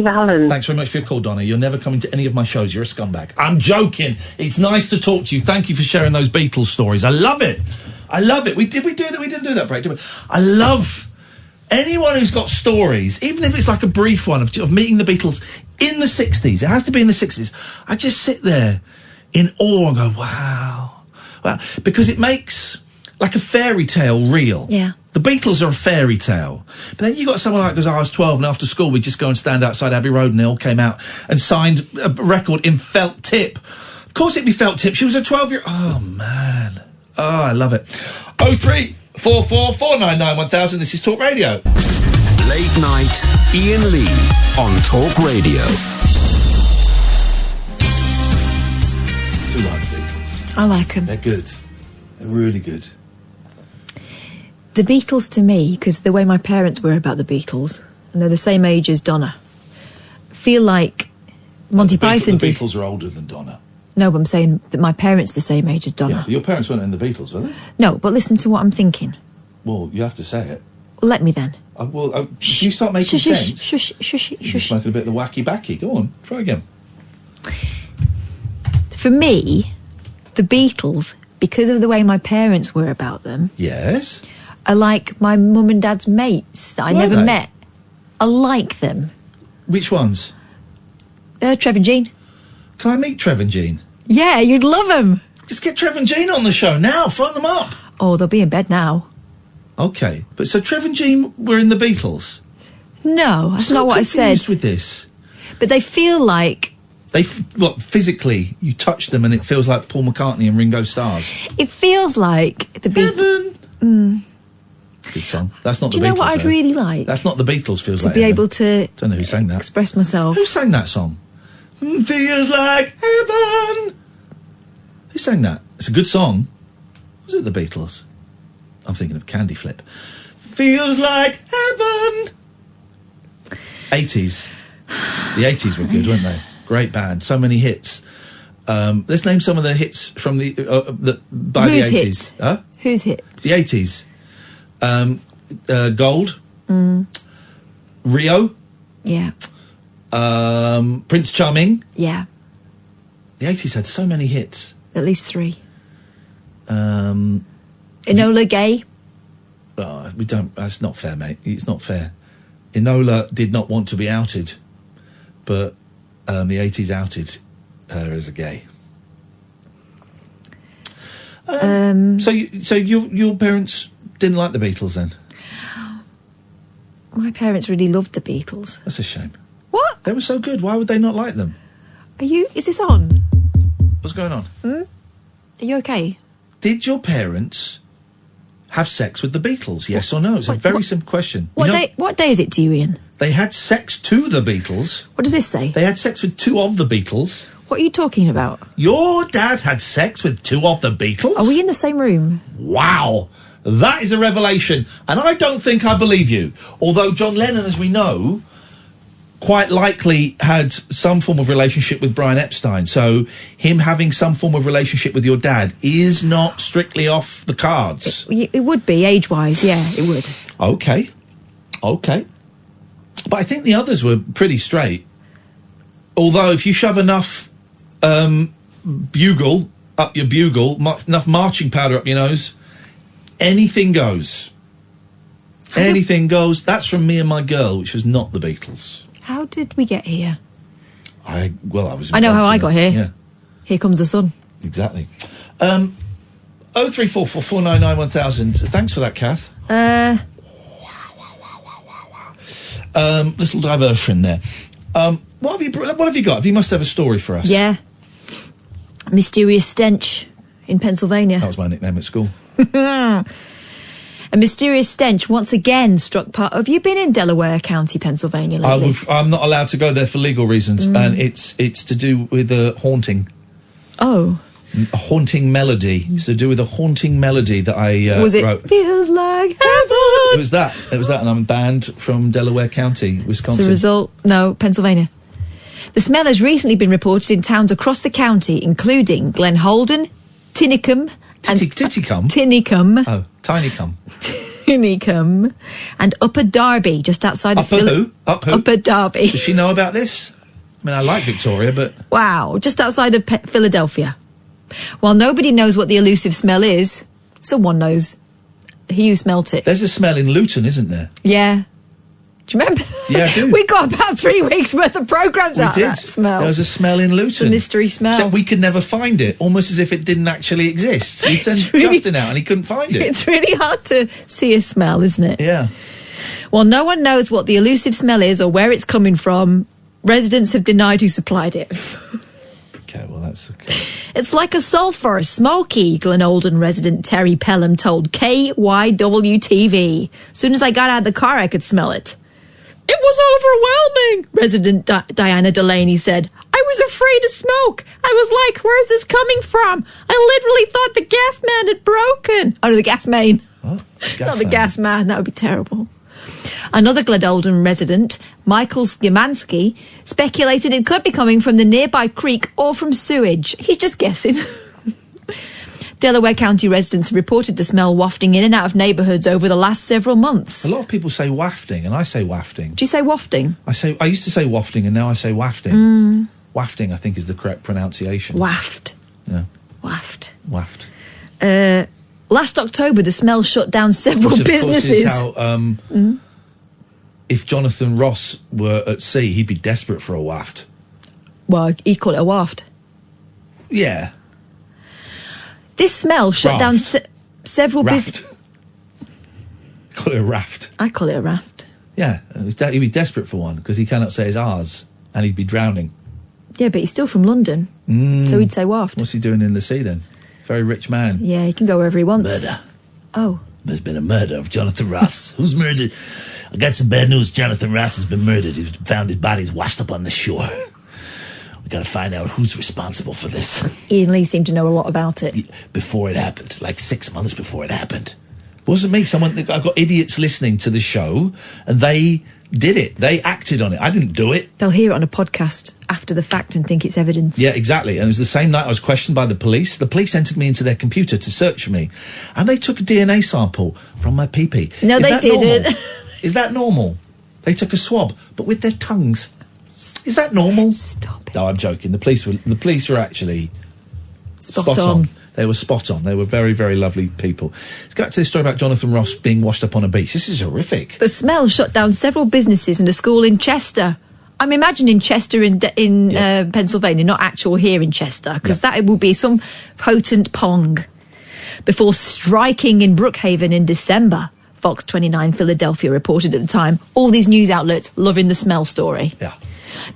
Allen. Thanks very much for your call, Donna. You're never coming to any of my shows. You're a scumbag. I'm joking. It's nice to talk to you. Thank you for sharing those Beatles stories. I love it. We didn't do that break, did we? I love anyone who's got stories, even if it's like a brief one of meeting the Beatles in the 60s. It has to be in the 60s. I just sit there in awe and go, wow. Because it makes like a fairy tale real. Yeah. The Beatles are a fairy tale. But then you got someone like, because I was 12 and after school we'd just go and stand outside Abbey Road and they all came out and signed a record in felt tip. Of course it'd be felt tip. She was a 12-year-old. Oh, man. Oh, I love it. 0344 499 1000. This is Talk Radio. Late night, Iain Lee on Talk Radio. I do like the Beatles. I like them. They're good. They're really good. The Beatles to me, because the way my parents were about the Beatles, and they're the same age as Donna, feel like Monty Python The did. Beatles are older than Donna. No, but I'm saying that my parents are the same age as Donna. Yeah, but your parents weren't in the Beatles, were they? No, but listen to what I'm thinking. Well, you have to say it. Well, let me then. If you start making sense... Shush. You're smoking a bit of the wacky backy. Go on, try again. For me, the Beatles, because of the way my parents were about them... Yes? Are like my mum and dad's mates that I never met. I like them. Which ones? Trev and Jean. Can I meet Trev and Jean? Yeah, you'd love them. Just get Trev and Jean on the show now. Phone them up. Oh, they'll be in bed now. Okay, but so Trev and Jean were in the Beatles. No, that's not what I said. Confused with this. But they feel like physically you touch them and it feels like Paul McCartney and Ringo Starr's. it feels like the Beatles. Good song. That's not Do the Beatles. you know what I'd though. really like? That's not the Beatles. Feels To like be heaven. able to Don't know who sang that. express myself. Who sang that song? Feels like heaven. Who sang that? It's a good song. Was it the Beatles? I'm thinking of Candy Flip. Feels like heaven. 80s. The 80s were good, weren't they? Great band. So many hits. Let's name some of the hits from by Whose the 80s. hits? Huh? Whose hits? The 80s. Gold. Rio. Yeah. Prince Charming. Yeah. The 80s had so many hits. At least 3. Enola Gay. Oh, we don't. That's not fair, mate. It's not fair. Enola did not want to be outed, but the 80s outed her as a gay. So your parents didn't like the Beatles then? My parents really loved the Beatles. That's a shame. What? They were so good. Why would they not like them? Is this on? What's going on? Are you okay? Did your parents have sex with the Beatles? Yes or no? It's a very simple question. What day is it to you, Ian? They had sex to the Beatles. What does this say? They had sex with 2 of the Beatles. What are you talking about? Your dad had sex with 2 of the Beatles? Are we in the same room? Wow. That is a revelation. And I don't think I believe you. Although John Lennon, as we know, quite likely had some form of relationship with Brian Epstein. So him having some form of relationship with your dad is not strictly off the cards. It would be, age-wise, yeah, it would. Okay. But I think the others were pretty straight. Although if you shove enough bugle up your bugle, enough marching powder up your nose, anything goes. Anything goes. That's from Me and My Girl, which was not the Beatles. How did we get here? I was... I know how I got here. Yeah. Here comes the sun. Exactly. 03444991000. Thanks for that, Kath. Little diversion there. What have you got? You must have a story for us. Yeah. Mysterious stench in Pennsylvania. That was my nickname at school. A mysterious stench once again struck part. Have you been in Delaware County, Pennsylvania lately? I'm not allowed to go there for legal reasons, and it's to do with a haunting. Oh. A haunting melody. It's to do with a haunting melody that I was it wrote. Feels like heaven? It was that, and I'm banned from Delaware County, Wisconsin. As a result, no, Pennsylvania. The smell has recently been reported in towns across the county, including Glen Holden, Tinicum, Tinicum. Oh, Tinicum. Tinicum, and Upper Darby, just outside of Upper Darby. Does she know about this? I mean, I like Victoria, but... Wow, just outside of Philadelphia. While nobody knows what the elusive smell is, someone knows. He who smelt it. There's a smell in Luton, isn't there? Yeah. Do you remember? Yeah, I do. We got about 3 weeks worth of programmes out of that smell. There was a smell in Luton. The mystery smell. Except we could never find it, almost as if it didn't actually exist. We'd send Justin out and he couldn't find it. It's really hard to see a smell, isn't it? Yeah. Well, no one knows what the elusive smell is or where it's coming from. Residents have denied who supplied it. Okay, well, that's okay. It's like a sulphur, smoky, Glen Olden resident Terry Pelham told KYW-TV. As soon as I got out of the car, I could smell it. It was overwhelming, resident Diana Delaney said. I was afraid to smoke. I was like, where's this coming from? I literally thought the gas man had broken. Oh, no, the gas main. What? Not the gas man. That would be terrible. Another Glen Olden resident, Michael Skimansky, speculated it could be coming from the nearby creek or from sewage. He's just guessing. Delaware County residents have reported the smell wafting in and out of neighbourhoods over the last several months. A lot of people say wafting, and I say wafting. Do you say wafting? I used to say wafting, and now I say wafting. Wafting, I think, is the correct pronunciation. Waft. Yeah. Waft. Waft. Last October, the smell shut down several businesses. Which, of course, is how, if Jonathan Ross were at sea, he'd be desperate for a waft. Well, he'd call it a waft. Yeah. This smell shut down several businesses. Call it a raft. I call it a raft. Yeah, he'd be desperate for one because he cannot say his R's and he'd be drowning. Yeah, but he's still from London, so he'd say waft. What's he doing in the sea then? Very rich man. Yeah, he can go wherever he wants. Murder. Oh. There's been a murder of Jonathan Ross. Who's murdered? I got some bad news. Jonathan Ross has been murdered. He's found his body's washed up on the shore. We got to find out who's responsible for this. Ian Lee seemed to know a lot about it. Before it happened, like 6 months before it happened. Wasn't me. I've got idiots listening to the show, and they did it. They acted on it. I didn't do it. They'll hear it on a podcast after the fact and think it's evidence. Yeah, exactly. And it was the same night I was questioned by the police. The police entered me into their computer to search for me, and they took a DNA sample from my pee-pee. No, they didn't. Is that normal? They took a swab, but with their tongues. Is that normal? Stop it. No, I'm joking. The police were actually spot on. They were spot on. They were very, very lovely people. Let's go back to this story about Jonathan Ross being washed up on a beach. This is horrific. The smell shut down several businesses and a school in Chester. I'm imagining Chester in Pennsylvania, not actual here in Chester, because that will be some potent pong. Before striking in Brookhaven in December, Fox 29 Philadelphia reported at the time. All these news outlets loving the smell story. Yeah.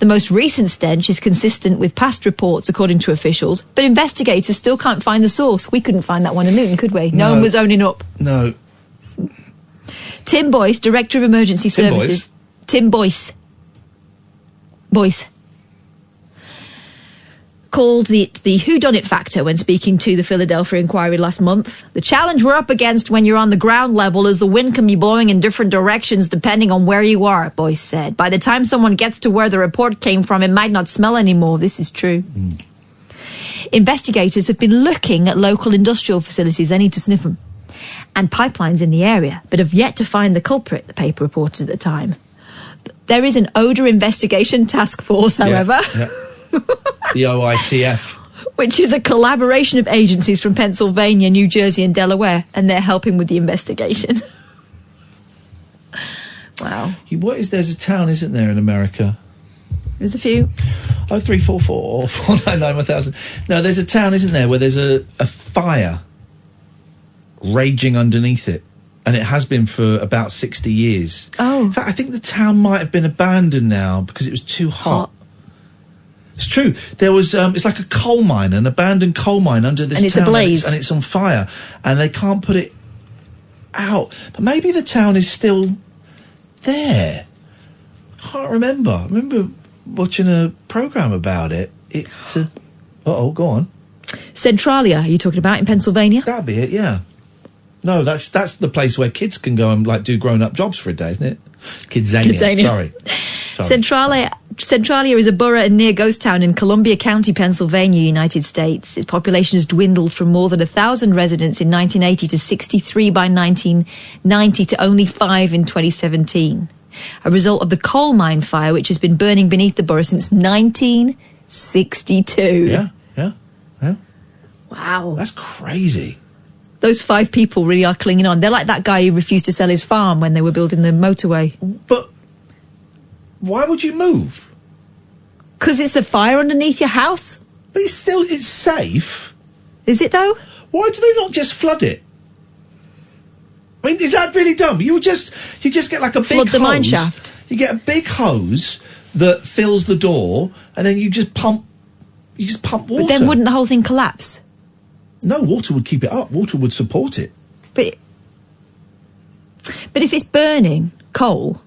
The most recent stench is consistent with past reports, according to officials, but investigators still can't find the source. We couldn't find that one in Luton, could we? No one was owning up. No. Tim Boyce, Director of Emergency Services. Tim Boyce. Called the whodunit factor when speaking to the Philadelphia Inquiry last month. The challenge we're up against when you're on the ground level is the wind can be blowing in different directions depending on where you are, Boyce said. By the time someone gets to where the report came from, it might not smell anymore. This is true. Investigators have been looking at local industrial facilities. They need to sniff them. And pipelines in the area, but have yet to find the culprit, the paper reported at the time. There is an odour investigation task force, however. Yeah. The OITF. Which is a collaboration of agencies from Pennsylvania, New Jersey and Delaware, and they're helping with the investigation. Wow. There's a town, isn't there, in America? There's a few. 0344 499 1000. No, there's a town, isn't there, where there's a fire raging underneath it. And it has been for about 60 years. Oh. In fact, I think the town might have been abandoned now because it was too hot. It's true. There was, it's like a coal mine, an abandoned coal mine under this town. And it's ablaze. And it's on fire. And they can't put it out. But maybe the town is still there. I can't remember. I remember watching a programme about it. Go on. Centralia, are you talking about, in Pennsylvania? That'd be it, yeah. No, that's the place where kids can go and, do grown-up jobs for a day, isn't it? Kidzania. Sorry. Centralia is a borough and near ghost town in Columbia County, Pennsylvania, United States. Its population has dwindled from more than 1,000 residents in 1980 to 63 by 1990 to only 5 in 2017. A result of the coal mine fire, which has been burning beneath the borough since 1962. Yeah. Wow. That's crazy. Those 5 people really are clinging on. They're like that guy who refused to sell his farm when they were building the motorway. But why would you move? Because it's a fire underneath your house. But it's safe. Is it, though? Why do they not just flood it? I mean, is that really dumb? You just get like a big flood the hose. mine shaft. You get a big hose that fills the door, and then you just pump water. But then wouldn't the whole thing collapse? No, water would keep it up. Water would support it. But if it's burning coal,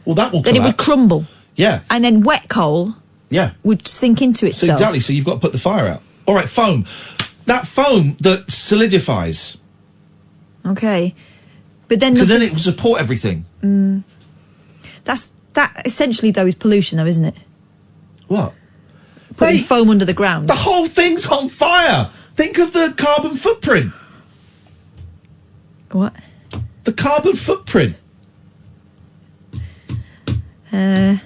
well, that will then collapse. It would crumble. Yeah. And then wet coal would sink into itself. So exactly, so you've got to put the fire out. All right, foam. That foam that solidifies. Okay. But then... Because then it will support everything. That essentially, though, is pollution, though, isn't it? What? Putting foam under the ground. The whole thing's on fire! Think of the carbon footprint. What? The carbon footprint. Really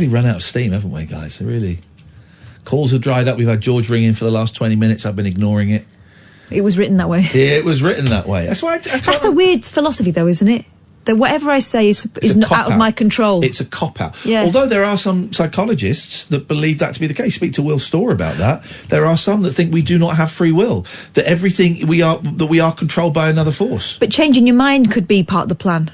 run out of steam, haven't we, guys? Really. Calls have dried up. We've had George ringing for the last 20 minutes. I've been ignoring it. It was written that way. Yeah, it was written that way. That's why That's a weird philosophy, though, isn't it? That whatever I say is not out of my control. It's a cop-out. Yeah. Although there are some psychologists that believe that to be the case. Speak to Will Storr about that. There are some that think we do not have free will. That everything we are controlled by another force. But changing your mind could be part of the plan.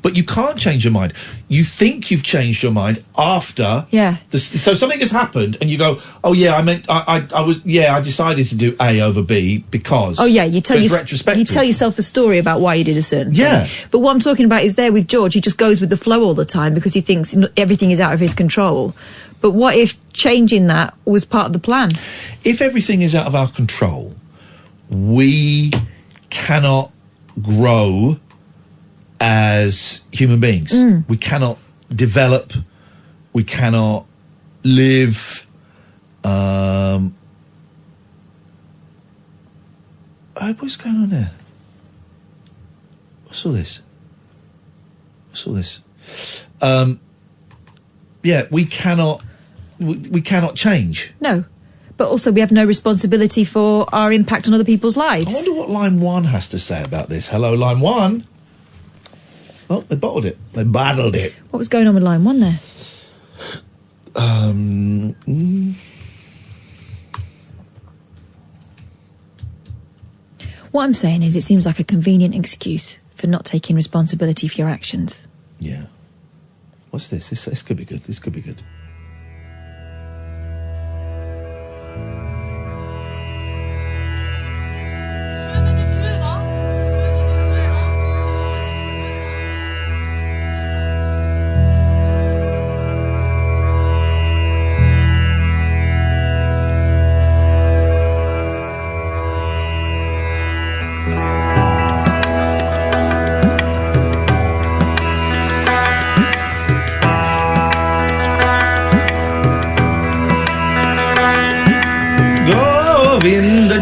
But you can't change your mind. You think you've changed your mind after. Yeah. So something has happened, and you go, "Oh yeah, I decided to do A over B because." Oh yeah, you tell retrospective. yourself a story about why you did a certain Yeah. thing. But what I'm talking about is there with George. He just goes with the flow all the time because he thinks everything is out of his control. But what if changing that was part of the plan? If everything is out of our control, we cannot grow as human beings. We cannot develop, we cannot live. What's going on there? What's all this? Yeah, we cannot change. No. But also we have no responsibility for our impact on other people's lives. I wonder what line 1 has to say about this. Hello, line 1. Oh, they bottled it. They bottled it. What was going on with line 1 there? What I'm saying is it seems like a convenient excuse for not taking responsibility for your actions. Yeah. What's this? This could be good. This could be good.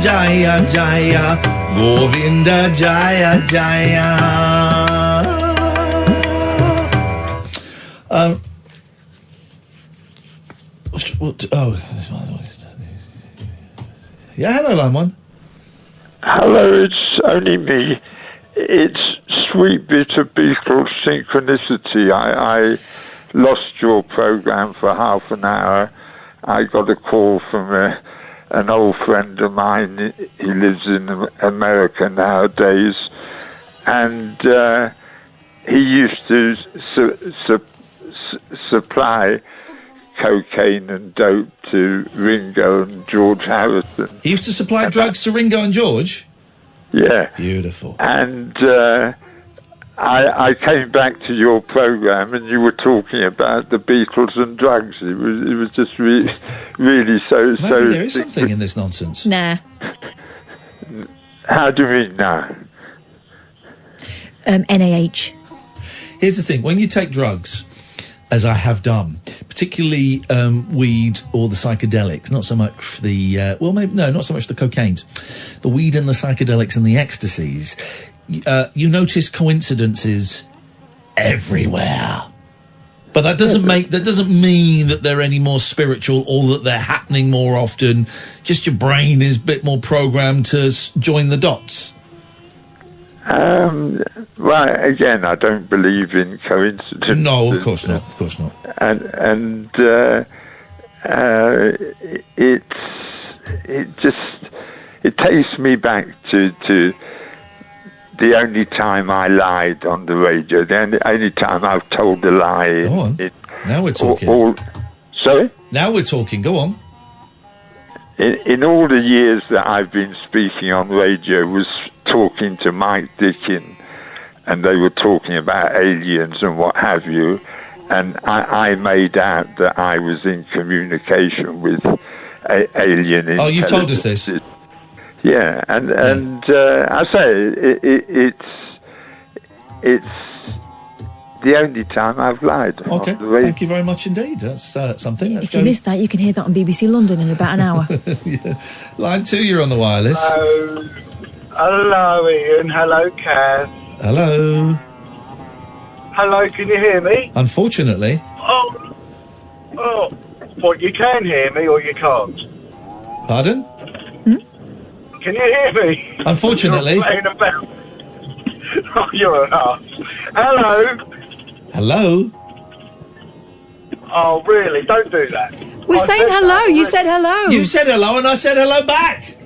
Jaya Jaya Govinda Jaya Jaya. Yeah, hello, line 1. Hello, it's only me. It's sweet bit of Beatles synchronicity. I lost your programme for half an hour. I got a call from an old friend of mine. He lives in America nowadays, and he used to supply cocaine and dope to Ringo and George Harrison. He used to supply drugs to Ringo and George? Yeah. Beautiful. And I came back to your programme and you were talking about the Beatles and drugs. It was just really so... Maybe so there is something in this nonsense. Nah. How do you mean nah? NaH. Here's the thing. When you take drugs, as I have done, particularly weed or the psychedelics, not so much the... not so much the cocaines. The weed and the psychedelics and the ecstasies... you notice coincidences everywhere, but that doesn't mean that they're any more spiritual or that they're happening more often. Just your brain is a bit more programmed to join the dots. Well, again, I don't believe in coincidence. No, of course not. Of course not. And it takes me back to the only time I lied on the radio, the only time I've told a lie. Go on. Now we're talking. Sorry? Now we're talking. Go on. In all the years that I've been speaking on radio, was talking to Mike Dickin, and they were talking about aliens and what have you, and I made out that I was in communication with alien intelligence. Oh, you've told us this. Yeah, and I say it's the only time I've lied. Okay, thank you very much indeed. That's something. If you missed that, you can hear that on BBC London in about an hour. Yeah. Line 2, you're on the wireless. Hello, Ian. Hello, Kath. Hello. Hello, can you hear me? Unfortunately. Oh, what, you can hear me or you can't? Pardon? Can you hear me? Unfortunately. You're playing about. Oh, you're an ass. Hello. Hello? Oh, really? Don't do that. We're saying hello. You said hello. You said hello and I said hello back.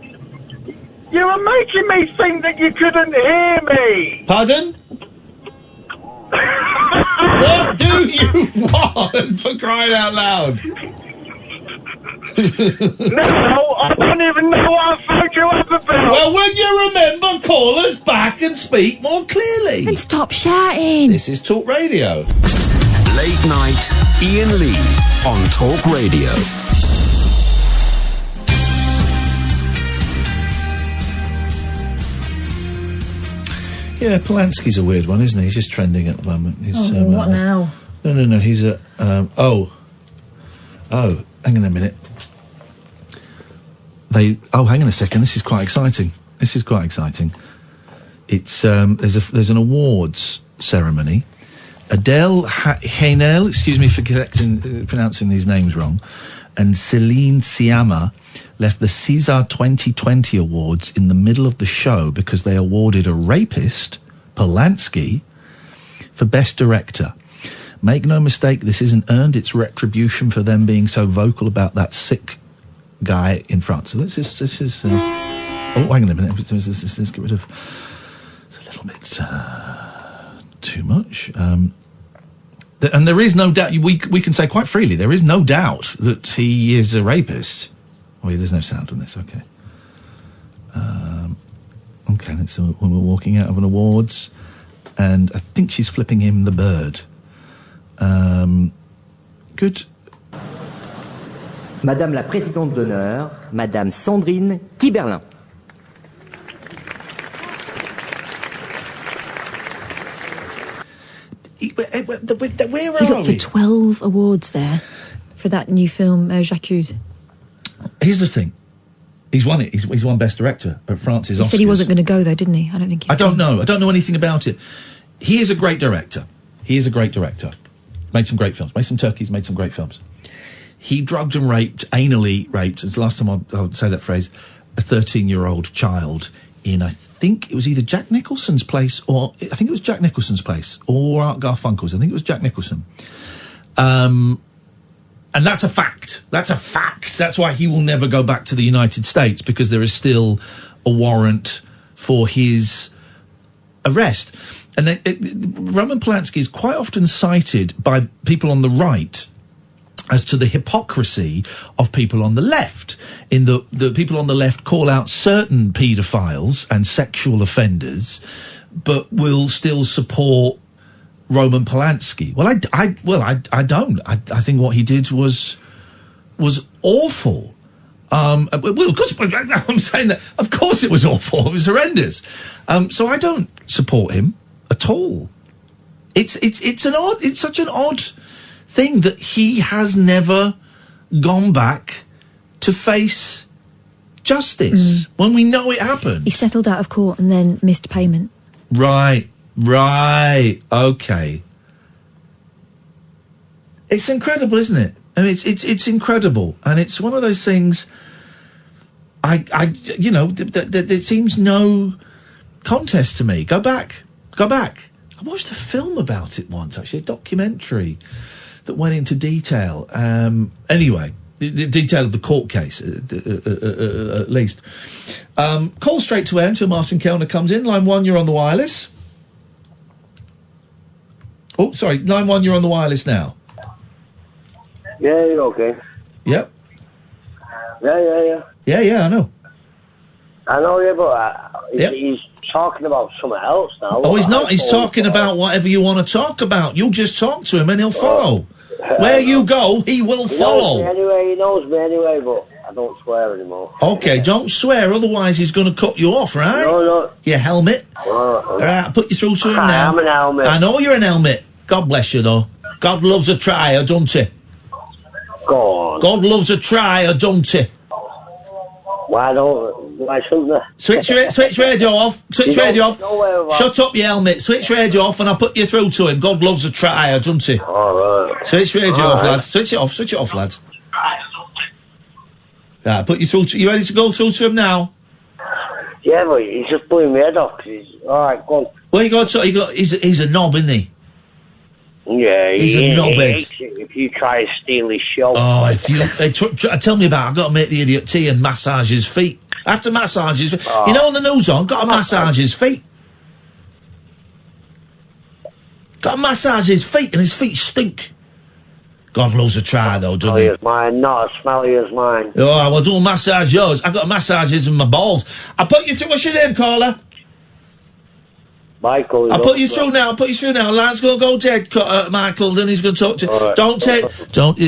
You were making me think that you couldn't hear me. Pardon? What do you want, for crying out loud? No, I don't even know what I phoned you up about. Well, when you remember, call us back and speak more clearly. And stop shouting. This is Talk Radio. Late night, Iain Lee on Talk Radio. Yeah, Polanski's a weird one, isn't he? He's just trending at the moment. He's, what now? No. He's a. Hang on a minute. Hang on a second. This is quite exciting. It's there's an awards ceremony. Adele Haenel, excuse me for pronouncing these names wrong, and Celine Sciamma left the César 2020 awards in the middle of the show because they awarded a rapist, Polanski, for Best Director. Make no mistake, this isn't earned. It's retribution for them being so vocal about that sick guy in France. So this is. Hang on a minute. Let's get rid of. It's a little bit too much. And there is no doubt. We can say quite freely there is no doubt that he is a rapist. Oh, yeah, there's no sound on this. Okay. Okay. That's when we're walking out of an awards, and I think she's flipping him the bird. Good. Madame la Présidente d'honneur, Madame Sandrine Kiberlin. Where He's are up for we? 12 awards there for that new film, J'accuse. Here's the thing. He's won it. He's won Best Director at France's Oscars. He said he wasn't going to go, though, didn't he? I don't think he's I don't know. I don't know anything about it. He is a great director. Made some great films. Made some turkeys, made some great films. He drugged and raped, anally raped, it's the last time I would say that phrase, a 13-year-old child in, I think it was either Jack Nicholson's place or Art Garfunkel's. I think it was Jack Nicholson. And that's a fact. That's why he will never go back to the United States, because there is still a warrant for his arrest. And Roman Polanski is quite often cited by people on the right as to the hypocrisy of people on the left. In the people on the left call out certain paedophiles and sexual offenders, but will still support Roman Polanski. Well, I don't. I think what he did was awful. Well, of course, I'm saying that. Of course, it was awful. It was horrendous. So I don't support him at all. It's such an odd thing that he has never gone back to face justice when we know it happened. He settled out of court and then missed payment. Right, okay. It's incredible, isn't it? I mean, it's incredible, and it's one of those things. There seems no contest to me. Go back. I watched a film about it once, actually, a documentary that went into detail. Anyway, the detail of the court case, at least. Call straight to air until Martin Kellner comes in. Line 1, you're on the wireless. Oh, sorry, line 1, you're on the wireless now. Yeah, you're okay. Yep. Yeah. Yeah, I know. Yeah, but he's talking about something else now. Oh, he's not. He's talking about whatever you want to talk about. You just talk to him and he'll follow. Where you go, he will follow. He knows me anyway, but I don't swear anymore. Okay, don't swear, otherwise he's going to cut you off, right? No. Your helmet. All right, I'll put you through to him now. I'm an helmet. I know you're an helmet. God bless you, though. God loves a trier, don't he? Go on. God loves a trier, don't he? Why shouldn't they? Switch radio off. Switch radio off. Shut up, your helmet. Switch radio off and I'll put you through to him. God loves a trier, doesn't he? All right. Switch radio off, lad. Switch it off, lad. Right, put you through to... You ready to go through to him now? Yeah, but he's just blowing my head off. All right, go on. Well, he's a knob, isn't he? Yeah, He's a knobhead. hates it if you try to steal his show. Oh, if you tell me about it, I've got to make the idiot tea and massage his feet. I have to massage his feet. Oh. You know, on the news on, got to massage his feet. Got to massage his feet, and his feet stink. God loves a try, though, doesn't he? As mine, not as smelly as mine. Oh, well, don't massage yours. I've got to massage his and my balls. I'll put you through. What's your name, caller? Michael. I'll put you through now. Line's going to go dead, Michael. Then he's going to talk to you. Right.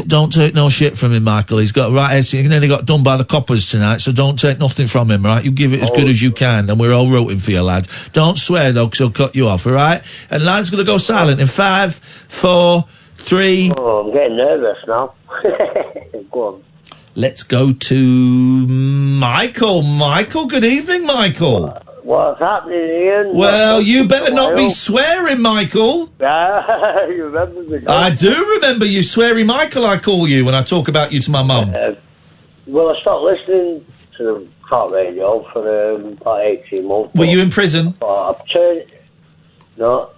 Don't take no shit from him, Michael. He's got right. He nearly got done by the coppers tonight, so don't take nothing from him. Right? You give it as good as you can, and we're all rooting for you, lad. Don't swear though, because he'll cut you off. All right? And line's going to go silent in 5, 4, 3. Oh, I'm getting nervous now. Go on. Let's go to Michael. Michael, good evening, Michael. What's happening, Ian? Well, you better not be swearing, Michael. You remember me? I do remember you, sweary Michael, I call you when I talk about you to my mum. Well, I stopped listening to the talk radio for about 18 months. Were you in prison? I've turned... No.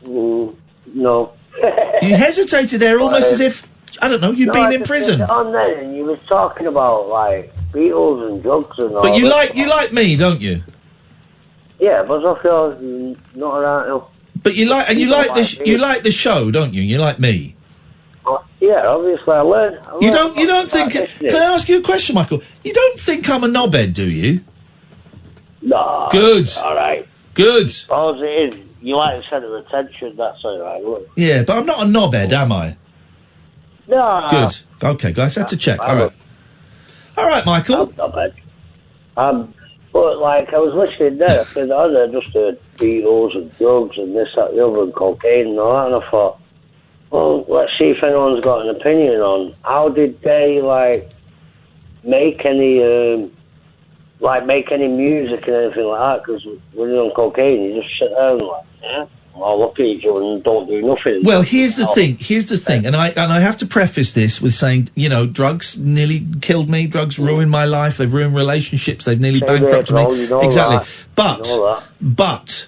You hesitated there almost as if, I don't know, you'd been in prison. On then, and you was talking about, like, Beatles and drugs and all. But you like me, don't you? Yeah, but I feel not around now. But you like the show, don't you? You like me. Yeah, obviously I learned. You don't think? Can I ask you a question, Michael? You don't think I'm a knobhead, do you? No. Good. All right. Good. All it is, you like the centre of attention. That's all right. Look. Yeah, but I'm not a knobhead, am I? No. Good. Okay, guys, I had to check. All right, Michael. Not bad. But, like, I was listening there, and I just heard Beatles and drugs and this, that, the other, and cocaine and all that, and I thought, well, let's see if anyone's got an opinion on how did they, like, make any music and anything like that, because when you're on cocaine, you just sit there and, like, yeah, I'll look at each other and don't do nothing. Well, here's the thing, and I have to preface this with saying, you know, drugs nearly killed me, drugs ruined my life, they've ruined relationships, they've nearly bankrupted me. Exactly. But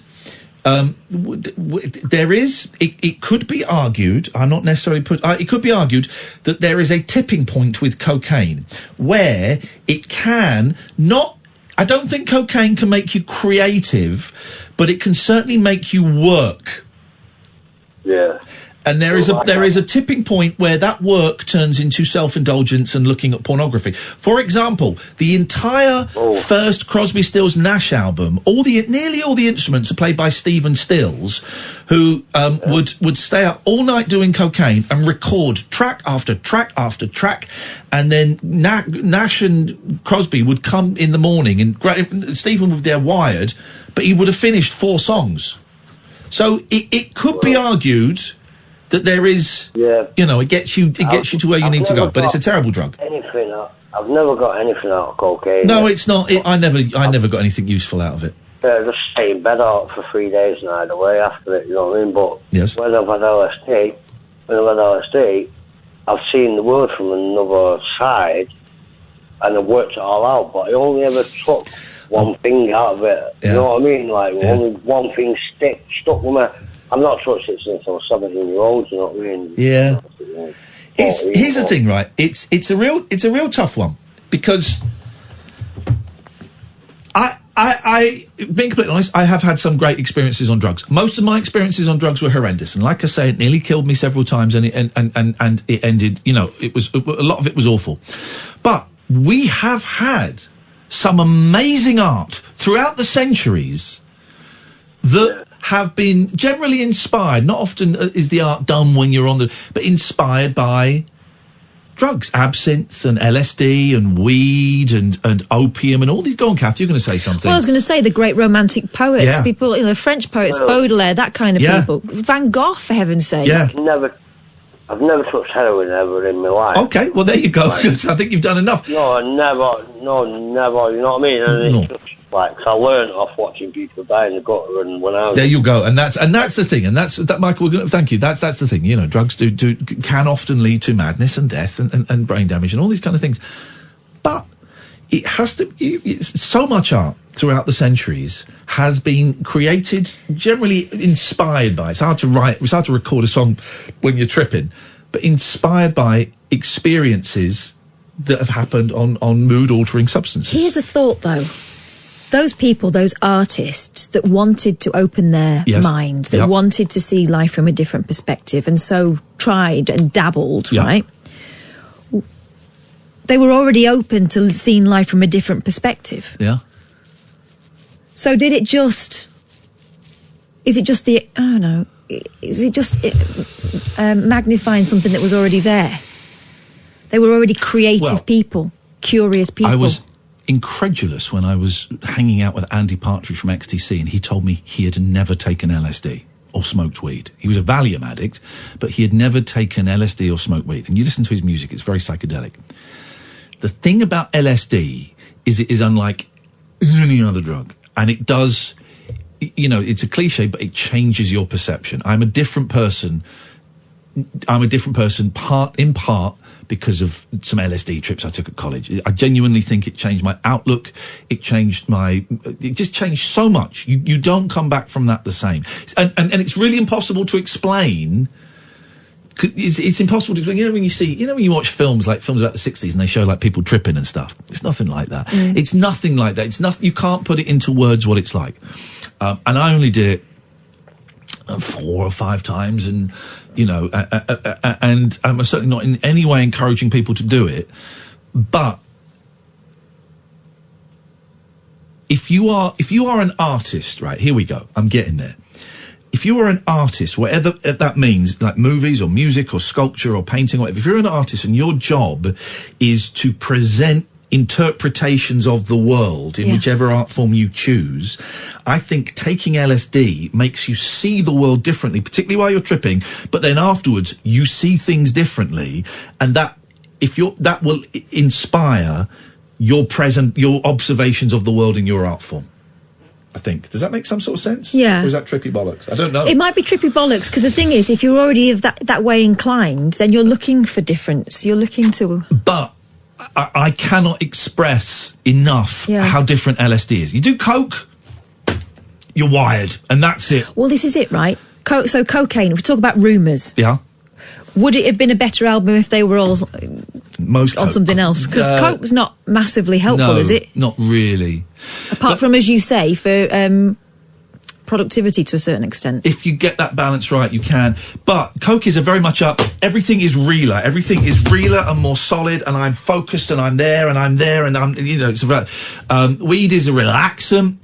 there is, it could be argued, it could be argued that there is a tipping point with cocaine where it can not, I don't think cocaine can make you creative, but it can certainly make you work. Yeah. And there is a tipping point where that work turns into self-indulgence and looking at pornography. For example, the entire first Crosby, Stills, Nash album, nearly all the instruments are played by Stephen Stills, who would stay up all night doing cocaine and record track after track after track, and then Nash and Crosby would come in the morning, and Stephen would be there wired, but he would have finished 4 songs. So it could be argued that there is, you know, it gets you to where you need to go, but it's a terrible drug. I've never got anything out of cocaine. No, it's not. I never got anything useful out of it. Just stay in bed out for 3 days and either way after it, you know what I mean? But yes. when I've had LSD, I've seen the world from another side, and I've worked it all out, but I only ever took one thing out of it. You know what I mean? Like, only one thing stuck with me. I'm not touched it since I was 17-year-old, you know what I mean? Yeah. Here's the thing, right? It's a real tough one, because I being completely honest, I have had some great experiences on drugs. Most of my experiences on drugs were horrendous, and like I say, it nearly killed me several times, and it ended, you know, a lot of it was awful. But we have had some amazing art throughout the centuries that have been generally inspired. Not often is the art done when you're but inspired by drugs, absinthe and LSD and weed and opium and all these. Go on, Kath, you're going to say something. Well, I was going to say the great romantic poets, people, you know, French poets, Baudelaire, that kind of people. Van Gogh, for heaven's sake. Yeah. I've never touched heroin ever in my life. Okay, well, there you go. I think you've done enough. No, never, you know what I mean? And it's just, like, I learned off watching people die in the gutter, and when I was... There you go, and that's the thing, and that's that, Michael. Thank you. That's the thing. You know, drugs can often lead to madness and death and brain damage and all these kind of things. But it has to. So much art throughout the centuries has been created, generally inspired by. It's hard to write. It's hard to record a song when you're tripping, but inspired by experiences that have happened on mood-altering substances. Here's a thought, though. Those people, those artists that wanted to open their mind, that wanted to see life from a different perspective, and so tried and dabbled, right? They were already open to seeing life from a different perspective. Yeah. So is it just magnifying something that was already there? They were already creative people, curious people. I was incredulous when I was hanging out with Andy Partridge from XTC, and he told me he had never taken LSD or smoked weed. He was a Valium addict, but he had never taken LSD or smoked weed. And you listen to his music, it's very psychedelic. The thing about LSD is it is unlike any other drug. And it does, it's a cliche, but it changes your perception. I'm a different person in part because of some LSD trips I took at college. I genuinely think it changed my outlook. It just changed so much. You don't come back from that the same. And it's really impossible to explain. It's impossible to explain. When you watch films about the 60s and they show like people tripping and stuff. It's nothing like that. It's nothing like that. It's nothing. You can't put it into words what it's like. And I only did it 4 or 5 times, and and I'm certainly not in any way encouraging people to do it. But if you are an artist, right, here we go. I'm getting there. If you are an artist, whatever that means, like movies or music or sculpture or painting, or whatever, if you're an artist and your job is to present interpretations of the world in whichever art form you choose, I think taking LSD makes you see the world differently, particularly while you're tripping, but then afterwards you see things differently, and that will inspire your observations of the world in your art form. I think. Does that make some sort of sense? Yeah. Or is that trippy bollocks? I don't know. It might be trippy bollocks, because the thing is, if you're already that way inclined, then you're looking for difference. You're looking to... But I cannot express enough how different LSD is. You do coke, you're wired, and that's it. Well, this is it, right? So cocaine, we talk about rumours. Yeah. Would it have been a better album if they were all on something else? Because coke's not massively helpful, is it? Not really. Apart from, as you say, for productivity to a certain extent. If you get that balance right, you can. But coke is very much everything is realer. Everything is realer and more solid, and I'm focused, and I'm there, and I'm there, and I'm, it's about, weed is a relaxant.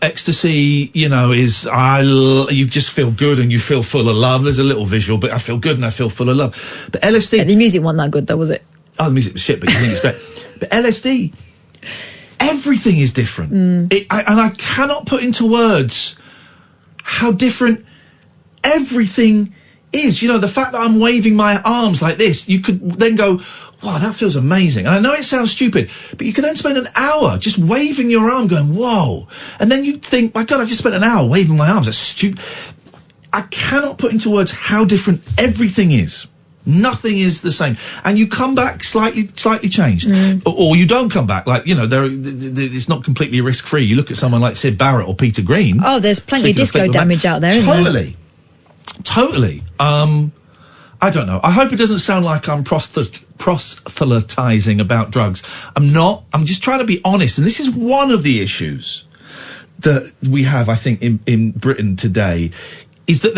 Ecstasy, is you just feel good and you feel full of love. There's a little visual, but I feel good and I feel full of love. But LSD... the music wasn't that good, though, was it? Oh, the music was shit, but you think it's great. But LSD, everything is different. And I cannot put into words how different everything is. The fact that I'm waving my arms like this, you could then go, wow, that feels amazing. And I know it sounds stupid, but you could then spend an hour just waving your arm going, whoa. And then you think, my God, I just spent an hour waving my arms. That's stupid. I cannot put into words how different everything is. Nothing is the same. And you come back slightly changed. Or you don't come back. Like, it's not completely risk-free. You look at someone like Sid Barrett or Peter Green. Oh, there's plenty of disco damage out there, isn't there? Totally. I don't know. I hope it doesn't sound like I'm proselytizing about drugs. I'm not. I'm just trying to be honest. And this is one of the issues that we have, I think, in Britain today, is that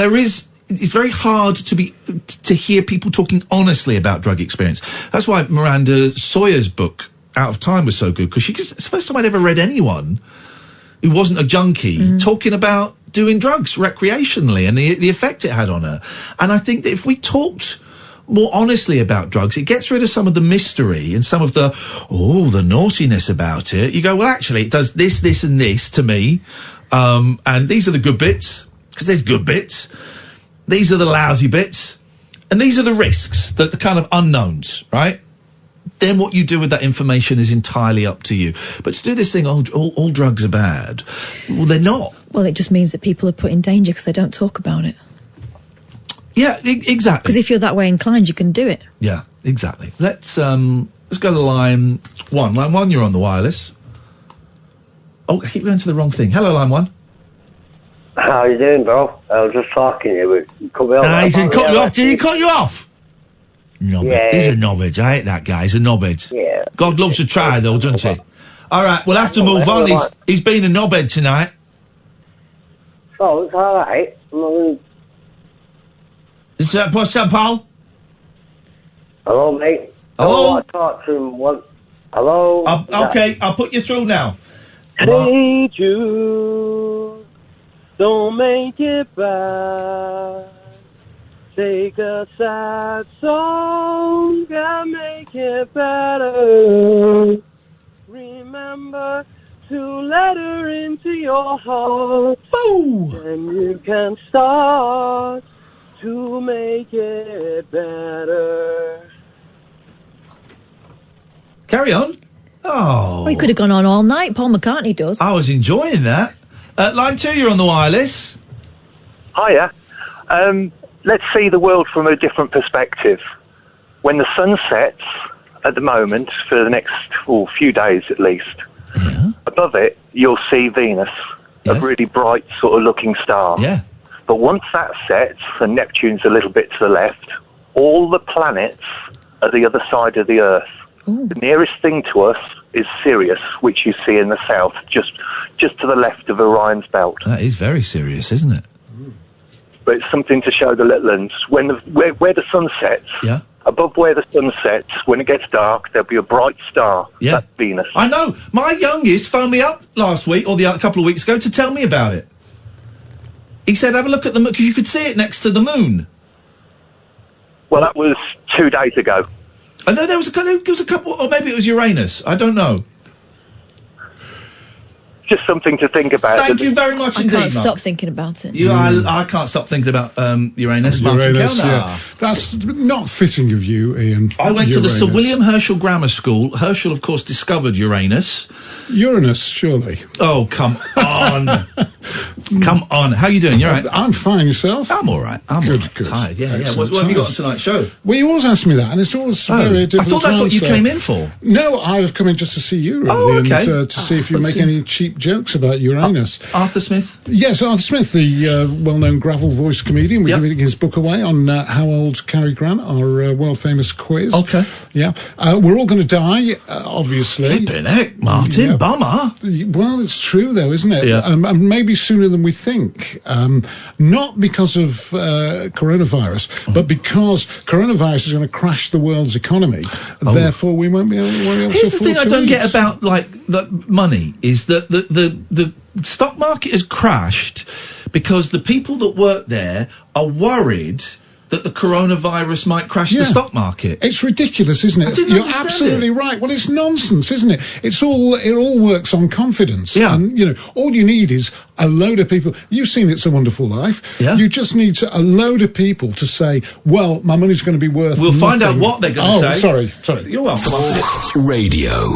it's very hard to hear people talking honestly about drug experience. That's why Miranda Sawyer's book, Out of Time, was so good, because it's the first time I'd ever read anyone who wasn't a junkie talking about doing drugs recreationally and the effect it had on her. And I think that if we talked more honestly about drugs, it gets rid of some of the mystery and some of the naughtiness about it. You go, well, actually, it does this, this, and this to me. And these are the good bits, because there's good bits. These are the lousy bits. And these are the risks, the kind of unknowns, right? Then what you do with that information is entirely up to you. But to do this thing, all drugs are bad, well, they're not. Well, it just means that people are put in danger because they don't talk about it. Yeah, exactly. Because if you're that way inclined, you can do it. Yeah, exactly. Let's Let's go to line 1. Line 1, you're on the wireless. Oh, I keep going to the wrong thing. Hello, line 1. How you doing, bro? I was just talking to you, but you cut me off. He said cut you off. Did he cut you off? Knobhead. Yeah. He's a knobhead. I hate that guy. He's a knobhead. Yeah. God loves a try, though, doesn't he? All right, we'll have to move on. He's been a knobhead tonight. Oh, it's all right. What's up, Paul? Hello, mate. Hello? I want to talk to him. Hello? Okay, I'll put you through now. Hey, Jude, don't make it bad. Take a sad song and make it better. Remember to let her into your heart. Boom! Then you can start to make it better. Carry on. Oh. We could have gone on all night. Paul McCartney does. I was enjoying that. Line 2, you're on the wireless. Hiya. Let's see the world from a different perspective. When the sun sets, at the moment, for the next few days at least, above it, you'll see Venus, a really bright sort of looking star. Yeah. But once that sets, and Neptune's a little bit to the left, all the planets are the other side of the Earth. Ooh. The nearest thing to us is Sirius, which you see in the south, just to the left of Orion's belt. That is very serious, isn't it? But it's something to show the little ones. Where the sun sets, above where the sun sets, when it gets dark, there'll be a bright star. Yeah. That's Venus. I know. My youngest phoned me up last week, or a couple of weeks ago, to tell me about it. He said, have a look at the moon, because you could see it next to the moon. Well, that was 2 days ago. I know there was a couple, or maybe it was Uranus. I don't know. Just something to think about. Thank you very much indeed, I can't Mark. stop thinking about it. I can't stop thinking about Uranus. Martin Uranus, Kellner. yeah. That's not fitting of you, Ian. I went to the Sir Uranus. William Herschel Grammar School. Herschel, of course, discovered Uranus. Uranus, surely. Oh, come on. Come on. How you doing? You all right? I'm fine, yourself? I'm all right. I'm good, all right. good. Tired, yeah. Excellent. What have you got on tonight's show? Well, you always ask me that, and it's always very difficult. I thought that's to what you answer. came in for. No, I've come in just to see you, really, Oh, okay. and to see if you let's make see. any cheap jokes about Uranus. Arthur Smith? Yes, Arthur Smith, the well-known gravel voice comedian. We're giving his book away on How Old Cary Grant, our world-famous quiz. Okay. Yeah. We're all going to die, obviously. Flippin' heck, Martin. Yeah. Bummer. Well, it's true, though, isn't it? Yeah. And maybe sooner than we think. Not because of coronavirus, but because coronavirus is going to crash the world's economy. Therefore, we won't be able to Here's the thing I afford to don't eat. get about, the money, is that the stock market has crashed because the people that work there are worried that the coronavirus might crash the stock market. It's ridiculous, isn't it? didn't You're understand absolutely right. Well, it's nonsense, isn't it? It all works on confidence. Yeah. And, all you need is a load of people. You've seen It's a Wonderful Life. Yeah. You just need a load of people to say, well, my money's going to be worth We'll find out nothing. what they're going to say. Sorry. You're welcome. Radio.